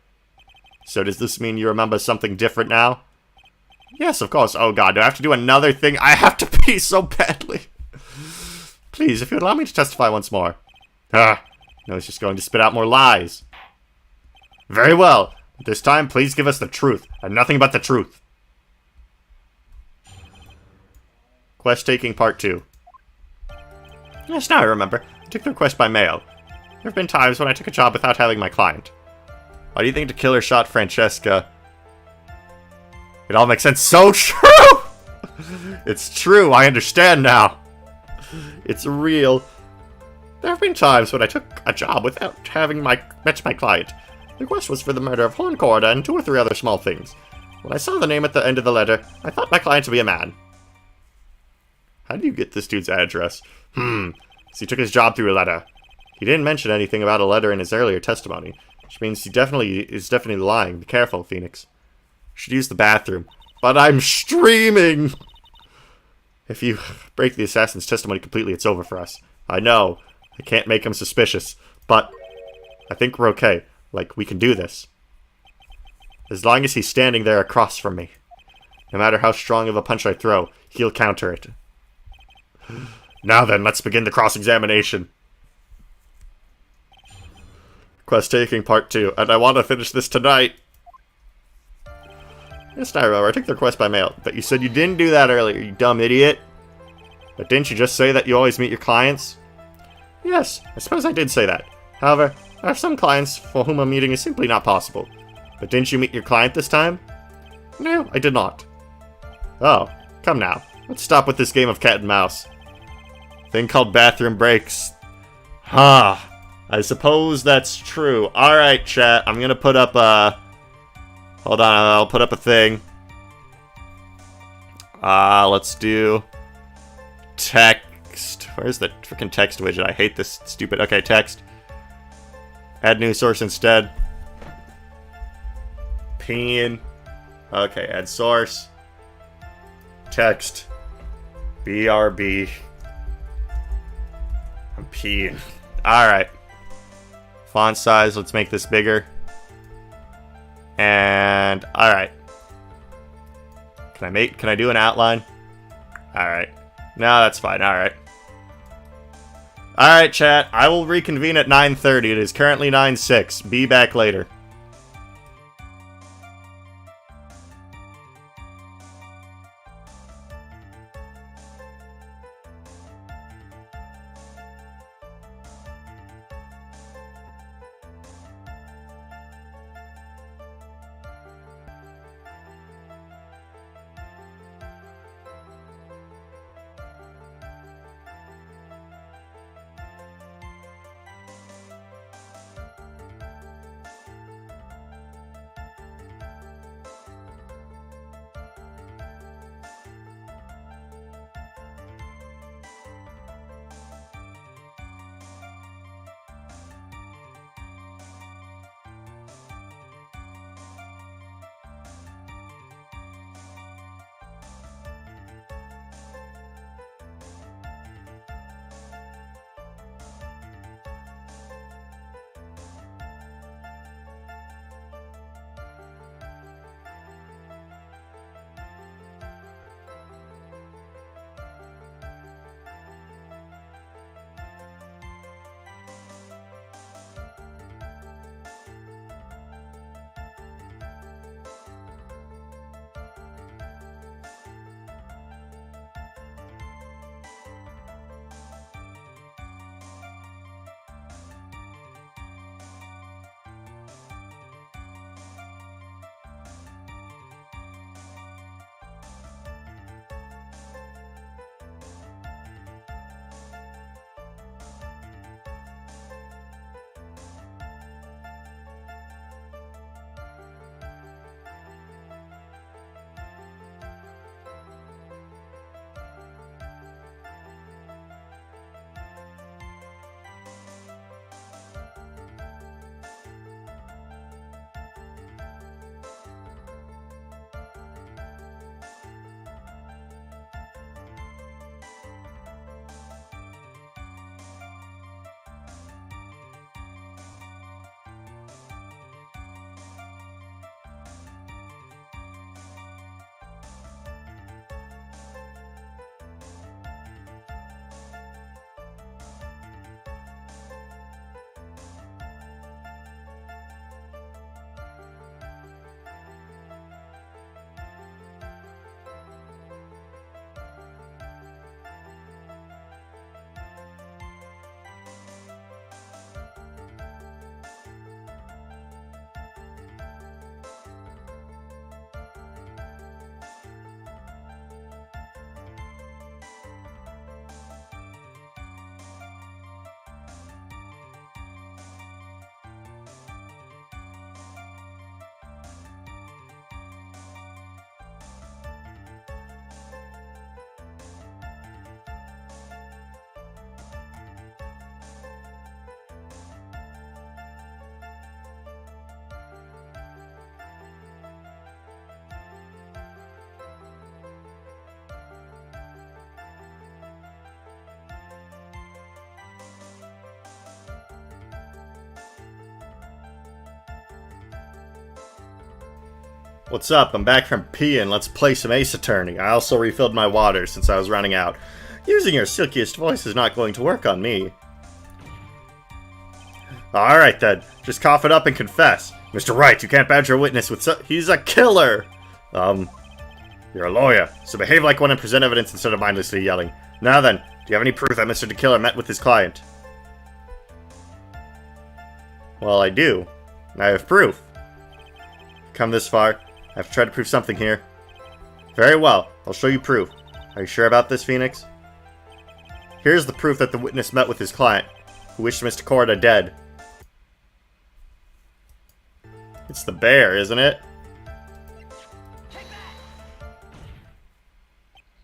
So does this mean you remember something different now? Yes, of course. Oh god, do I have to do another thing? I have to pee so badly. Please, if you would allow me to testify once more. No, he's just going to spit out more lies. Very well. This time, please give us the truth, and nothing but the truth. Quest taking part 2. Yes, now I remember. I took the request by mail. There have been times when I took a job without having my client. Why do you think the killer shot Francesca? It all makes sense. So true! It's true, I understand now. It's real. There have been times when I took a job without having met my client. The request was for the murder of Horncorda and 2 or 3 other small things. When I saw the name at the end of the letter, I thought my client to be a man. How do you get this dude's address? So he took his job through a letter. He didn't mention anything about a letter in his earlier testimony, which means he is definitely lying. Be careful, Phoenix. You should use the bathroom. But I'm streaming! If you break the assassin's testimony completely, it's over for us. I know. I can't make him suspicious. But I think we're okay. Like, we can do this. As long as he's standing there across from me. No matter how strong of a punch I throw, he'll counter it. Now then, let's begin the cross-examination. Quest taking part 2, and I want to finish this tonight. Yes, Nairo, I took the request by mail. But you said you didn't do that earlier, you dumb idiot. But didn't you just say that you always meet your clients? Yes, I suppose I did say that. However, there are some clients for whom a meeting is simply not possible. But didn't you meet your client this time? No, I did not. Oh, come now. Let's stop with this game of cat and mouse. Thing called bathroom breaks. Huh. I suppose that's true. Alright, chat. I'm gonna put up a... Hold on, I'll put up a thing. Let's do... Text. Where's the freaking text widget? I hate this stupid... Okay, text. Add news source instead. Peeing. Okay, add source. Text. BRB. I'm peeing. Alright. Font size, let's make this bigger. And alright. Can I do an outline? Alright. No, that's fine. Alright. Alright, chat. I will reconvene at 9:30. It is currently 9:06. Be back later. What's up? I'm back from peeing. Let's play some Ace Attorney. I also refilled my water since I was running out. Using your silkiest voice is not going to work on me. Alright then, just cough it up and confess. Mr. Wright, you can't badger a witness with he's a killer! You're a lawyer, so behave like one and present evidence instead of mindlessly yelling. Now then, do you have any proof that Mr. DeKiller met with his client? Well, I do. I have proof. Come this far. I have to try to prove something here. Very well, I'll show you proof. Are you sure about this, Phoenix? Here's the proof that the witness met with his client, who wished Mr. Korda dead. It's the bear, isn't it?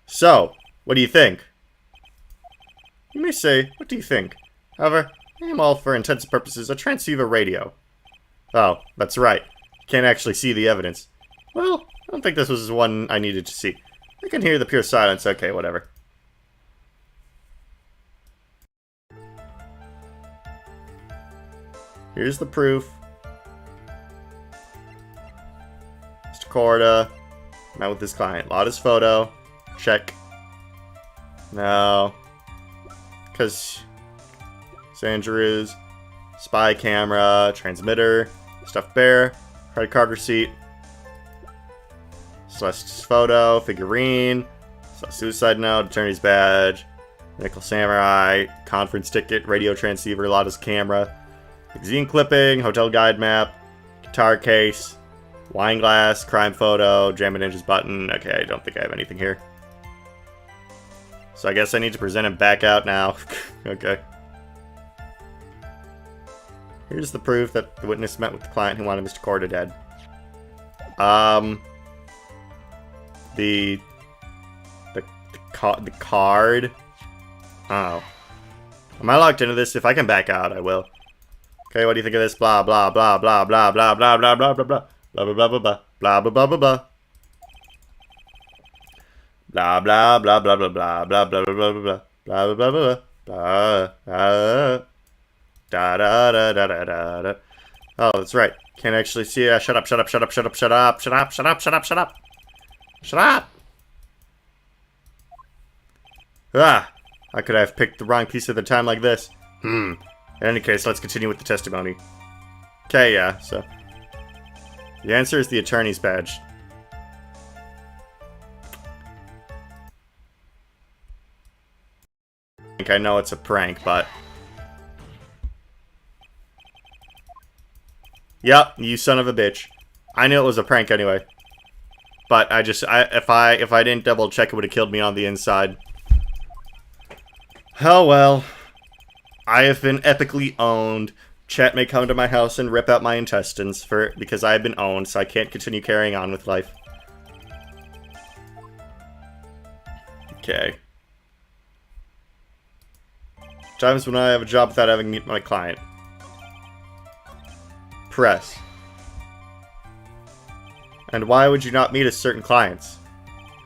So, what do you think? You may say, what do you think? However, I am all, for intents and purposes, a transceiver radio. Oh, that's right. Can't actually see the evidence. Well, I don't think this was one I needed to see. I can hear the pure silence. Okay, whatever. Here's the proof. Mr. Korda met with his client. Lotta's photo. Check. No. Because Sandra's spy camera, transmitter, stuffed bear, credit card receipt, Celeste's photo, figurine, suicide note, attorney's badge, nickel samurai, conference ticket, radio transceiver, Lotta's camera, magazine clipping, hotel guide map, guitar case, wine glass, crime photo, Jammin' Ninja's button. Okay, I don't think I have anything here. So I guess I need to present him back out now. Okay. Here's the proof that the witness met with the client who wanted Mr. Korda dead. The card. Oh. Am I locked into this? If I can back out, I will. Okay, what do you think of this? Blah blah blah blah blah blah blah blah blah blah blah blah blah blah blah blah blah blah blah blah. Blah blah blah blah blah blah blah blah blah blah blah blah blah blah blah. Da da da da da da da. Oh, that's right. Can't actually see. Shut up! Shut up! Shut up! Shut up! Shut up! Shut up! Shut up! Shut up! Shut up! Shut up! Ah! How could I have picked the wrong piece at the time like this? In any case, let's continue with the testimony. Okay, yeah. So the answer is the attorney's badge. I know it's a prank, but yep, you son of a bitch. I knew it was a prank anyway. But if I didn't double check, it would have killed me on the inside. Oh well. I have been epically owned. Chat may come to my house and rip out my intestines because I have been owned, so I can't continue carrying on with life. Okay. Times when I have a job without having to meet my client. Press. And why would you not meet a certain clients?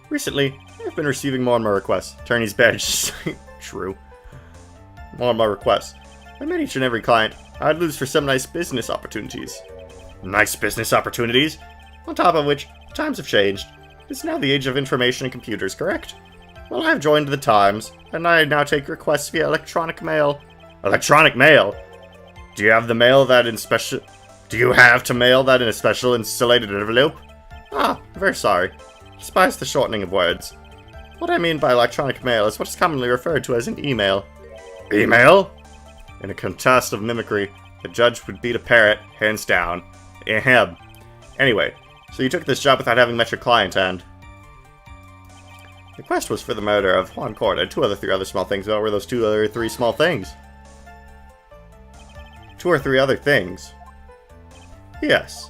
Recently, I've been receiving more and more requests. Attorney's badge. True. More and more requests. I met each and every client. I'd lose for some nice business opportunities. Nice business opportunities? On top of which, times have changed. It's now the age of information and computers, correct? Well, I've joined the times, and I now take requests via electronic mail. Electronic mail? Do you have to mail that in a special insulated envelope? Ah, very sorry. Despise the shortening of words. What I mean by electronic mail is what is commonly referred to as an email. Email? In a contest of mimicry, the judge would beat a parrot, hands down. Ahem. Anyway, so you took this job without having met your client, and the request was for the murder of Juan Korda and three other small things. What were those three small things? 2 or 3 other things. Yes.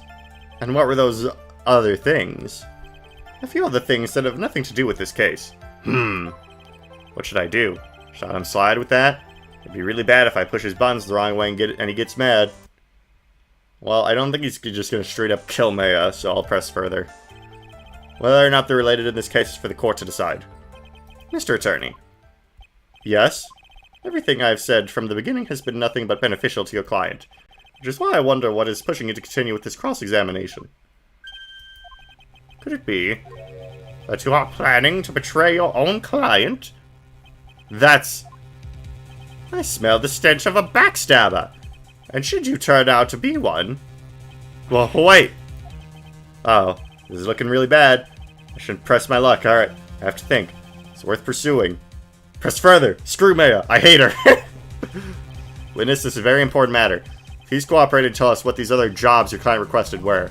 And what were those other things? A few other things that have nothing to do with this case. What should I do? Should I slide with that? It'd be really bad if I push his buttons the wrong way and he gets mad. Well, I don't think he's just gonna straight up kill Maya, so I'll press further. Whether or not they're related in this case is for the court to decide. Mr. Attorney. Yes? Everything I've said from the beginning has been nothing but beneficial to your client, which is why I wonder what is pushing you to continue with this cross-examination. Could it be that you are planning to betray your own client? I smell the stench of a backstabber, and should you turn out to be one... Well, wait! Oh, This is looking really bad. I shouldn't press my luck. Alright, I have to think. It's worth pursuing. Press further! Screw Maya! I hate her! Witness, this is a very important matter. Please cooperate and tell us what these other jobs your client requested were.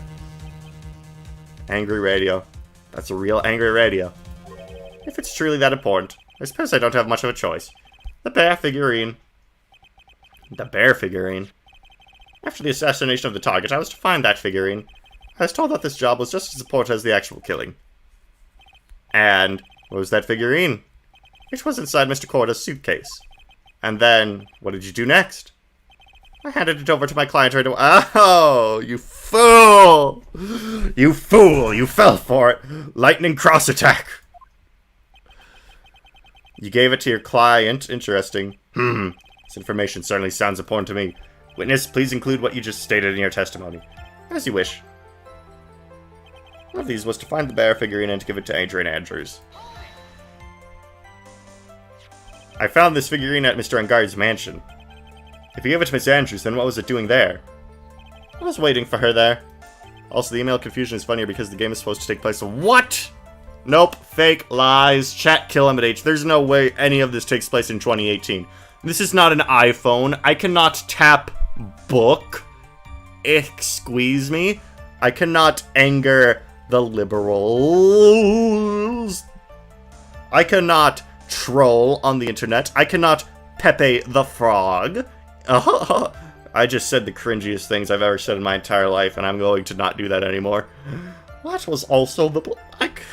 Angry radio. That's a real angry radio. If it's truly that important, I suppose I don't have much of a choice. The bear figurine. The bear figurine? After the assassination of the target, I was to find that figurine. I was told that this job was just as important as the actual killing. And what was that figurine? It was inside Mr. Korda's suitcase. And then, what did you do next? I handed it over to my client right away. Oh, you fool! You fool! You fell for it! Lightning cross attack! You gave it to your client. Interesting. This information certainly sounds important to me. Witness, please include what you just stated in your testimony. As you wish. One of these was to find the bear figurine and to give it to Adrian Andrews. I found this figurine at Mr. Angard's mansion. If you gave it to Miss Andrews, then what was it doing there? I was waiting for her there. Also, the email confusion is funnier because the game is supposed to take place. What? Nope. Fake. Lies. Chat. Kill him at H. There's no way any of this takes place in 2018. This is not an iPhone. I cannot tap book. Excuse me. I cannot anger the liberals. I cannot troll on the internet. I cannot Pepe the Frog. I just said the cringiest things I've ever said in my entire life, and I'm going to not do that anymore. What was also the black?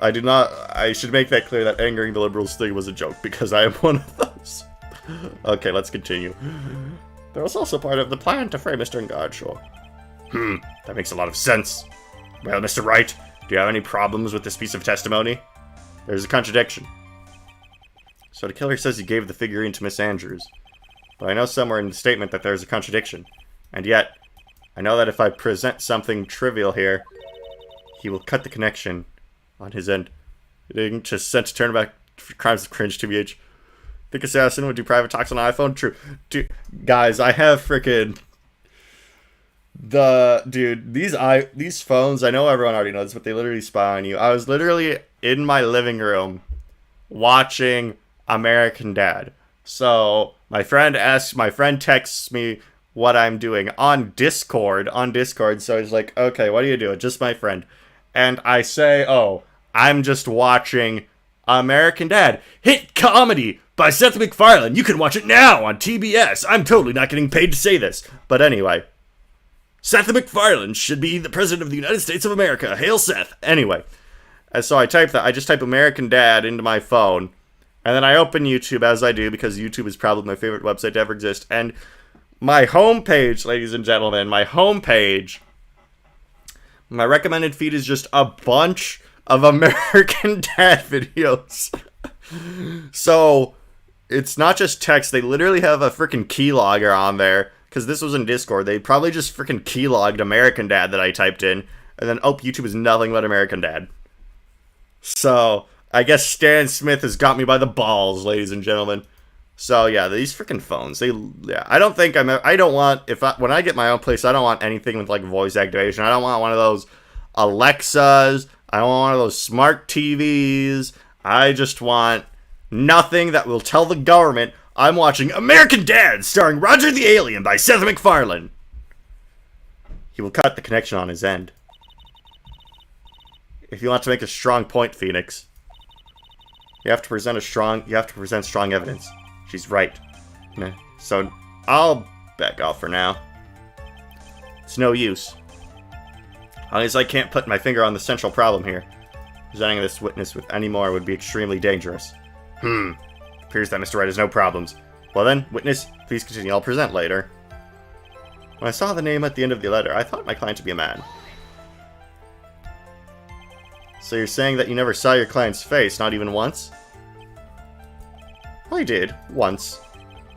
I should make that clear that angering the liberals thing was a joke, because I am one of those. Okay, let's continue. There was also part of the plan to frame Mr. Angard, sure. That makes a lot of sense. Well, Mr. Wright, do you have any problems with this piece of testimony? There's a contradiction. So the killer says he gave the figurine to Miss Andrews. But I know somewhere in the statement that there's a contradiction. And yet, I know that if I present something trivial here, he will cut the connection on his end. It just sent to turn back for crimes of cringe, TBH. Think assassin would do private talks on iPhone? True. Dude, guys, I have freaking... these phones, I know everyone already knows, but they literally spy on you. I was literally in my living room watching American Dad. So my friend texts me what I'm doing on Discord. So he's like, okay, what are you doing? Just my friend. And I say, oh, I'm just watching American Dad. Hit comedy by Seth MacFarlane. You can watch it now on TBS. I'm totally not getting paid to say this. But anyway, Seth MacFarlane should be the president of the United States of America. Hail Seth. Anyway, and so I just type American Dad into my phone. And then I open YouTube, as I do, because YouTube is probably my favorite website to ever exist. And my homepage, ladies and gentlemen, my recommended feed is just a bunch of American Dad videos. So, it's not just text. They literally have a freaking keylogger on there. Because this was in Discord. They probably just freaking keylogged American Dad that I typed in. And then, YouTube is nothing but American Dad. So... I guess Stan Smith has got me by the balls, ladies and gentlemen. So yeah, these freaking phones. When I get my own place, I don't want anything with like voice activation. I don't want one of those Alexas. I don't want one of those smart TVs. I just want nothing that will tell the government I'm watching American Dad starring Roger the Alien by Seth MacFarlane. He will cut the connection on his end. If you want to make a strong point, Phoenix, you have to present strong evidence. She's right. So, I'll back off for now. It's no use. As long as I can't put my finger on the central problem here, presenting this witness with any more would be extremely dangerous. Appears that Mr. Wright has no problems. Well then, witness, please continue. I'll present later. When I saw the name at the end of the letter, I thought my client to be a man. So you're saying that you never saw your client's face, not even once? Well, I did, once.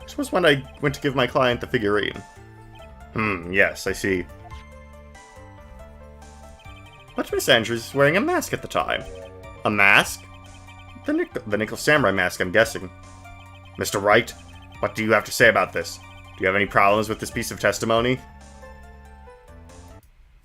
This was when I went to give my client the figurine. Yes, I see. But Miss Andrews was wearing a mask at the time. A mask? The Nickel Samurai mask, I'm guessing. Mr. Wright, what do you have to say about this? Do you have any problems with this piece of testimony?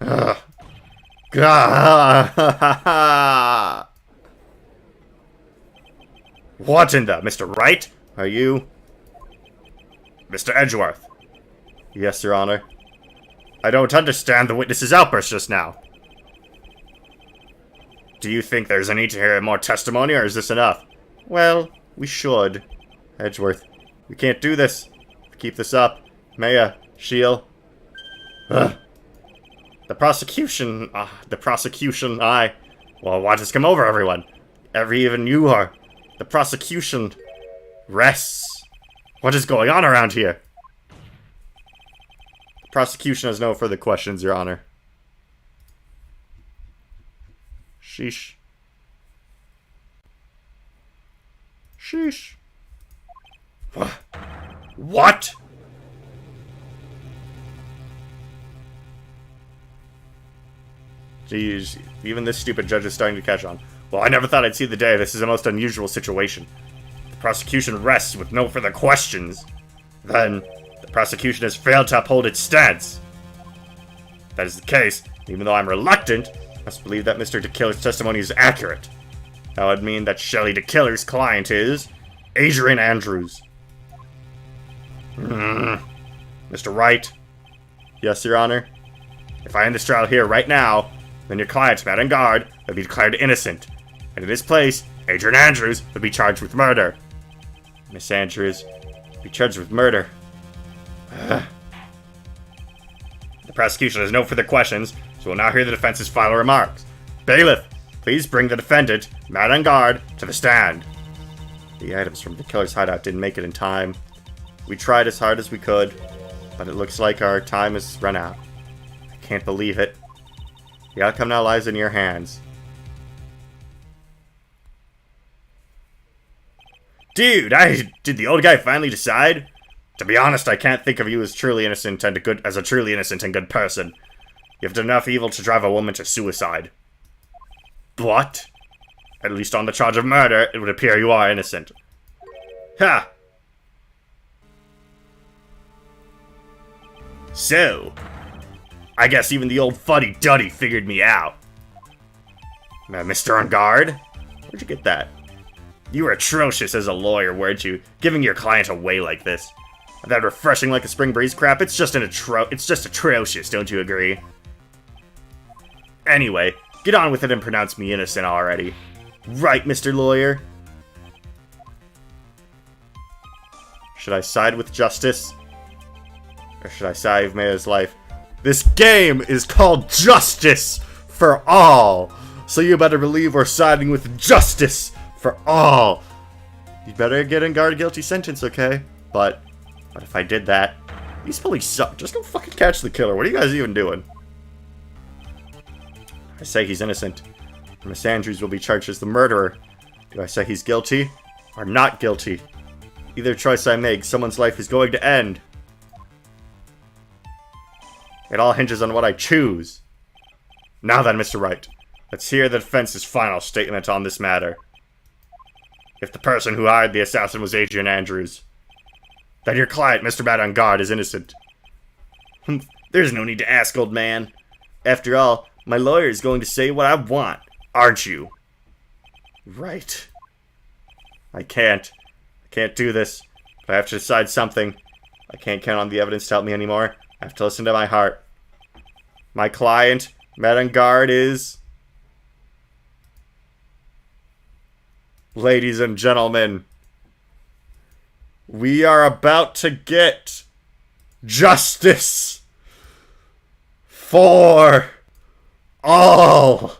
Ugh. Gah. What in the... Mr. Wright? Are you... Mr. Edgeworth? Yes, Your Honor. I don't understand the witness's outburst just now. Do you think there's a need to hear more testimony, or is this enough? Well, we should. Edgeworth, we can't do this. Keep this up. Maya, Shield. Ugh. The prosecution, well, what has come over everyone? Even you are. The prosecution rests. What is going on around here? The prosecution has no further questions, Your Honor. Sheesh. Sheesh. What? Jeez, even this stupid judge is starting to catch on. Well, I never thought I'd see the day. This is a most unusual situation. The prosecution rests with no further questions. Then, the prosecution has failed to uphold its stance. If that is the case, even though I'm reluctant, I must believe that Mr. DeKiller's testimony is accurate. That would mean that Shelley DeKiller's client is Adrian Andrews. Mr. Wright? Yes, Your Honor? If I end this trial here right now, then your client, Madame Guard, would be declared innocent. And in his place, Adrian Andrews would be charged with murder. Miss Andrews would be charged with murder. The prosecution has no further questions, so we'll now hear the defense's final remarks. Bailiff, please bring the defendant, Madame Guard, to the stand. The items from the killer's hideout didn't make it in time. We tried as hard as we could, but it looks like our time has run out. I can't believe it. The outcome now lies in your hands. Dude, did the old guy finally decide? To be honest, I can't think of you as truly innocent and as a truly innocent and good person. You've done enough evil to drive a woman to suicide. What? At least on the charge of murder, it would appear you are innocent. Ha! So, I guess even the old fuddy-duddy figured me out. Mr. On Guard? Where'd you get that? You were atrocious as a lawyer, weren't you? Giving your client away like this. That refreshing like a spring breeze crap, it's just atrocious, don't you agree? Anyway, get on with it and pronounce me innocent already. Right, Mr. Lawyer? Should I side with justice? Or should I save Maya's life? This game is called Justice for All! So you better believe we're siding with justice for all! You better get in Guard a guilty sentence, okay? But if I did that, these police suck. Just go fucking catch the killer. What are you guys even doing? I say he's innocent. Miss Andrews will be charged as the murderer. Do I say he's guilty or not guilty? Either choice I make, someone's life is going to end. It all hinges on what I choose. Now then, Mr. Wright, let's hear the defense's final statement on this matter. If the person who hired the assassin was Adrian Andrews, then your client, Mr. Madame Guard, is innocent. There's no need to ask, old man. After all, my lawyer is going to say what I want, aren't you? Right. I can't do this, but I have to decide something. I can't count on the evidence to help me anymore. I have to listen to my heart. My client, Madame Guard, is... Ladies and gentlemen, we are about to get justice for all.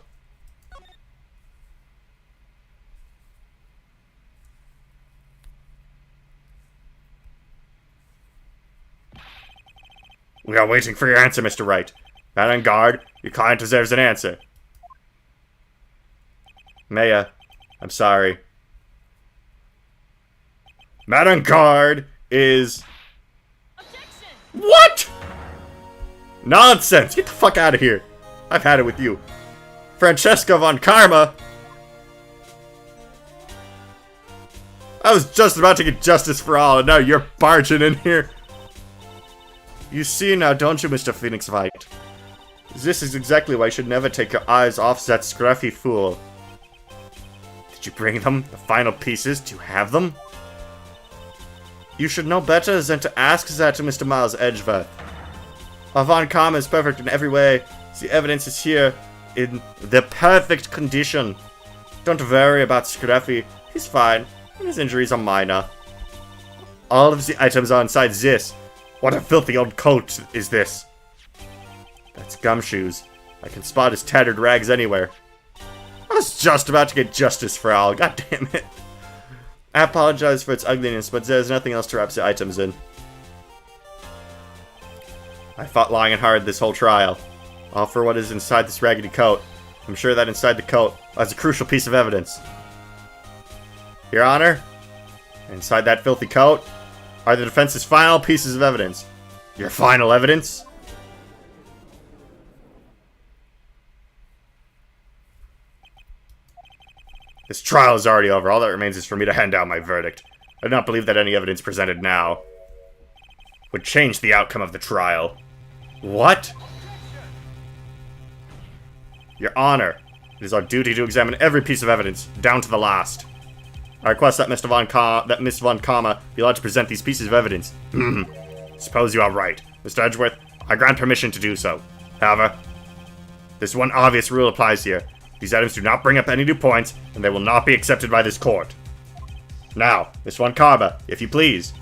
We are waiting for your answer, Mr. Wright. Madame Guard, your client deserves an answer. Maya, I'm sorry. Madame Guard is... Objection! What? Nonsense! Get the fuck out of here. I've had it with you. Francesca von Karma. I was just about to get justice for all, and now you're barging in here. You see now, don't you, Mr. Phoenix Wright? This is exactly why you should never take your eyes off that scruffy fool. Did you bring them? The final pieces? Do you have them? You should know better than to ask that to Mr. Miles Edgeworth. Von Karma is perfect in every way. The evidence is here in the perfect condition. Don't worry about Scruffy. He's fine, and his injuries are minor. All of the items are inside this. What a filthy old coat is this? That's Gumshoes. I can spot his tattered rags anywhere. I was just about to get justice for Al. God damn it. I apologize for its ugliness, but there's nothing else to wrap the items in. I fought long and hard this whole trial. All for what is inside this raggedy coat. I'm sure that inside the coat lies a crucial piece of evidence. Your Honor, inside that filthy coat are the defense's final pieces of evidence. Your final evidence? This trial is already over. All that remains is for me to hand down my verdict. I do not believe that any evidence presented now would change the outcome of the trial. What? Your Honor, it is our duty to examine every piece of evidence, down to the last. I request that Miss Von Karma be allowed to present these pieces of evidence. Suppose you are right. Mr. Edgeworth, I grant permission to do so. However, this one obvious rule applies here. These items do not bring up any new points, and they will not be accepted by this court. Now, Miss Von Karma, if you please.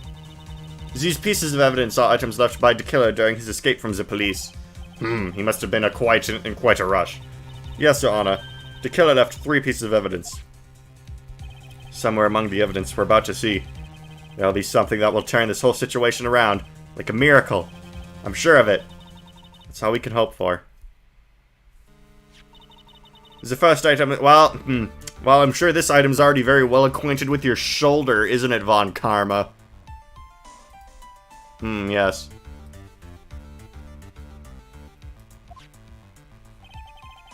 These pieces of evidence are items left by the killer during his escape from the police. He must have been in quite a rush. Yes, Your Honor. The killer left 3 pieces of evidence. Somewhere among the evidence we're about to see, there'll be something that will turn this whole situation around, like a miracle. I'm sure of it. That's all we can hope for. The first item, well, I'm sure this item's already very well acquainted with your shoulder, isn't it, Von Karma? Yes.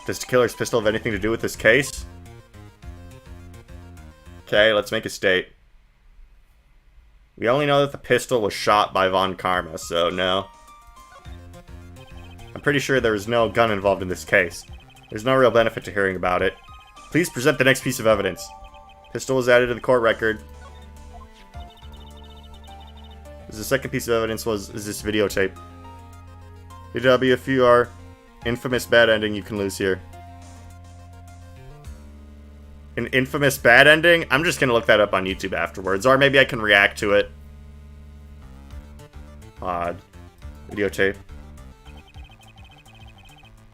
Does the killer's pistol have anything to do with this case? Okay, let's make a state. We only know that the pistol was shot by Von Karma, so no. I'm pretty sure there was no gun involved in this case. There's no real benefit to hearing about it. Please present the next piece of evidence. Pistol was added to the court record. The second piece of evidence is this videotape. WWFUR, infamous bad ending you can lose here. An infamous bad ending? I'm just gonna look that up on YouTube afterwards, or maybe I can react to it. Odd. Videotape.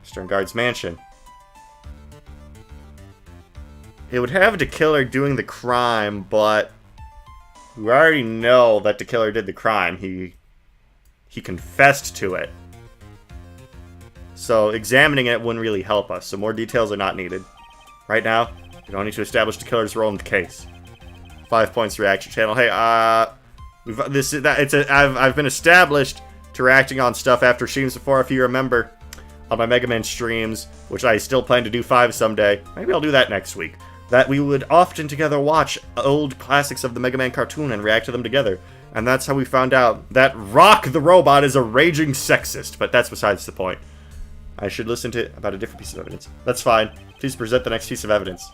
Western Guards Mansion. It would have the killer doing the crime, but we already know that the killer did the crime. He confessed to it. So examining it wouldn't really help us, so more details are not needed. Right now, we don't need to establish the killer's role in the case. 5 points reaction channel. Hey, I've been established to reacting on stuff after streams before, if you remember, on my Mega Man streams, which I still plan to do 5 someday. Maybe I'll do that next week. That we would often together watch old classics of the Mega Man cartoon and react to them together. And that's how we found out that Rock the Robot is a raging sexist, but that's besides the point. I should listen to about a different piece of evidence. That's fine. Please present the next piece of evidence.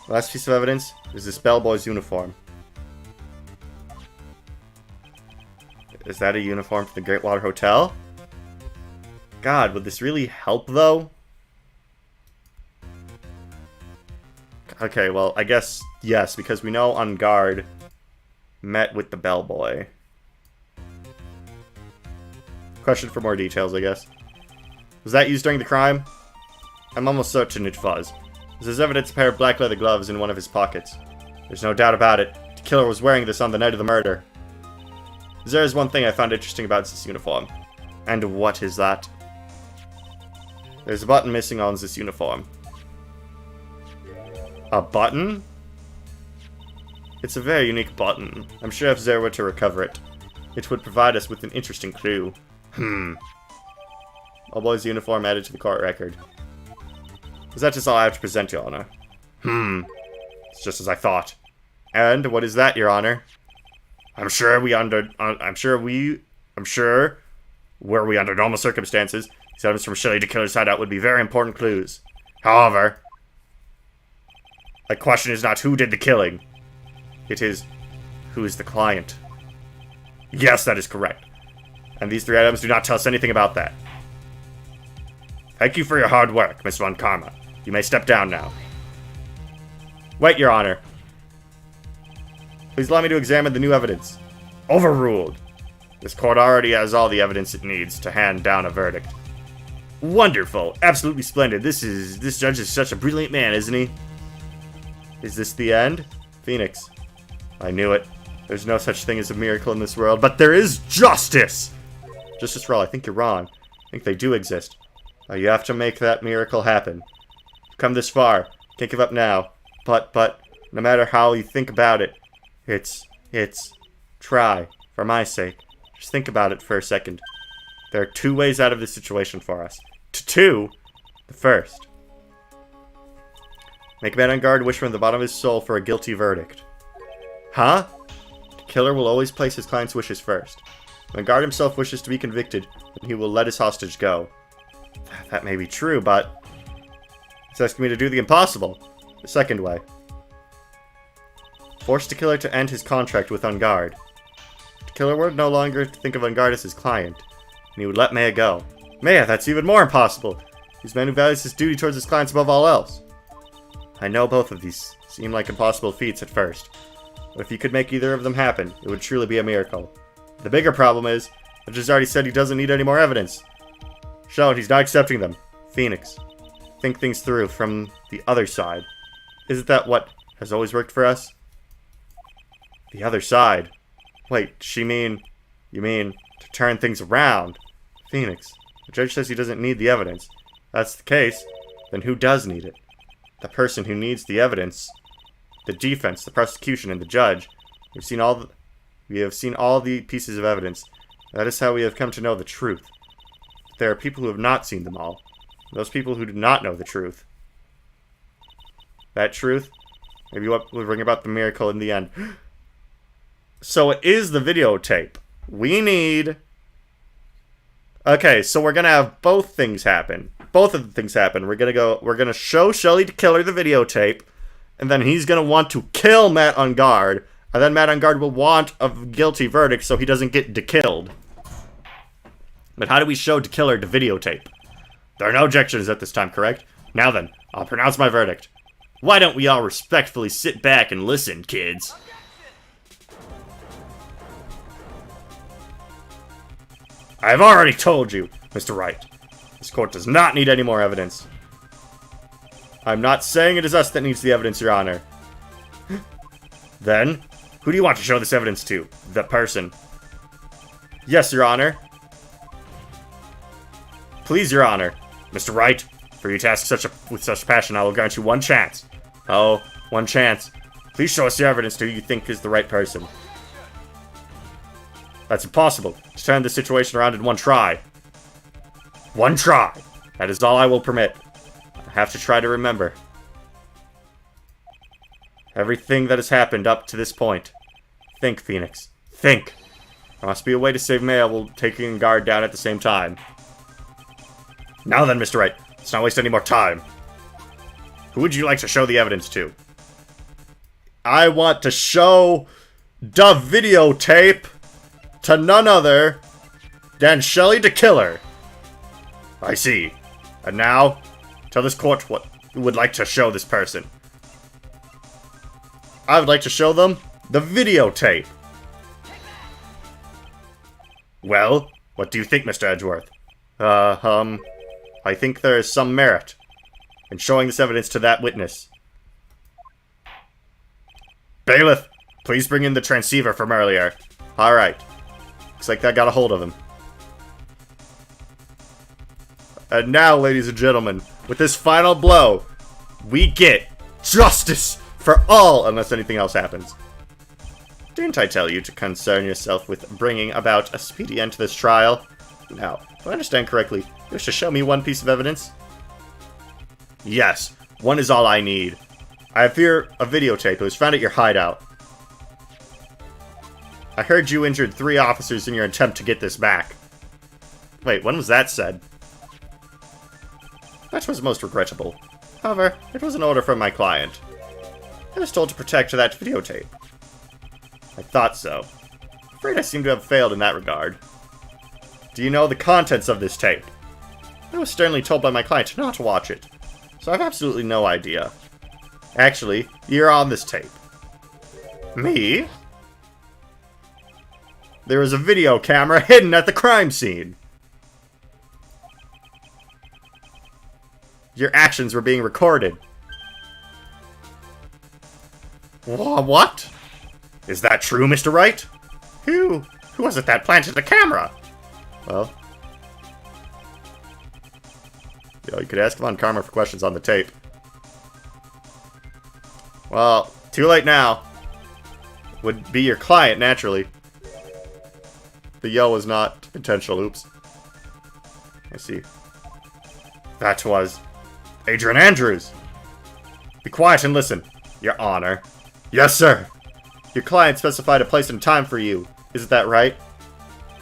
The last piece of evidence is this bellboy's uniform. Is that a uniform for the Great Water Hotel? God, would this really help, though? Okay, well, I guess yes, because we know On Guard met with the bellboy. Question for more details, I guess. Was that used during the crime? I'm almost certain it was. There's evidence a pair of black leather gloves in one of his pockets. There's no doubt about it. The killer was wearing this on the night of the murder. There is one thing I found interesting about this uniform. And what is that? There's a button missing on this uniform. A button? It's a very unique button. I'm sure if Zero were to recover it, it would provide us with an interesting clue. Bellboy's uniform added to the court record. Is that just all I have to present, Your Honor? It's just as I thought. And what is that, Your Honor? I'm sure Were we under normal circumstances, these items from Shelley DeKiller's hideout would be very important clues. However, the question is not who did the killing. It is, who is the client? Yes, that is correct. And these 3 items do not tell us anything about that. Thank you for your hard work, Miss Von Karma. You may step down now. Wait, Your Honor. Please allow me to examine the new evidence. Overruled. This court already has all the evidence it needs to hand down a verdict. Wonderful. Absolutely splendid. This judge is such a brilliant man, isn't he? Is this the end? Phoenix. I knew it. There's no such thing as a miracle in this world, but there is justice! Justice for all. I think you're wrong. I think they do exist. You have to make that miracle happen. You've come this far. Can't give up now. But, no matter how you think about it, try. For my sake. Just think about it for a second. There are 2 ways out of this situation for us. The first. Make a man on guard wish from the bottom of his soul for a guilty verdict. Huh? The killer will always place his client's wishes first. When guard himself wishes to be convicted, then he will let his hostage go. That may be true, but it's asking me to do the impossible. The second way. Force the killer to end his contract with On Guard. The killer would no longer think of On Guard as his client, and he would let Maya go. Maya, that's even more impossible! He's a man who values his duty towards his clients above all else. I know both of these seem like impossible feats at first, but if you could make either of them happen, it would truly be a miracle. The bigger problem is, the judge already said he doesn't need any more evidence. Shown, he's not accepting them. Phoenix. Think things through from the other side. Isn't that what has always worked for us? The other side? Wait, you mean to turn things around? Phoenix. The judge says he doesn't need the evidence. If that's the case, then who does need it? The person who needs the evidence. The defense, the prosecution, and the judge. We have seen all the pieces of evidence. That is how we have come to know the truth. There are people who have not seen them all. Those people who do not know the truth. That truth, maybe what will bring about the miracle in the end. So it is the videotape. We need... Okay, so we're gonna have both things happen. Both of the things happen. We're gonna show Shelley DeKiller the videotape, and then he's gonna want to kill Matt On Guard, and then Matt On Guard will want a guilty verdict so he doesn't get dekilled. But how do we show DeKiller the videotape? There are no objections at this time, correct? Now then, I'll pronounce my verdict. Why don't we all respectfully sit back and listen, kids? I have already told you, Mr. Wright. This court does not need any more evidence. I'm not saying it is us that needs the evidence, Your Honor. Then, who do you want to show this evidence to? The person. Yes, Your Honor. Please, Your Honor. Mr. Wright, for you to ask with such passion, I will grant you one chance. Oh, one chance. Please show us your evidence to who you think is the right person. That's impossible. To turn this situation around in one try. One try. That is all I will permit. I have to try to remember everything that has happened up to this point. Think, Phoenix. Think. There must be a way to save Maya while taking guard down at the same time. Now then, Mr. Wright, let's not waste any more time. Who would you like to show the evidence to? I want to show the videotape to none other than Shelley DeKiller. I see. And now, tell this court what you would like to show this person. I would like to show them the videotape. Well, what do you think, Mr. Edgeworth? I think there is some merit in showing this evidence to that witness. Bailiff, please bring in the transceiver from earlier. Alright. Looks like that got a hold of him. And now, ladies and gentlemen, with this final blow, we get justice for all, unless anything else happens. Didn't I tell you to concern yourself with bringing about a speedy end to this trial? Now, if I understand correctly, you wish to show me one piece of evidence? Yes, one is all I need. I have here a videotape. It was found at your hideout. I heard you injured 3 officers in your attempt to get this back. Wait, when was that said? That was most regrettable. However, it was an order from my client. I was told to protect that videotape. I thought so. Afraid I seem to have failed in that regard. Do you know the contents of this tape? I was sternly told by my client not to watch it, so I have absolutely no idea. Actually, you're on this tape. Me? There was a video camera hidden at the crime scene. Your actions were being recorded. What? Is that true, Mr. Wright? Who was it that planted the camera? Well, you could ask Von Karma for questions on the tape. Well, too late now. Would be your client, naturally. The yell was not intentional, oops. I see. That was Adrian Andrews. Be quiet and listen, Your Honor. Yes, sir. Your client specified a place and time for you. Isn't that right?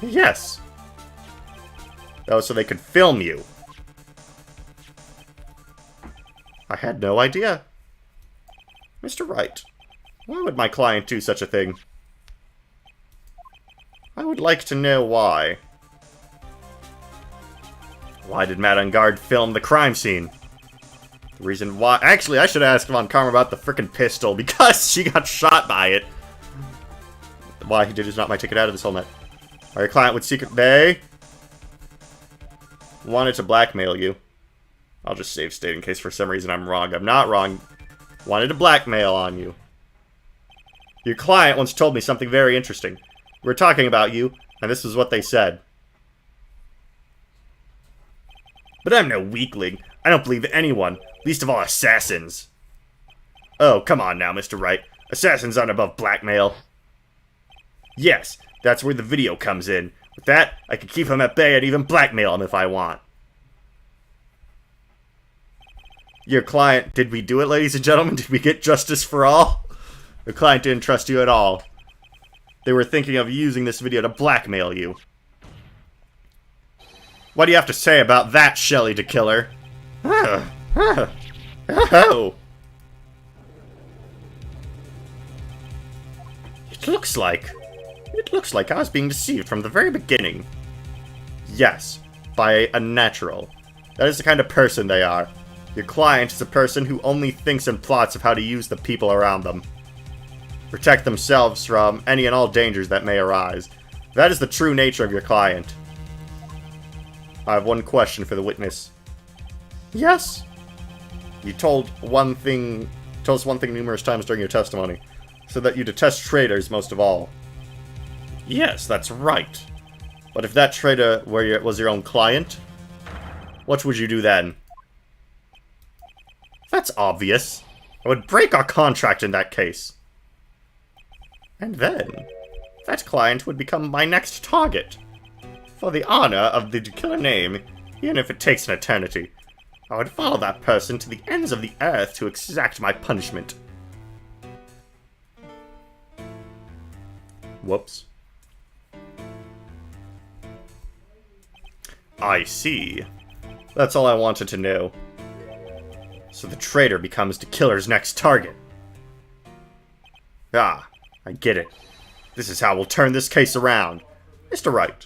Yes. That was so they could film you. I had no idea. Mr. Wright, why would my client do such a thing? I would like to know why. Why did Matt Engarde film the crime scene? The reason why... Actually, I should ask Von Karma about the frickin' pistol, because she got shot by it. Why he did is not my ticket out of this whole net. Our client would secret... They wanted to blackmail you. I'll just save state in case for some reason I'm wrong. I'm not wrong. Wanted to blackmail on you. Your client once told me something very interesting. We were talking about you, and this is what they said. But I'm no weakling. I don't believe anyone, least of all assassins. Oh, come on now, Mr. Wright. Assassins aren't above blackmail. Yes, that's where the video comes in. With that, I can keep him at bay and even blackmail him if I want. Your client, did we do it, ladies and gentlemen? Did we get justice for all? Your client didn't trust you at all. They were thinking of using this video to blackmail you. What do you have to say about that, Shelley DeKiller? Oh. It looks like I was being deceived from the very beginning. Yes, by a natural. That is the kind of person they are. Your client is a person who only thinks and plots of how to use the people around them. Protect themselves from any and all dangers that may arise. That is the true nature of your client. I have one question for the witness. Yes? You told us one thing numerous times during your testimony, so that you detest traitors most of all. Yes, that's right. But if that traitor was your own client, what would you do then? That's obvious. I would break our contract in that case. And then, that client would become my next target. For the honor of the killer name, even if it takes an eternity, I would follow that person to the ends of the earth to exact my punishment. Whoops. I see. That's all I wanted to know. So the traitor becomes the killer's next target. Ah, I get it. This is how we'll turn this case around. Mr. Wright.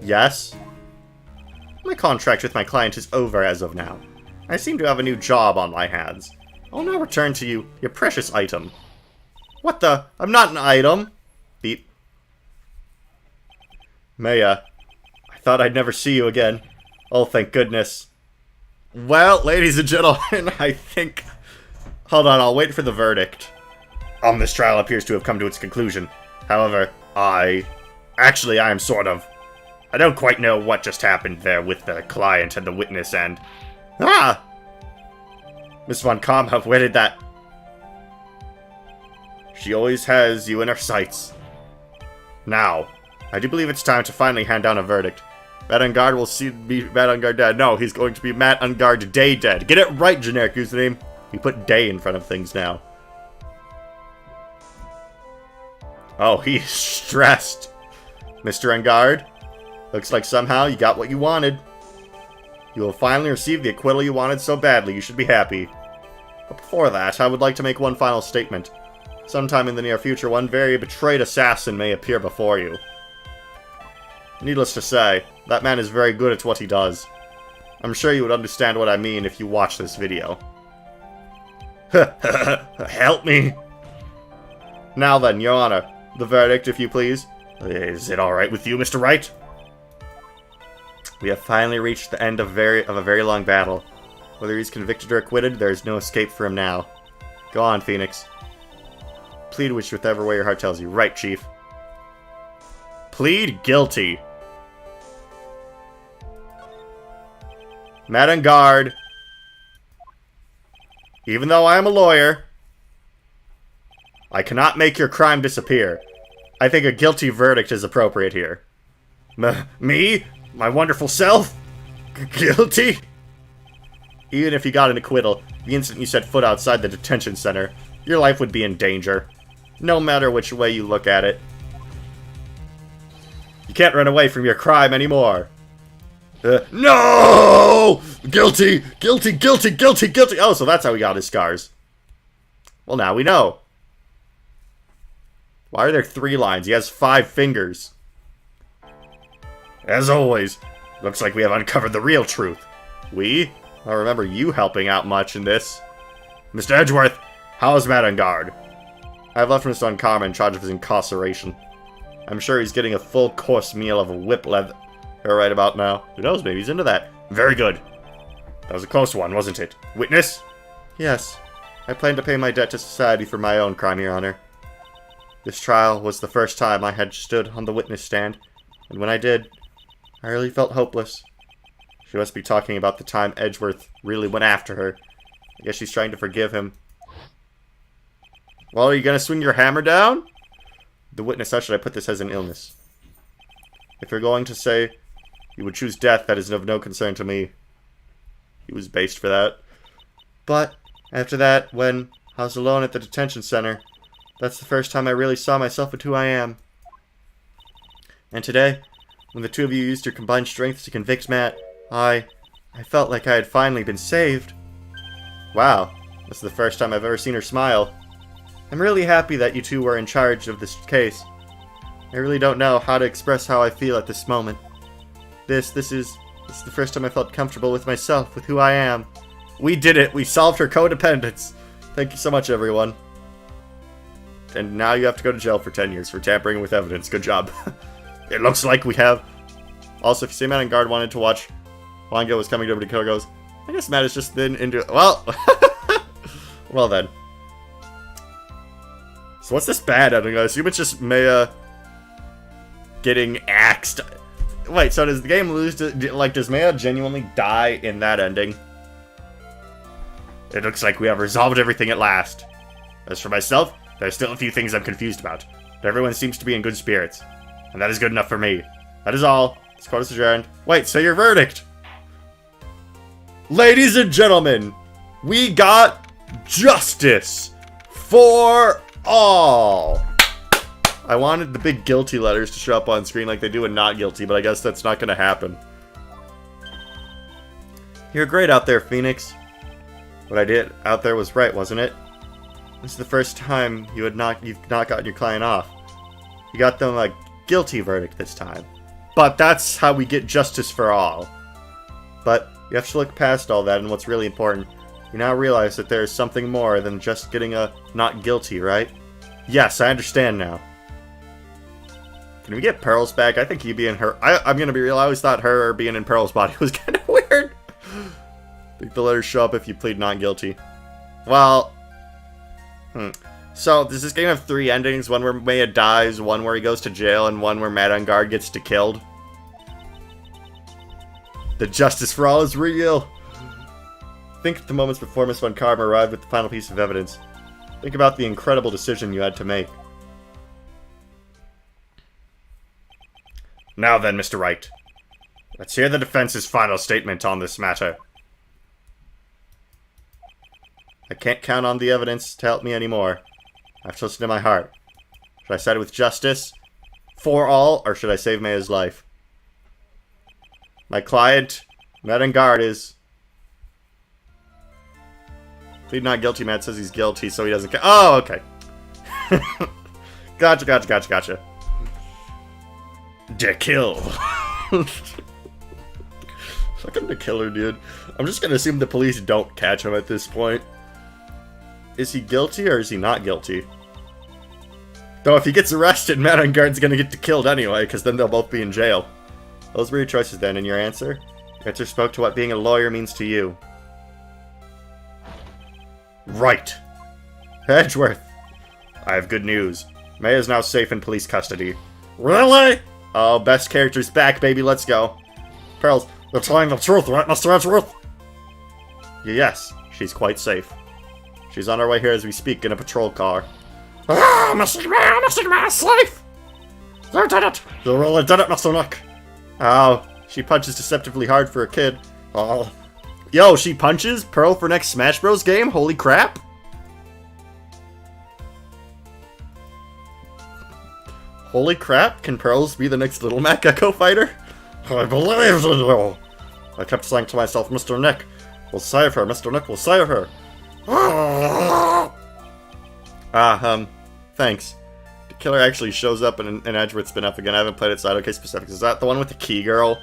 Yes? My contract with my client is over as of now. I seem to have a new job on my hands. I'll now return to you your precious item. What the? I'm not an item! Beep. Maya, I thought I'd never see you again. Oh, thank goodness. Well, ladies and gentlemen, I think... Hold on, I'll wait for the verdict. This trial appears to have come to its conclusion. However, Actually, I am sort of... I don't quite know what just happened there with the client and the witness and... Ah! Miss Von Karma, where did that... She always has you in her sights. Now, I do believe it's time to finally hand down a verdict. Matt Engarde will be Matt Engarde dead. No, he's going to be Matt Engarde Day dead. Get it right, generic username. You put day in front of things now. Oh, he's stressed. Mr. Engarde? Looks like somehow you got what you wanted. You will finally receive the acquittal you wanted so badly. You should be happy. But before that, I would like to make one final statement. Sometime in the near future, one very betrayed assassin may appear before you. Needless to say, that man is very good at what he does. I'm sure you would understand what I mean if you watch this video. Help me! Now then, Your Honor, the verdict, if you please. Is it alright with you, Mr. Wright? We have finally reached the end of a very long battle. Whether he's convicted or acquitted, there is no escape for him now. Go on, Phoenix. Plead whichever way your heart tells you. Right, Chief. Plead guilty. Madame Garde. Even though I am a lawyer, I cannot make your crime disappear. I think a guilty verdict is appropriate here. Me? My wonderful self? Guilty? Even if you got an acquittal, the instant you set foot outside the detention center, your life would be in danger. No matter which way you look at it. You can't run away from your crime anymore. No! Guilty! Guilty, guilty, guilty, guilty! Oh, so that's how he got his scars. Well, now we know. Why are there 3 lines? He has 5 fingers. As always, looks like we have uncovered the real truth. We? I don't remember you helping out much in this. Mr. Edgeworth, how is Madame Garde? I have left Mr. Uncommon in charge of his incarceration. I'm sure he's getting a full course meal of whip leather right about now. Who knows, maybe he's into that. Very good. That was a close one, wasn't it? Witness? Yes. I plan to pay my debt to society for my own crime, Your Honor. This trial was the first time I had stood on the witness stand, and when I did, I really felt hopeless. She must be talking about the time Edgeworth really went after her. I guess she's trying to forgive him. Well, are you gonna swing your hammer down? The witness, how should I put this as an illness? If you're going to say you would choose death, that is of no concern to me. He was based for that. But, after that, when I was alone at the detention center, that's the first time I really saw myself with who I am. And today, when the two of you used your combined strength to convict Matt, I felt like I had finally been saved. Wow, this is the first time I've ever seen her smile. I'm really happy that you two were in charge of this case. I really don't know how to express how I feel at this moment. This is the first time I felt comfortable with myself, with who I am. We did it! We solved her codependence! Thank you so much, everyone. And now you have to go to jail for 10 years for tampering with evidence. Good job. It looks like we have. Also, if you say Madame Garde wanted to watch Wango was coming to Dakota goes, I guess Matt has just been into... Well, well then. So what's this bad ending? I assume it's just Maya getting axed. Wait, so does the game lose? Like, does Maya genuinely die in that ending? It looks like we have resolved everything at last. As for myself, there's still a few things I'm confused about. But everyone seems to be in good spirits. And that is good enough for me. That is all. This court is adjourned. Wait, say your verdict! Ladies and gentlemen, we got justice for all! I wanted the big guilty letters to show up on screen like they do in Not Guilty, but I guess that's not gonna happen. You're great out there, Phoenix. What I did out there was right, wasn't it? This is the first time you've not gotten your client off. You got them a guilty verdict this time. But that's how we get justice for all. But you have to look past all that, and what's really important, you now realize that there is something more than just getting a not guilty, right? Yes, I understand now. Can we get Pearl's back? I think he'd be in her... I'm gonna be real, I always thought her being in Pearl's body was kind of weird. I think the letters show up if you plead not guilty. Well... So, does this game have 3 endings? One where Maya dies, one where he goes to jail, and one where Madame Garde gets killed? The justice for all is real! Think of the moments before Miss Von Karma arrived with the final piece of evidence. Think about the incredible decision you had to make. Now then, Mr. Wright. Let's hear the defense's final statement on this matter. I can't count on the evidence to help me anymore. I've to listen to my heart. Should I side with justice for all, or should I save Maya's life? My client, Matt Engarde, is... Plead not guilty. Matt says he's guilty, so he doesn't care. Oh, okay. Gotcha. The kill. Fucking the killer, dude. I'm just gonna assume the police don't catch him at this point. Is he guilty or is he not guilty? Though if he gets arrested, Matt Engarde's gonna get killed anyway, because then they'll both be in jail. Those were your choices then, and your answer? Your answer spoke to what being a lawyer means to you. Right. Edgeworth. I have good news. May is now safe in police custody. Really? Oh, best character's back, baby. Let's go. Pearls, you're telling the truth, right, Mr. Edgeworth? Yes, she's quite safe. She's on her way here as we speak in a patrol car. Ah, Mr. Man, safe! You did it! You really did it, Mr. Nick! Oh, she punches deceptively hard for a kid. Oh. Yo, she punches Pearl for next Smash Bros. Game? Holy crap! Holy crap, can Pearls be the next Little Mac Echo fighter? I believe in you! I kept saying to myself, Mr. Nick will save her, Mr. Nick will save her. Thanks. The killer actually shows up in Edgeworth spin-off again. I haven't played it, so I don't get specifics. Is that the one with the key girl?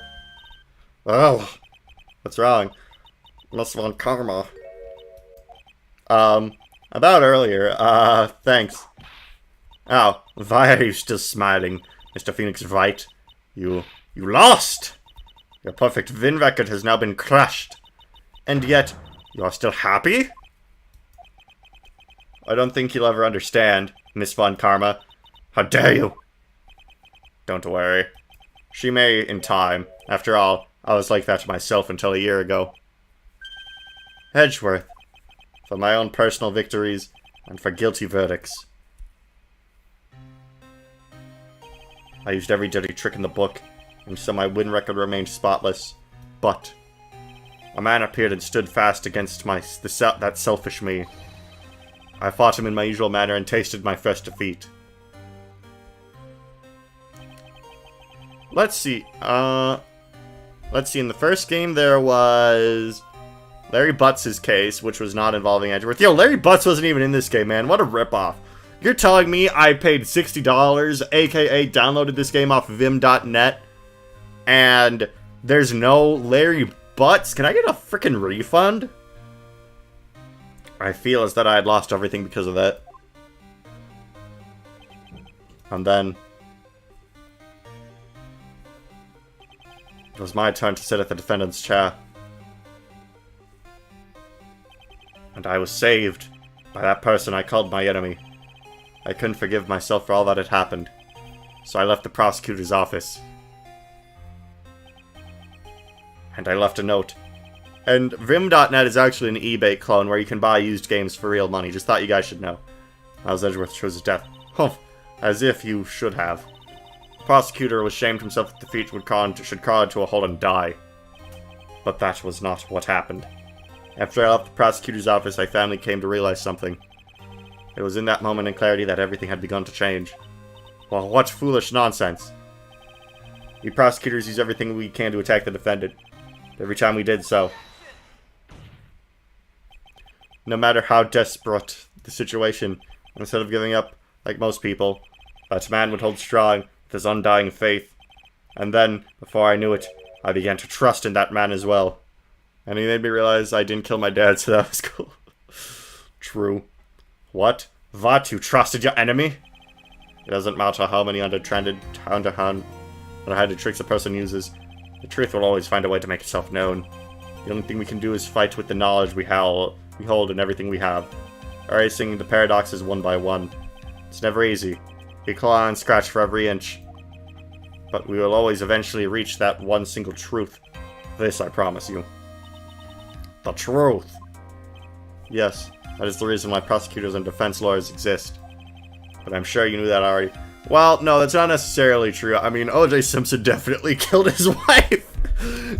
Oh, what's wrong? Miss Von Karma. About earlier, thanks. Oh, why are you still smiling, Mr. Phoenix Wright? You lost! Your perfect win record has now been crushed. And yet, you are still happy? I don't think you'll ever understand, Miss Von Karma. How dare you? Don't worry. She may in time. After all, I was like that myself until a year ago. Edgeworth. For my own personal victories, and for guilty verdicts. I used every dirty trick in the book, and so my win record remained spotless. But a man appeared and stood fast against that selfish me. I fought him in my usual manner and tasted my first defeat. Let's see. In the first game there was Larry Butts' case, which was not involving Edgeworth. Yo, Larry Butts wasn't even in this game, man. What a ripoff. You're telling me I paid $60, aka downloaded this game off Vim.net, and there's no Larry Butts? Can I get a freaking refund? I feel as that I had lost everything because of that. And then it was my turn to sit at the defendant's chair. And I was saved by that person I called my enemy. I couldn't forgive myself for all that had happened, so I left the prosecutor's office. And I left a note. And Vim.net is actually an eBay clone where you can buy used games for real money. Just thought you guys should know. As Edgeworth chose his death. Humph. As if you should have. The prosecutor was ashamed himself that defeat should crawl into a hole and die. But that was not what happened. After I left the prosecutor's office, I finally came to realize something. It was in that moment in clarity that everything had begun to change. Well, what foolish nonsense. We prosecutors use everything we can to attack the defendant. Every time we did so, no matter how desperate the situation, instead of giving up like most people, that man would hold strong with his undying faith. And then, before I knew it, I began to trust in that man as well. And he made me realize I didn't kill my dad, so that was cool. True. What? What? You trusted your enemy? It doesn't matter how many underhanded tricks a person uses. The truth will always find a way to make itself known. The only thing we can do is fight with the knowledge we hold in everything we have, erasing the paradoxes one by one. It's never easy. We claw and scratch for every inch. But we will always eventually reach that one single truth. This I promise you. The truth! Yes, that is the reason why prosecutors and defense lawyers exist. But I'm sure you knew that already. Well, no, that's not necessarily true. I mean, O.J. Simpson definitely killed his wife.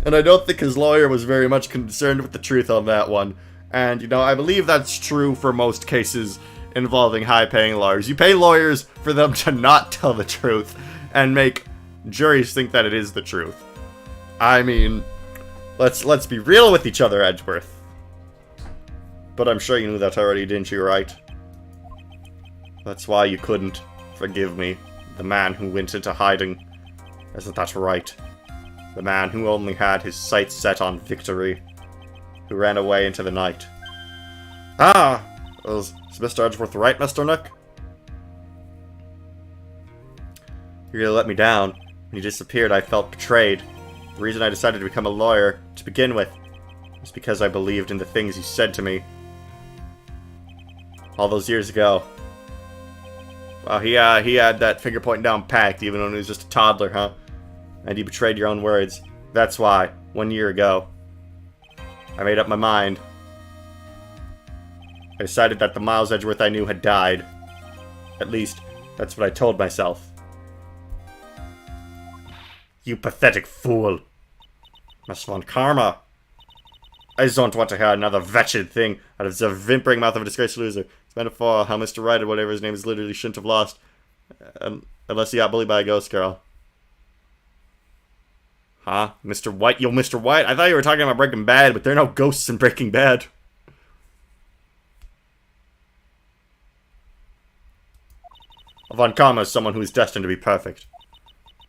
And I don't think his lawyer was very much concerned with the truth on that one. And, you know, I believe that's true for most cases involving high-paying lawyers. You pay lawyers for them to not tell the truth and make juries think that it is the truth. I mean, let's be real with each other, Edgeworth. But I'm sure you knew that already, didn't you, right? That's why you couldn't forgive me. The man who went into hiding. Isn't that right? The man who only had his sights set on victory. Who ran away into the night. Ah! Is Mr. Edgeworth right, Mr. Nook? You really let me down. When you disappeared, I felt betrayed. The reason I decided to become a lawyer, to begin with, was because I believed in the things you said to me. All those years ago. Well, he had that finger pointing down packed, even when he was just a toddler, huh? And you betrayed your own words. That's why, 1 year ago, I made up my mind. I decided that the Miles Edgeworth I knew had died. At least, that's what I told myself. You pathetic fool. Miss Von Karma. I don't want to hear another wretched thing out of the whimpering mouth of a disgraced loser. It's metaphor how Mr. Wright or whatever his name is literally shouldn't have lost. Unless he got bullied by a ghost girl. Huh? Mr. White? Yo, Mr. White? I thought you were talking about Breaking Bad, but there are no ghosts in Breaking Bad. Von Karma is someone who is destined to be perfect.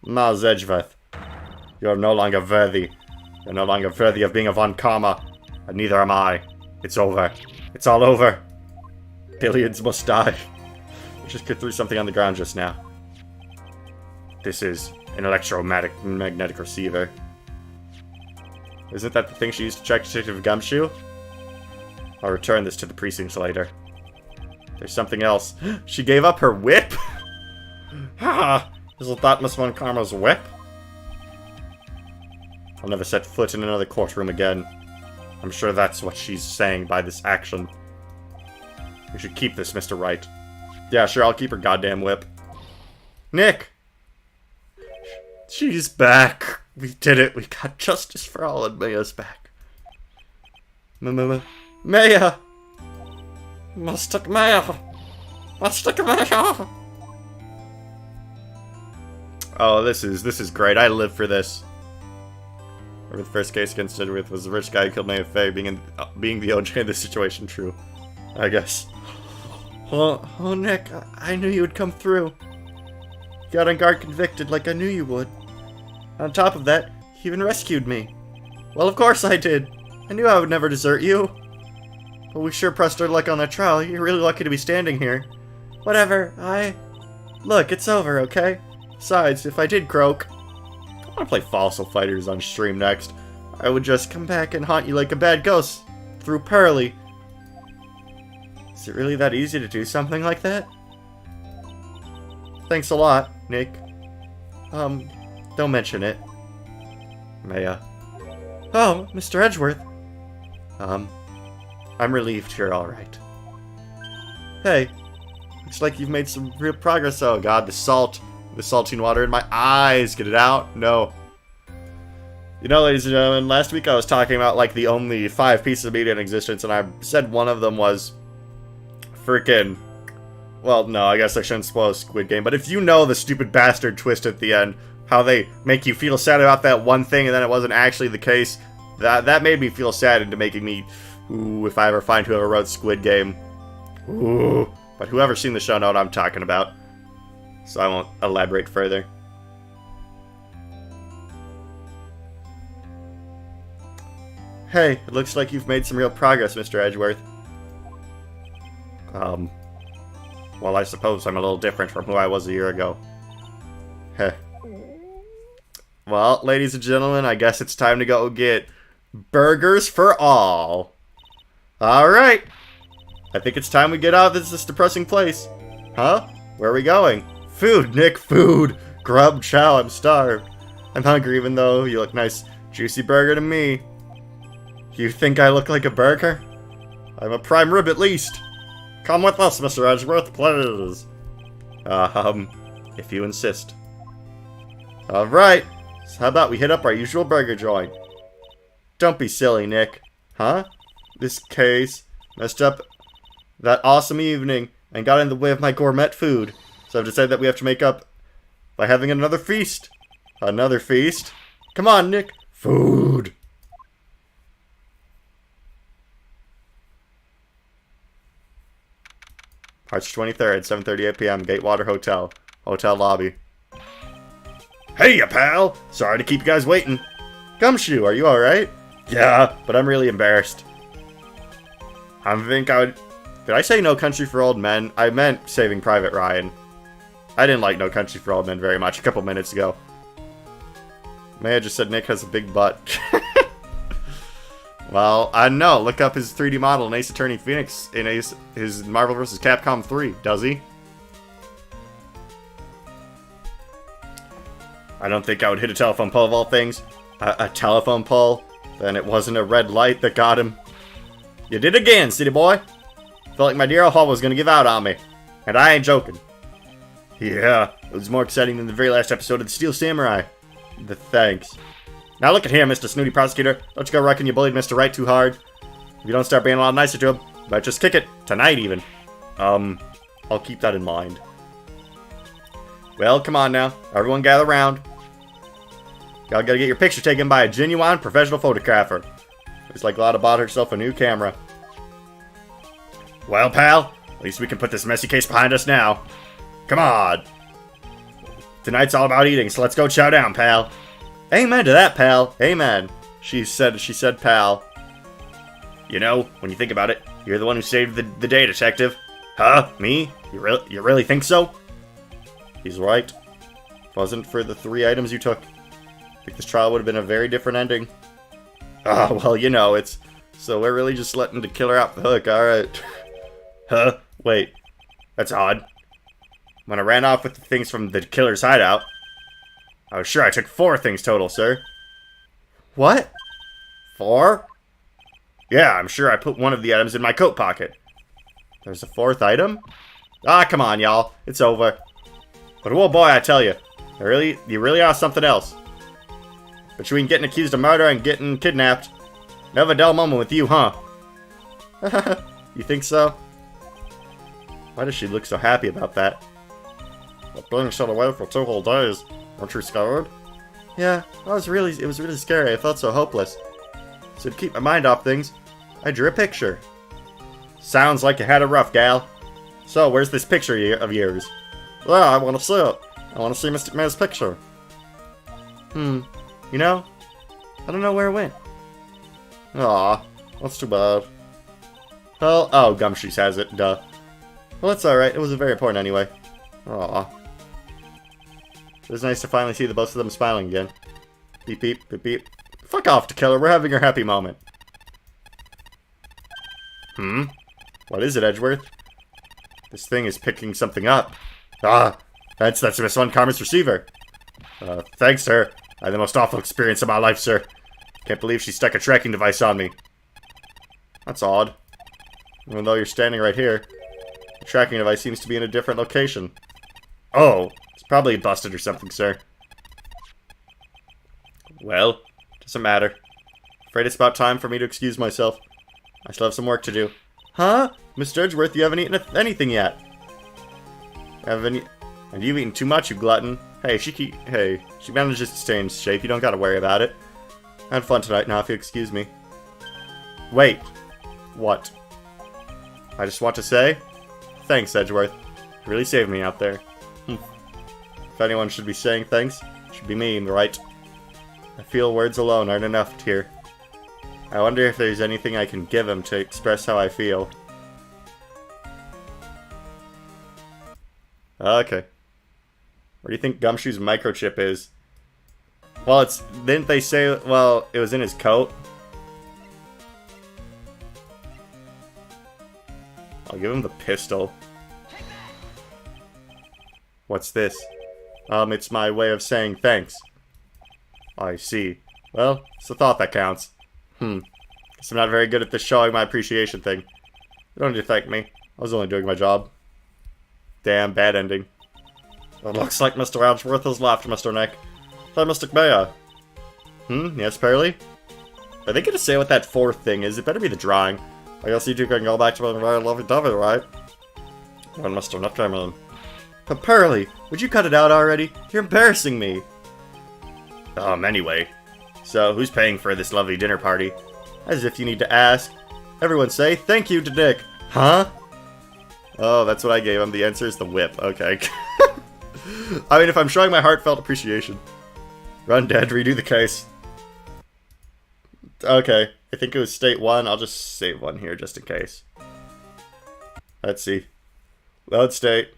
Miles Edgeworth, you are no longer worthy. You're no longer worthy of being a Von Karma, and neither am I. It's over. It's all over. Billions must die. I just threw something on the ground just now. This is an electromagnetic receiver. Isn't that the thing she used to check Detective Gumshoe? I'll return this to the precincts later. There's something else. She gave up her whip? Ha! Isn't that Miss Von Karma's whip? I'll never set foot in another courtroom again. I'm sure that's what she's saying by this action. You should keep this, Mr. Wright. Yeah, sure, I'll keep her goddamn whip. Nick! She's back. We did it. We got justice for all, and Maya's back. Maya! Mr. Maya! Mr. Maya! Oh, this is great. I live for this. The first case against Edgeworth was the rich guy who killed Maya Fey, being the OJ in this situation true. I guess. Oh, Nick, I knew you would come through. You got on guard convicted like I knew you would. On top of that, you even rescued me. Well, of course I did. I knew I would never desert you. But we sure pressed our luck on that trial. You're really lucky to be standing here. Whatever, Look, it's over, okay? Besides, if I did croak, I want to play Fossil Fighters on stream next. I would just come back and haunt you like a bad ghost through Pearly. Is it really that easy to do something like that? Thanks a lot, Nick. Don't mention it. Maya. Oh, Mr. Edgeworth. I'm relieved you're alright. Hey, looks like you've made some real progress. Oh god, the saltine water in my eyes. Get it out? No. You know, ladies and gentlemen, last week I was talking about, like, the only 5 pieces of media in existence, and I said one of them was freaking... Well, no, I guess I shouldn't spoil Squid Game, but if you know the stupid bastard twist at the end, how they make you feel sad about that one thing and then it wasn't actually the case, that made me feel sad into making me, ooh, if I ever find whoever wrote Squid Game. Ooh. But whoever's seen the show know what I'm talking about. So I won't elaborate further. Hey, it looks like you've made some real progress, Mr. Edgeworth. Well, I suppose I'm a little different from who I was a year ago. Heh. Well, ladies and gentlemen, I guess it's time to go get burgers for all. Alright. I think it's time we get out of this depressing place. Huh? Where are we going? Food, Nick, food. Grub, chow, I'm starved. I'm hungry even though you look nice. Juicy burger to me. You think I look like a burger? I'm a prime rib at least. Come with us, Mr. Edgeworth, please. If you insist. Alright, so how about we hit up our usual burger joint? Don't be silly, Nick. Huh? This case messed up that awesome evening and got in the way of my gourmet food. So I've decided that we have to make up by having another feast. Another feast? Come on, Nick. Food. March 23rd, 7:38 p.m. Gatewater Hotel. Hotel lobby. Hey, pal! Sorry to keep you guys waiting. Gumshoe, are you alright? Yeah, but I'm really embarrassed. I think I would... Did I say No Country for Old Men? I meant Saving Private Ryan. I didn't like No Country for Old Men very much a couple minutes ago. May I just said Nick has a big butt. Well, I don't know. Look up his 3D model in Ace Attorney Phoenix in his Marvel vs. Capcom 3. Does he? I don't think I would hit a telephone pole of all things. A telephone pole? Then it wasn't a red light that got him. You did again, city boy. Felt like my dear old Hall was gonna give out on me. And I ain't joking. Yeah, it was more exciting than the very last episode of The Steel Samurai. Thanks. Now look at here, Mr. Snooty Prosecutor. Don't you go reckon you bullied Mr. Wright too hard. If you don't start being a lot nicer to him, you might just kick it. Tonight, even. I'll keep that in mind. Well, come on now. Everyone gather round. Y'all gotta get your picture taken by a genuine professional photographer. Looks like Lotta bought herself a new camera. Well, pal, at least we can put this messy case behind us now. Come on. Tonight's all about eating, so let's go chow down, pal. Amen to that, pal. Amen. She said, pal. You know, when you think about it, you're the one who saved the day, detective. Huh? Me? You really think so? He's right. If it wasn't for the 3 items you took, I think this trial would have been a very different ending. Oh, well, you know, it's... So we're really just letting the killer off the hook, alright. Huh? Wait. That's odd. When I ran off with the things from the killer's hideout, I was sure I took 4 things total, sir. What? 4? Yeah, I'm sure I put one of the items in my coat pocket. There's a 4th item? Ah, come on, y'all. It's over. But whoa, boy, I tell you. You really are something else. Between getting accused of murder and getting kidnapped. Never a dull moment with you, huh? You think so? Why does she look so happy about that? But being shut away for 2 whole days. Weren't you scared? Yeah, it was really scary. I felt so hopeless. So to keep my mind off things, I drew a picture. Sounds like you had it rough, gal. So, where's this picture of yours? Yeah, I want to see it. I want to see Mystic May's picture. You know, I don't know where it went. Aw, that's too bad. Well, oh, Gumshoes has it, duh. Well, that's alright. It was very important anyway. Aw. It was nice to finally see the both of them smiling again. Beep, beep, beep, beep. Fuck off, Killer. We're having our happy moment. What is it, Edgeworth? This thing is picking something up. Ah, that's Miss Von Karma's receiver. Thanks, sir. I had the most awful experience of my life, sir. Can't believe she stuck a tracking device on me. That's odd. Even though you're standing right here, the tracking device seems to be in a different location. Oh, it's probably busted or something, sir. Well, doesn't matter. Afraid it's about time for me to excuse myself. I still have some work to do. Huh? Mr. Edgeworth, you haven't eaten anything yet. And you've eaten too much, you glutton. Hey, she manages to stay in shape. You don't gotta worry about it. I had fun tonight now, if you excuse me. Wait. What? I just want to say, thanks, Edgeworth. You really saved me out there. If anyone should be saying thanks, it should be me, right? I feel words alone aren't enough here. I wonder if there's anything I can give him to express how I feel. Okay. Where do you think Gumshoe's microchip is? Well, didn't they say, well, it was in his coat? I'll give him the pistol. What's this? It's my way of saying thanks. I see. Well, it's the thought that counts. Guess I'm not very good at this showing my appreciation thing. You don't need to thank me. I was only doing my job. Damn, bad ending. It looks like Mr. Edgeworth has left, Mr. Nick. Hi, Mystic Maya. Yes, Pearly? Are they gonna say what that 4th thing is? It better be the drawing. I guess you two can go back to my very lovey-dovey, right? When Mr. Nick came in. But Pearly, would you cut it out already? You're embarrassing me. Anyway. So, who's paying for this lovely dinner party? As if you need to ask. Everyone say thank you to Nick. Huh? Oh, that's what I gave him. The answer is the whip. Okay. I mean, if I'm showing my heartfelt appreciation. Run, Dad. Redo the case. Okay. I think it was state 1. I'll just save 1 here just in case. Let's see. Load state.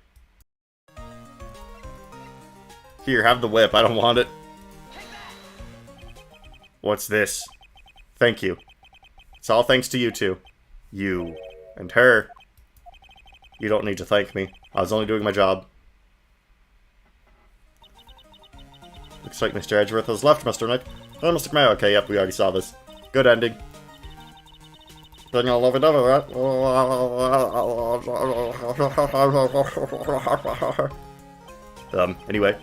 Here, have the whip. I don't want it. What's this? Thank you. It's all thanks to you two. You. And her. You don't need to thank me. I was only doing my job. Looks like Mr. Edgeworth has left, Mr. Nick. Oh, Mr. Mayo. Okay, yep, we already saw this. Good ending. Then you'll love it over, right? Anyway.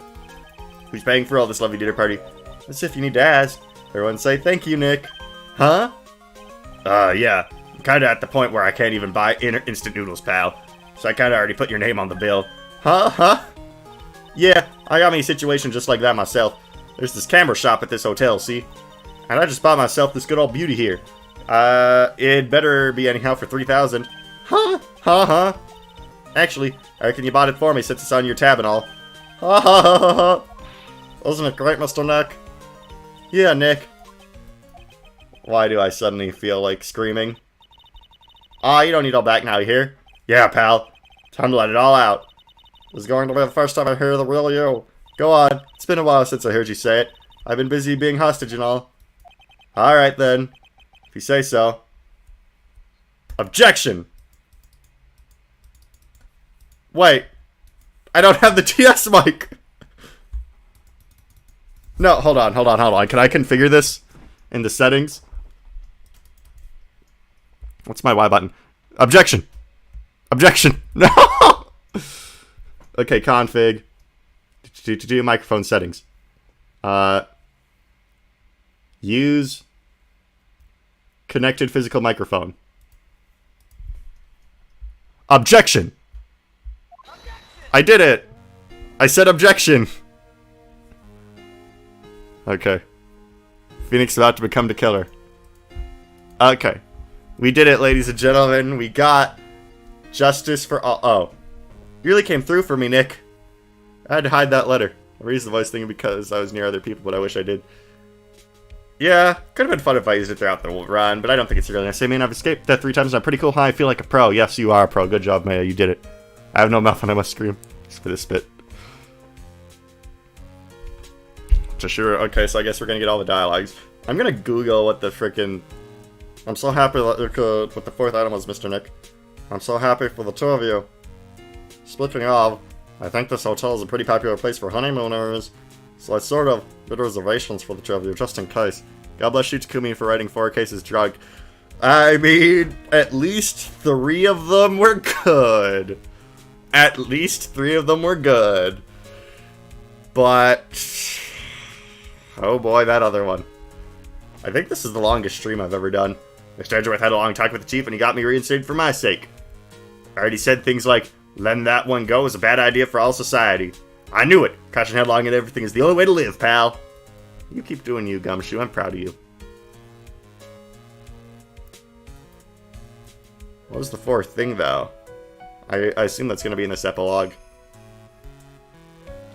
Who's paying for all this lovely dinner party? As if you need to ask. Everyone say thank you, Nick. Huh? Yeah. I'm kinda at the point where I can't even buy instant noodles, pal. So I kinda already put your name on the bill. Huh? Yeah, I got me a situation just like that myself. There's this camera shop at this hotel, see? And I just bought myself this good old beauty here. It better be anyhow for $3,000. Huh? Actually, I reckon you bought it for me since it's on your tab and all. Ha. Wasn't it great, Mr. Nick? Yeah, Nick. Why do I suddenly feel like screaming? You don't need all back now, you hear? Yeah, pal. Time to let it all out. This is going to be the first time I hear the real you. Go on. It's been a while since I heard you say it. I've been busy being hostage and all. Alright then. If you say so. Objection! Wait. I don't have the TS mic! No, hold on. Can I configure this in the settings? What's my Y button? Objection! No! Okay, config. Do microphone settings. Use connected physical microphone. Objection! I did it! I said objection! Okay. Phoenix about to become the killer. Okay. We did it, ladies and gentlemen. We got justice for all. Oh. You really came through for me, Nick. I had to hide that letter. I raised the voice thing because I was near other people, but I wish I did. Yeah, could have been fun if I used it throughout the run, but I don't think it's really necessary. Man, I've escaped death 3 times and I'm pretty cool. I feel like a pro. Yes, you are a pro. Good job, Maya. You did it. I have no mouth and I must scream. Just for this bit. To sure. Okay, so I guess we're gonna get all the dialogues. I'm gonna Google what the frickin'... I'm so happy that what the 4th item was, Mr. Nick. I'm so happy for the 2 of you. Speaking of, I think this hotel is a pretty popular place for honeymooners, so I sort of did reservations for the 2 of you, just in case. God bless you, Takumi, for writing 4 cases drunk. I mean, at least 3 of them were good. At least 3 of them were good. But... oh boy, that other one. I think this is the longest stream I've ever done. Mr. Edgeworth had a long talk with the chief and he got me reinstated for my sake. I already said things like, letting that one go is a bad idea for all society. I knew it. Caution headlong and everything is the only way to live, pal. You keep doing you, Gumshoe. I'm proud of you. What was the 4th thing, though? I assume that's going to be in this epilogue.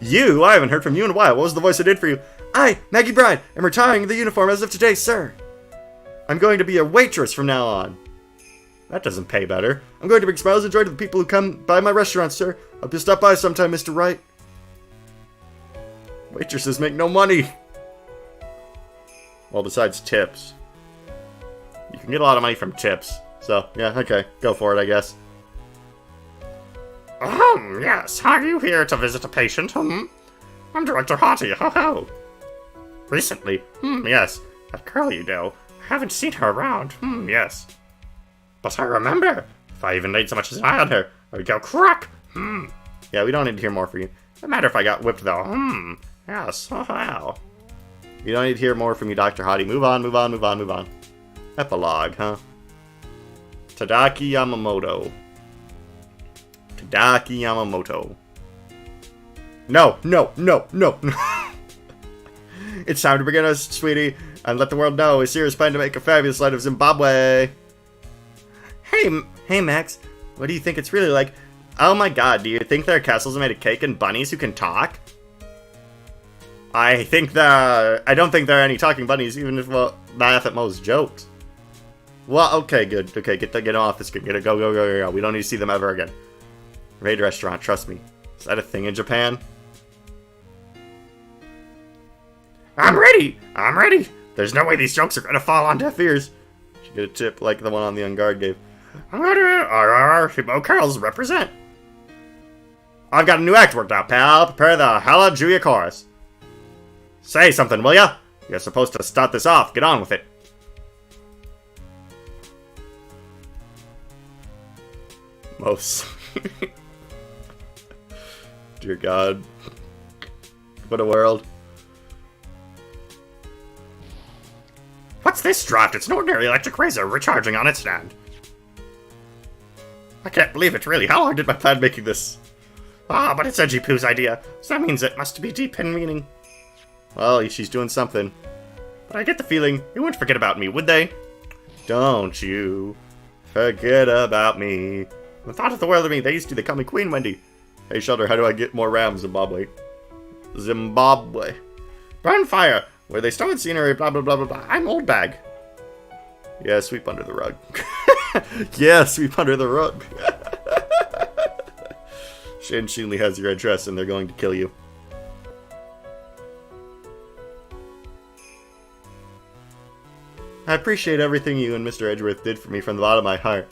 You? I haven't heard from you in a while. What was the voice I did for you? I, Maggie Bride, am retiring the uniform as of today, sir. I'm going to be a waitress from now on. That doesn't pay better. I'm going to bring smiles and joy to the people who come by my restaurant, sir. I'll be stop by sometime, Mr. Wright. Waitresses make no money. Well, besides tips. You can get a lot of money from tips. So, yeah, okay. Go for it, I guess. Yes. Are you here to visit a patient? I'm Director Hottie. Ho-ho. Recently? Yes. That girl you know. I haven't seen her around. Yes. But I remember. If I even laid so much as an eye on her, I would go crack. Yeah, we don't need to hear more from you. No matter if I got whipped, though. Yes. Oh, wow. We don't need to hear more from you, Dr. Hottie. Move on. Epilogue, huh? Tadaki Yamamoto. No. It's time to begin us, sweetie. and let the world know Isira's planning to make a fabulous light of Zimbabwe. Hey, Max. What do you think it's really like? Oh my god, do you think there are castles made of cake and bunnies who can talk? I don't think there are any talking bunnies, even if we'll laugh at most jokes. Well, okay, good. Okay, get off the screen. Go. We don't need to see them ever again. Raid restaurant, trust me. Is that a thing in Japan? I'm ready! There's no way these jokes are gonna fall on deaf ears. Should get a tip like the one on the On Guard gave. Hippo represent. I've got a new act worked out, pal. Prepare the Hala Julia chorus. Say something, will ya? You're supposed to start this off. Get on with it. Most. Dear God. What a world. What's this draft? It's an ordinary electric razor recharging on its stand. I can't believe it, really. How long did my plan making this? Ah, but it's Edgy Poo's idea, so that means it must be deep in meaning. Well, she's doing something. But I get the feeling they wouldn't forget about me, would they? Don't you forget about me. The thought of the world of me, they used to, they call me Queen Wendy. Hey, Shelter, how do I get more RAM, Zimbabwe? Burn fire! Where they stolen scenery, blah, blah, blah, blah, blah. I'm old bag. Yeah, sweep under the rug. Yeah, sweep under the rug. Shin Shinley has your address and they're going to kill you. I appreciate everything you and Mr. Edgeworth did for me from the bottom of my heart.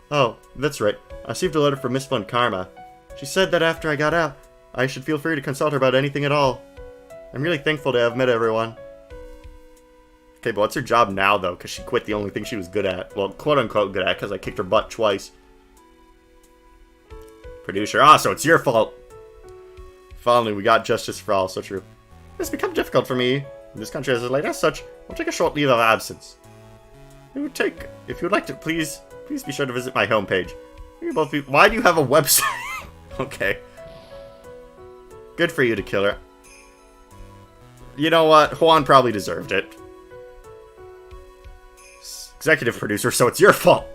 Oh, that's right. I received a letter from Miss Von Karma. She said that after I got out, I should feel free to consult her about anything at all. I'm really thankful to have met everyone. Okay, but what's her job now, though? Because she quit the only thing she was good at. Well, quote-unquote good at, because I kicked her butt twice. Producer. Ah, so it's your fault. Finally, we got justice for all. So true. It's become difficult for me. This country is late. As such, I'll take a short leave of absence. If you'd like to, please be sure to visit my homepage. Why do you have a website? Okay. Good for you to kill her. You know what? Juan probably deserved it. Executive producer, so it's your fault.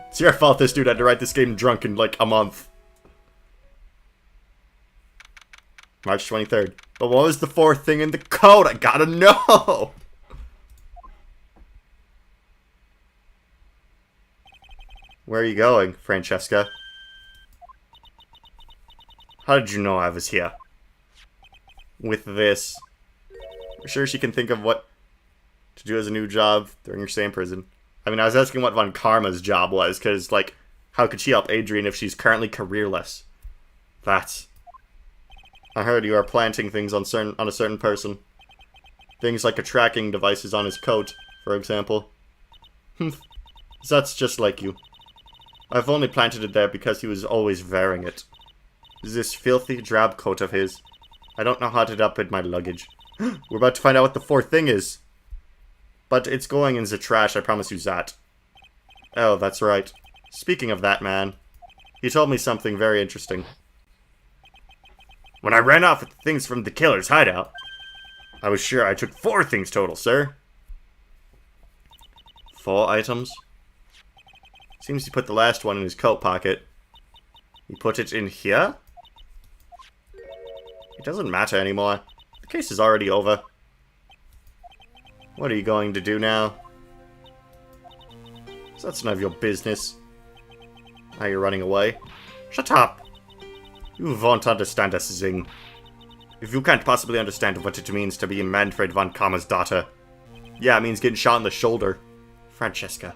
It's your fault this dude had to write this game drunk in like a month. March 23rd. But what was the fourth thing in the code? I gotta know! Where are you going, Francesca? How did you know I was here? With this. I'm sure she can think of what to do as a new job during her stay in prison. I mean, I was asking what Von Karma's job was, because, like, how could she help Adrian if she's currently careerless? That's... I heard you are planting things on a certain person. Things like a tracking devices on his coat, for example. That's just like you. I've only planted it there because he was always wearing it. This filthy drab coat of his. I don't know how to up in my luggage. We're about to find out what the fourth thing is. But it's going in the trash, I promise you that. Oh, that's right. Speaking of that man, he told me something very interesting. When I ran off with things from the killer's hideout, I was sure I took 4 things total, sir. 4 items? Seems he put the last one in his coat pocket. He put it in here? It doesn't matter anymore. The case is already over. What are you going to do now? So that's none of your business. Now you're running away. Shut up! You won't understand us, Zing. If you can't possibly understand what it means to be Manfred von Karma's daughter. Yeah, it means getting shot in the shoulder. Francesca.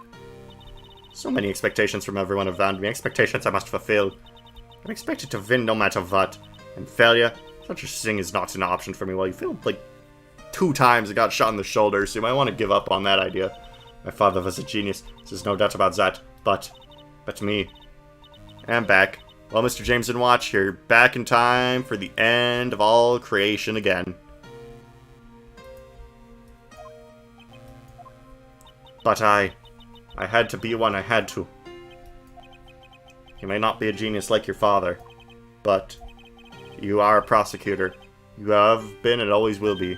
So many expectations from everyone around me. Expectations I must fulfill. I'm expected to win no matter what. And failure, such a thing is not an option for me. Well, you feel like 2 times I got shot in the shoulder, so you might want to give up on that idea. My father was a genius. There's no doubt about that. But me. I'm back. Well, Mr. Jameson Watch, you're back in time for the end of all creation again. But I had to be one, I had to. You may not be a genius like your father, but you are a prosecutor. You have been and always will be.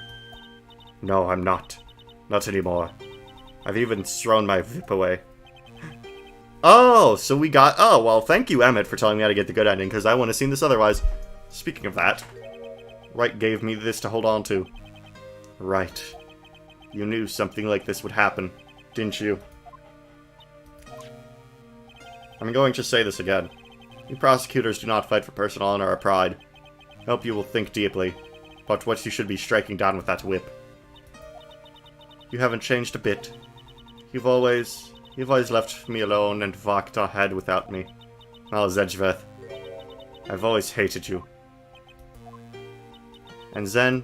No, I'm not. Not anymore. I've even thrown my VIP away. Oh, so we got... Oh, well, thank you, Emmett, for telling me how to get the good ending, because I wouldn't have seen this otherwise. Speaking of that, Wright gave me this to hold on to. Right. You knew something like this would happen, didn't you? I'm going to say this again. You prosecutors do not fight for personal honor or pride. I hope you will think deeply about what you should be striking down with that whip. You haven't changed a bit. You've always left me alone and walked ahead without me. Well, Zedgeveth, I've always hated you. And then,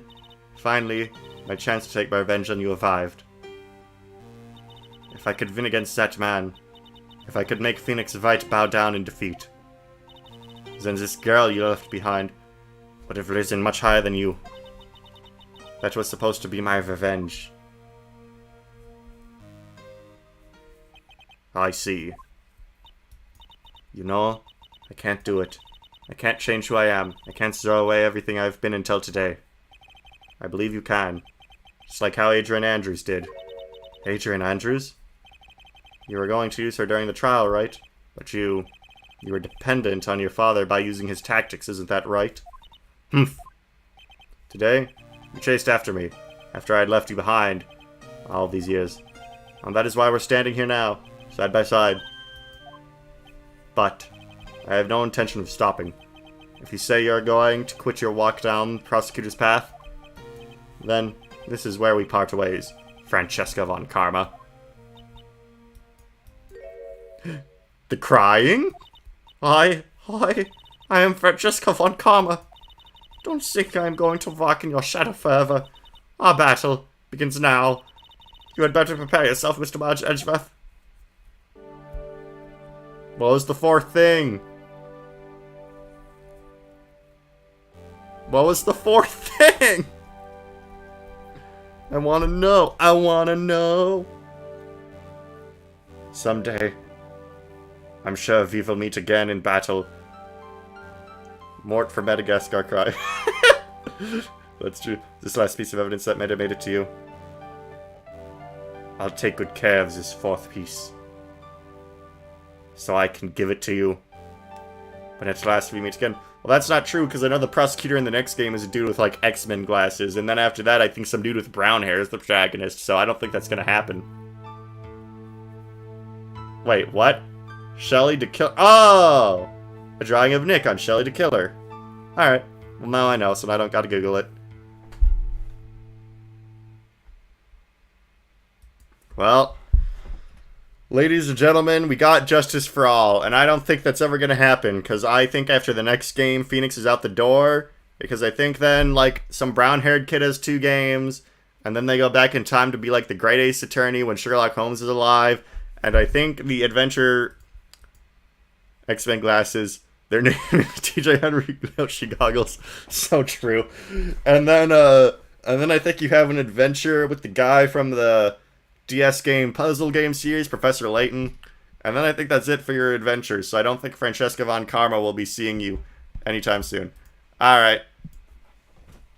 finally, my chance to take my revenge on you arrived. If I could win against that man, if I could make Phoenix Wright bow down in defeat, then this girl you left behind would have risen much higher than you. That was supposed to be my revenge. I see. You know, I can't do it. I can't change who I am. I can't throw away everything I've been until today. I believe you can. Just like how Adrian Andrews did. Adrian Andrews? You were going to use her during the trial, right? But you were dependent on your father by using his tactics, isn't that right? Humph. Today, you chased after me, after I had left you behind all these years. And that is why we're standing here now, side by side. But I have no intention of stopping. If you say you're going to quit your walk down prosecutor's path, then this is where we part ways, Francesca von Karma. The crying? I am Francesca von Karma. Don't think I am going to walk in your shadow forever. Our battle begins now. You had better prepare yourself, Mr. Marge Edgeworth. What was the fourth thing? What was the fourth thing? I wanna know. I wanna know. Someday, I'm sure we will meet again in battle. Mort for Madagascar cry. That's true. This last piece of evidence that might have made it to you. I'll take good care of this fourth piece, so I can give it to you when at last we meet again. Well, that's not true, because I know the prosecutor in the next game is a dude with, like, X-Men glasses, and then after that I think some dude with brown hair is the protagonist, so I don't think that's gonna happen. Wait, what? Shelly to kill- Oh! A drawing of Nick on Shelly to Killer. Alright. Well, now I know, so I don't gotta Google it. Well, ladies and gentlemen, we got justice for all, and I don't think that's ever gonna happen, because I think after the next game, Phoenix is out the door, because I think then, like, some brown-haired kid has 2 games, and then they go back in time to be, like, the Great Ace Attorney when Sherlock Holmes is alive, and I think the Adventure X-Men glasses, their name is TJ Henry Yoshi Goggles, so true, and then I think you have an adventure with the guy from the DS game puzzle game series, Professor Layton. And then I think that's it for your adventures. So I don't think Francesca von Karma will be seeing you anytime soon. Alright.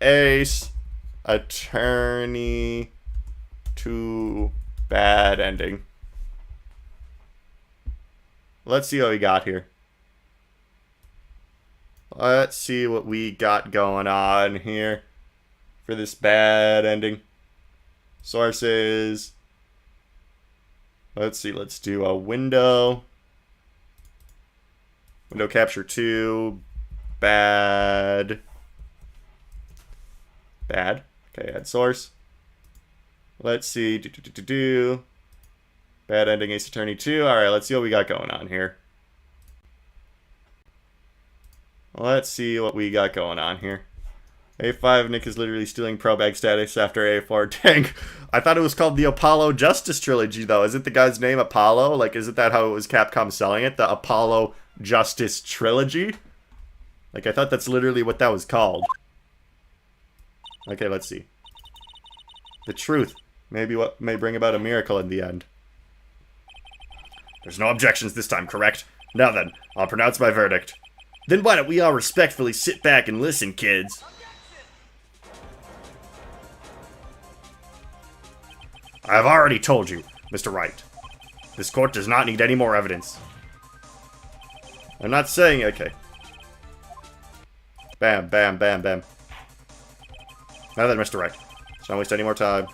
Ace Attorney to bad ending. Let's see what we got here. Let's see what we got going on here for this bad ending. Sources. Let's see, let's do a window. Window capture 2. Bad. Bad. Okay, add source. Let's see. Bad ending Ace Attorney 2. Alright, let's see what we got going on here. Let's see what we got going on here. A5, Nick is literally stealing pro bag status after A4. Dang. I thought it was called the Apollo Justice Trilogy, though. Isn't the guy's name Apollo? Like, isn't that how it was Capcom selling it? The Apollo Justice Trilogy? Like, I thought that's literally what that was called. Okay, let's see. The truth. Maybe what may bring about a miracle in the end. There's no objections this time, correct? Now then, I'll pronounce my verdict. Then why don't we all respectfully sit back and listen, kids? I have already told you, Mr. Wright. This court does not need any more evidence. I'm not saying... Okay. Bam, bam, bam, bam. Now then, Mr. Wright. Let's not waste any more time.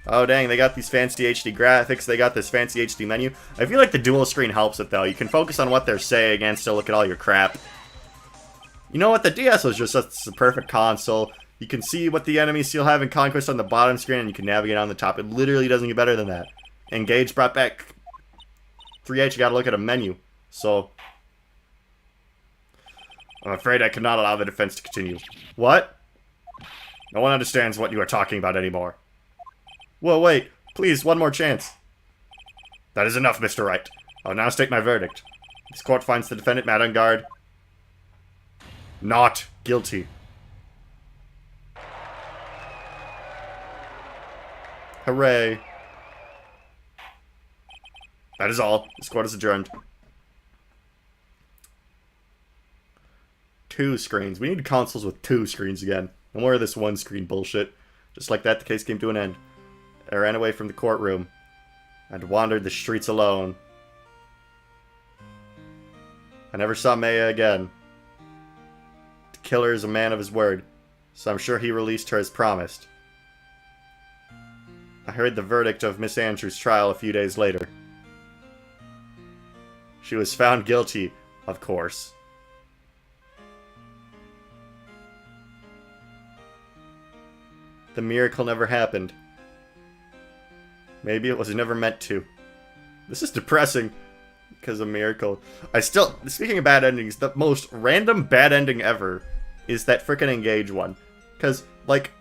Oh, dang, they got these fancy HD graphics. They got this fancy HD menu. I feel like the dual screen helps it, though. You can focus on what they're saying and still look at all your crap. You know what? The DS was just a perfect console. You can see what the enemies you'll have in Conquest on the bottom screen, and you can navigate on the top. It literally doesn't get better than that. Engage brought back 3H. You gotta look at a menu. So, I'm afraid I cannot allow the defense to continue. What? No one understands what you are talking about anymore. Whoa, wait. Please, one more chance. That is enough, Mr. Wright. I'll now state my verdict. This court finds the defendant, Madame Guard, not guilty. Hooray. That is all. This court is adjourned. 2 screens. We need consoles with 2 screens again. No more of this one screen bullshit. Just like that, the case came to an end. I ran away from the courtroom and wandered the streets alone. I never saw Maya again. The killer is a man of his word, so I'm sure he released her as promised. I heard the verdict of Miss Andrews' trial a few days later. She was found guilty, of course. The miracle never happened. Maybe it was never meant to. This is depressing. Because of miracle. Speaking of bad endings, the most random bad ending ever is that frickin' Engage one. Because, like,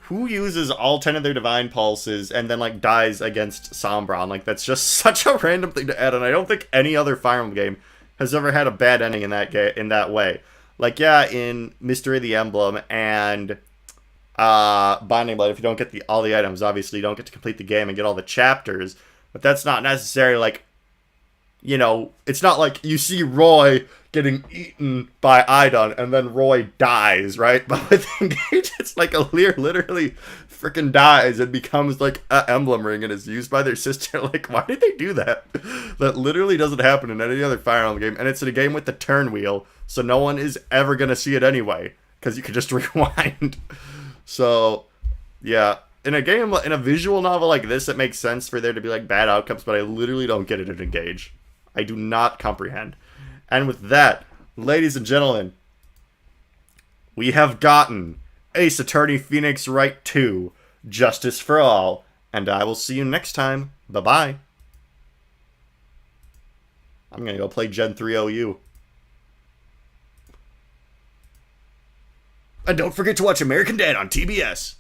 who uses all 10 of their Divine Pulses and then, like, dies against Sombron? Like, that's just such a random thing to add, and I don't think any other Fire Emblem game has ever had a bad ending in that way. Like, yeah, in Mystery of the Emblem and Binding Blade, if you don't get all the items, obviously you don't get to complete the game and get all the chapters, but that's not necessarily, like, you know, it's not like you see Roy getting eaten by Idon and then Roy dies, right? But with Engage, it's like a Lear literally freaking dies and becomes like an emblem ring and is used by their sister. Like, why did they do that? That literally doesn't happen in any other Fire Emblem game, and it's in a game with the turn wheel, so no one is ever gonna see it anyway, because you can just rewind. So, yeah. In a visual novel like this, it makes sense for there to be, like, bad outcomes, but I literally don't get it in Engage. I do not comprehend. And with that, ladies and gentlemen, we have gotten Ace Attorney Phoenix Wright 2, Justice for All, and I will see you next time. Bye-bye. I'm gonna go play Gen 3 OU. And don't forget to watch American Dad on TBS.